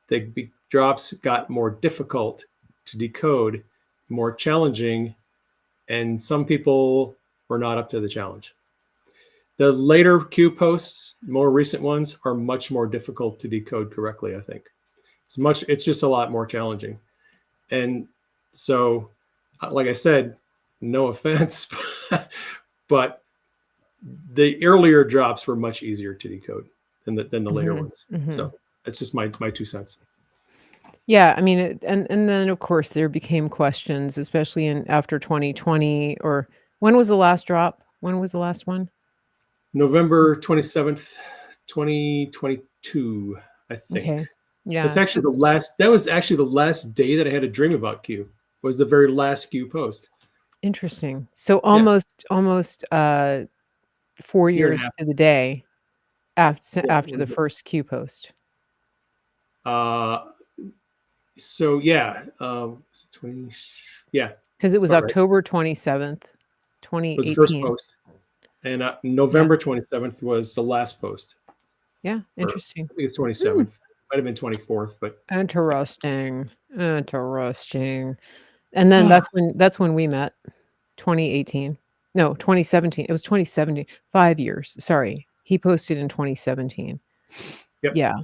they drops got more difficult to decode, more challenging, and some people were not up to the challenge. The later Q posts, more recent ones, are much more difficult to decode correctly, I think. It's just a lot more challenging. And so, like I said, no offense, but the earlier drops were much easier to decode than the later ones. So that's just my 2 cents. Yeah, I mean, and then, of course, there became questions, especially in after 2020 or when was the last drop? When was the last one? November 27th, 2022, I think. Okay. Yeah, That's so actually that was actually the last day that I had a dream about Q, was the very last Q post. interesting. So Yeah, almost, 4 year and a years half. to the day Yeah, after the first Q post. uh, so yeah, 20, yeah, 'Cause it that's was about right. October 27th, Was the first 2018. post. And Yeah, November 27th was the last post. yeah, Or interesting. I think it's Hmm, 27th. Might have been 24th, but interesting, interesting. And then yeah. that's when we met, 2018. No, 2017. It was 2017. 5 years, sorry. He posted in 2017. Yep. Yeah,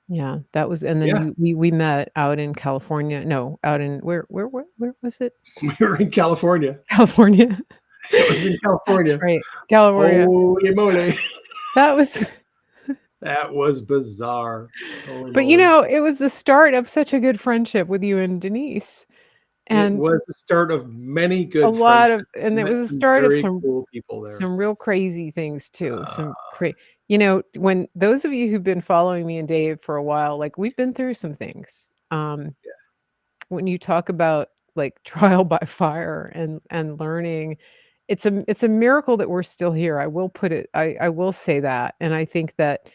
yeah, that was and then Yeah. we met out in California no, out in where was it? We were in California. California. It was in That's California. right, California. Holy moly. That was That was bizarre. Holy but, moly. it was the start of such a good friendship with you and Denise, It and was the start of many a good lot of friendships. and it Met was the some start of very cool people there. some real crazy things too, Uh, some when those of you who've been following me and Dave for a while, like, we've been through some things. When you talk about, like, trial by fire and learning, it's a miracle that we're still here, I will put it I will say that, and I think that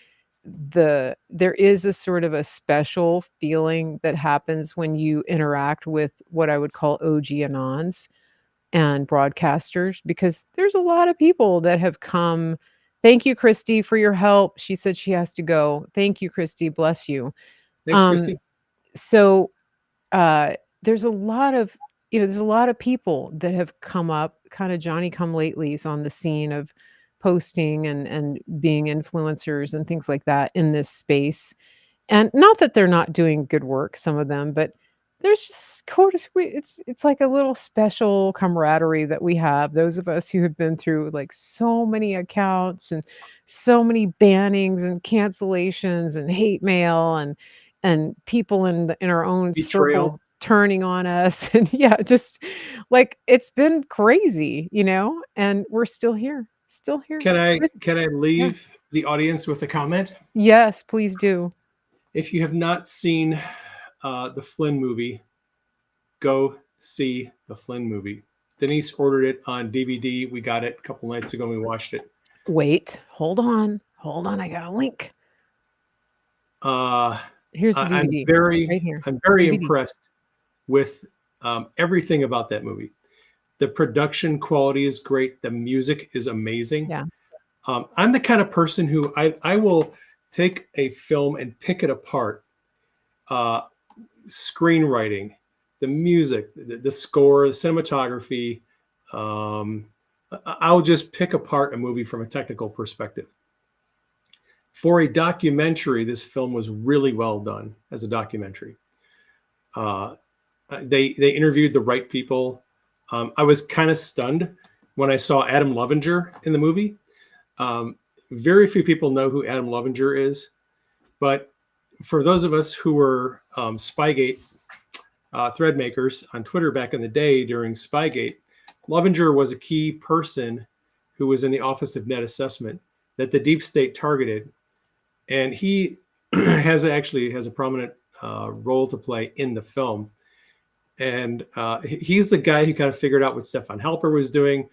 there is a sort of a special feeling that happens when you interact with what I would call OG anons and broadcasters because there's a lot of people that have come. Thank you, Christy, for your help. She said she has to go. Thank you, Christy. Bless you. Thanks, Um, Christy. so there's a lot of there's a lot of people that have come up, kind of Johnny come latelys on the scene of posting and being influencers and things like that in this space. And not that they're not doing good work, some of them, but there's just it's like a little special camaraderie that we have, those of us who have been through, like, so many accounts and so many bannings and cancellations and hate mail and people in our own circle Betrayal. turning on us, and yeah, just, like, it's been crazy, and we're still here, still here. Chris Can I Yeah. leave the audience with a comment? Yes, please do. If you have not seen the Flynn movie, go see the Flynn movie. Denise ordered it on DVD. We got it a couple nights ago and we watched it. Wait, hold on, I got a link. Uh, Here's the I'm DVD, right here, I'm very DVD. impressed with everything about that movie. The production quality is great. The music is amazing. Yeah, I'm the kind of person who I will take a film and pick it apart. Uh, Screenwriting, the music, the score, the cinematography. Um, I'll just pick apart a movie from a technical perspective. For a documentary, this film was really well done as a documentary. Uh, they interviewed the right people. I was kind of stunned when I saw Adam Lovinger in the movie. Um, very few people know who Adam Lovinger is, but for those of us who were Spygate thread makers on Twitter back in the day during Spygate, Lovinger was a key person who was in the Office of Net Assessment that the deep state targeted, and he actually has a prominent role to play in the film. And he's the guy who kind of figured out what Stefan Halper was doing.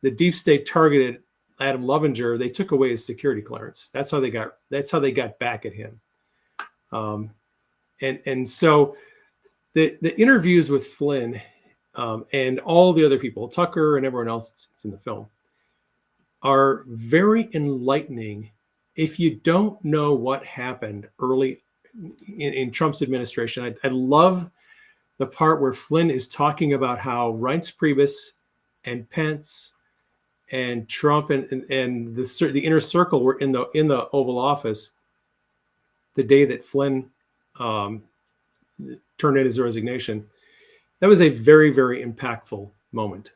The deep state targeted Adam Lovinger. They took away his security clearance. That's how they got back at him. And so the interviews with Flynn and all the other people, Tucker and everyone else that's in the film, are very enlightening if you don't know what happened in Trump's administration. I love the part where Flynn is talking about how Reince Priebus and Pence and Trump and the inner circle were in the Oval Office the day that Flynn um, turned in his resignation. That was a very, very impactful moment.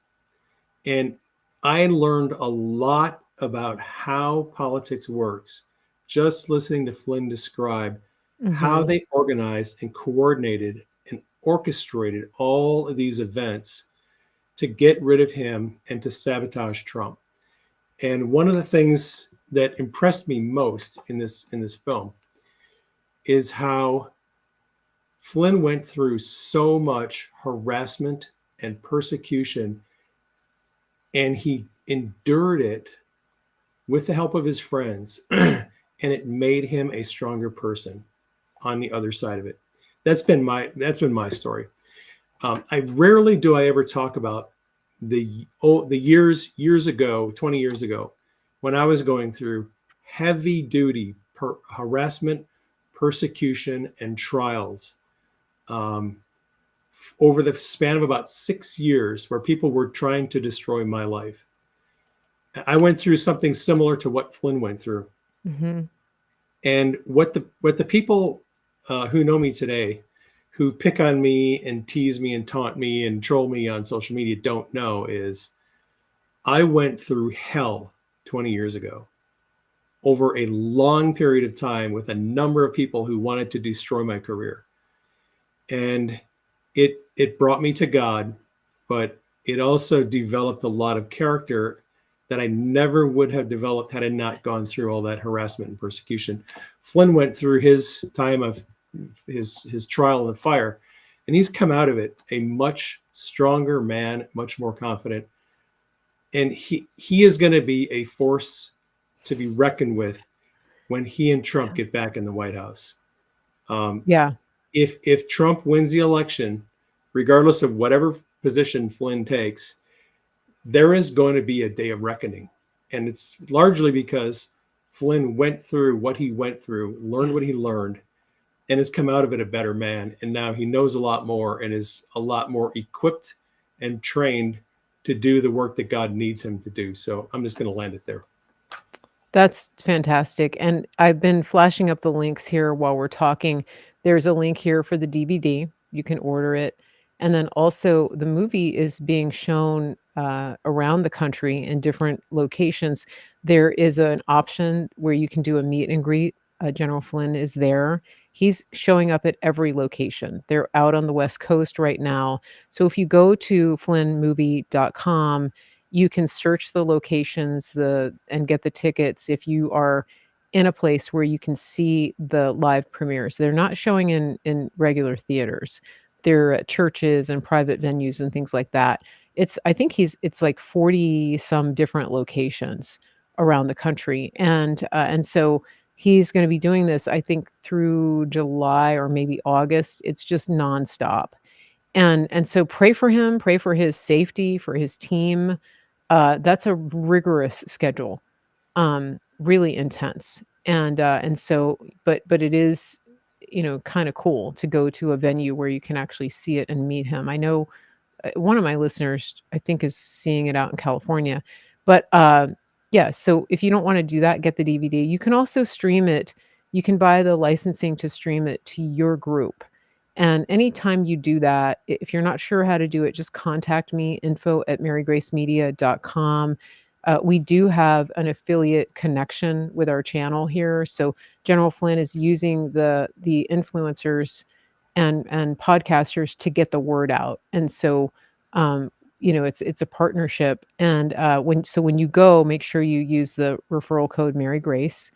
And I learned a lot about how politics works just listening to Flynn describe how Mhm. they organized and coordinated and orchestrated all of these events to get rid of him and to sabotage Trump. And one of the things that impressed me most in this film is how Flynn went through so much harassment and persecution, and he endured it with the help of his friends, and it made him a stronger person on the other side of it. That's been my story. I rarely do I ever talk about the years ago, 20 years ago, when I was going through heavy duty harassment, persecution, and trials um, over the span of about 6 years, where people were trying to destroy my life. I went through something similar to what Flynn went through, Mhm. and what the people who know me today, who pick on me and tease me and taunt me and troll me on social media, don't know is I went through hell 20 years ago over a long period of time with a number of people who wanted to destroy my career. And it brought me to God, but it also developed a lot of character that I never would have developed had I not gone through all that harassment and persecution. Flynn went through his time of his trial in the fire, and he's come out of it a much stronger man, much more confident, and he is going to be a force to be reckoned with when he and Trump Yeah. get back in the White House. Um, Yeah. if Trump wins the election, regardless of whatever position Flynn takes, there is going to be a day of reckoning, and it's largely because Flynn went through what he went through, learned Yeah. what he learned, and has come out of it a better man. And now he knows a lot more and is a lot more equipped and trained to do the work that God needs him to do. So I'm just going to land it there. That's fantastic, and I've been flashing up the links here while we're talking. There's a link here for the DVD, you can order it, and then also the movie is being shown, around the country in different locations. There is an option where you can do a meet and greet, General Flynn is there. He's showing up at every location. They're out on the West Coast right now, so if you go to flynnmovie.com, you can search the locations and get the tickets if you are in a place where you can see the live premieres. They're not showing in regular theaters. They're at churches and private venues and things like that. I think it's like 40 some different locations around the country. And so he's going to be doing this, I think, through July or maybe August. It's just nonstop. And so pray for him, pray for his safety, for his team. That's a rigorous schedule, really intense. And so but it is, kinda cool to go to a venue where you can actually see it and meet him. I know, one of my listeners, I think, is seeing it out in California. But, yeah, so if you don't wanna do that, get the DVD. You can also stream it. You can buy the licensing to stream it to your group. And anytime you do that, if you're not sure how to do it, just contact me, info@marygracemedia.com. We do have an affiliate connection with our channel here. So General Flynn is using the influencers and podcasters to get the word out. And so, um, it's a partnership. And when you go, make sure you use the referral code Mary Grace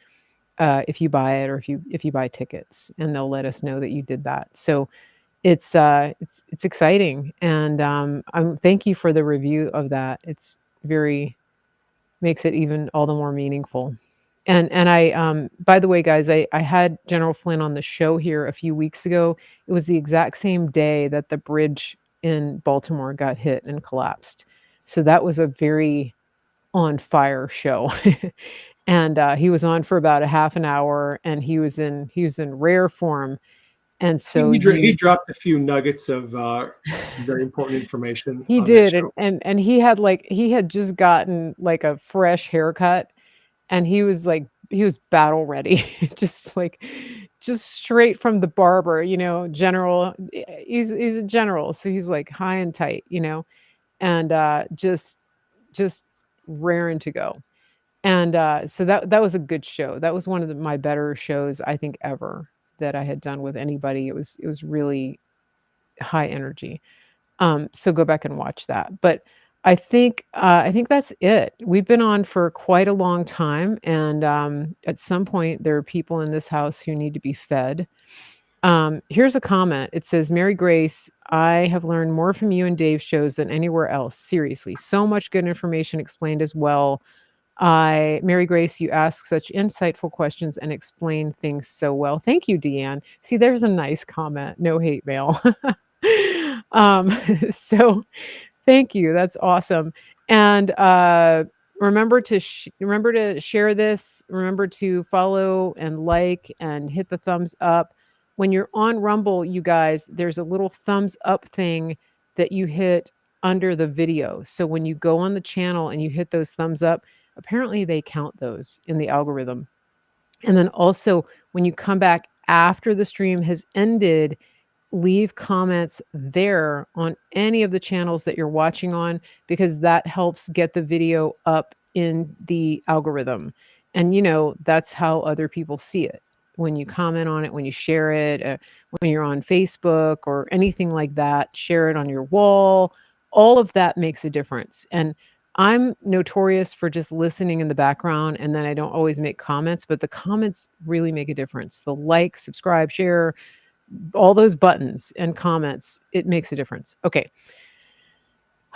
if you buy it or if you buy tickets, and they'll let us know that you did that. So it's exciting, and thank you for the review of that. It's very makes it even all the more meaningful. And by the way, guys, I had General Flynn on the show here a few weeks ago. It was the exact same day that the bridge in Baltimore got hit and collapsed. So that was a very on fire show. and he was on for about a half an hour, and he was in rare form, and so He you dropped a few nuggets of very important information he on that did, show. and he had just gotten like a fresh haircut, and he was battle ready, just straight from the barber, general. He's a general, so he's like high and tight, and just raring to go. And so that was a good show. That was one of my better shows I think ever that I had done with anybody. It was really high energy. So go back and watch that. But I think that's it. We've been on for quite a long time, and at some point there are people in this house who need to be fed. Here's a comment. It says, Mary Grace, I have learned more from you and Dave's shows than anywhere else. Seriously, so much good information explained as well. Mary Grace, you ask such insightful questions and explain things so well. Thank you, Deanne. See, there's a nice comment. No hate mail. um, so thank you. That's awesome. And remember to share this. Remember to follow and like and hit the thumbs up. When you're on Rumble, you guys, there's a little thumbs up thing that you hit under the video. So when you go on the channel and you hit those thumbs up, apparently they count those in the algorithm. And then also when you come back after the stream has ended, leave comments there on any of the channels that you're watching on, because that helps get the video up in the algorithm. And that's how other people see it. When you comment on it, when you share it, when you're on Facebook or anything like that, share it on your wall. All of that makes a difference. And I'm notorious for just listening in the background, and then I don't always make comments, but the comments really make a difference. The like, subscribe, share, all those buttons and comments, it makes a difference. Okay.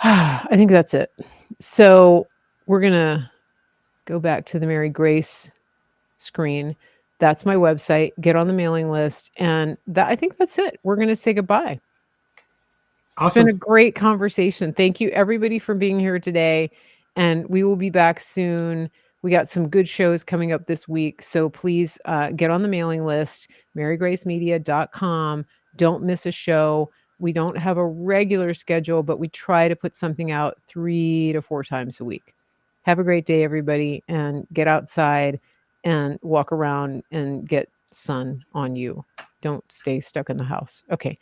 I think that's it. So we're going to go back to the Mary Grace screen. That's my website. Get on the mailing list. And I think that's it. We're going to say goodbye. It's been a Awesome. great conversation. Thank you, everybody, for being here today. And we will be back soon. We got some good shows coming up this week. So please get on the mailing list, marygracemedia.com. Don't miss a show. We don't have a regular schedule, but we try to put something out 3 to 4 times a week. Have a great day, everybody, and get outside and walk around and get sun on you. Don't stay stuck in the house. Okay.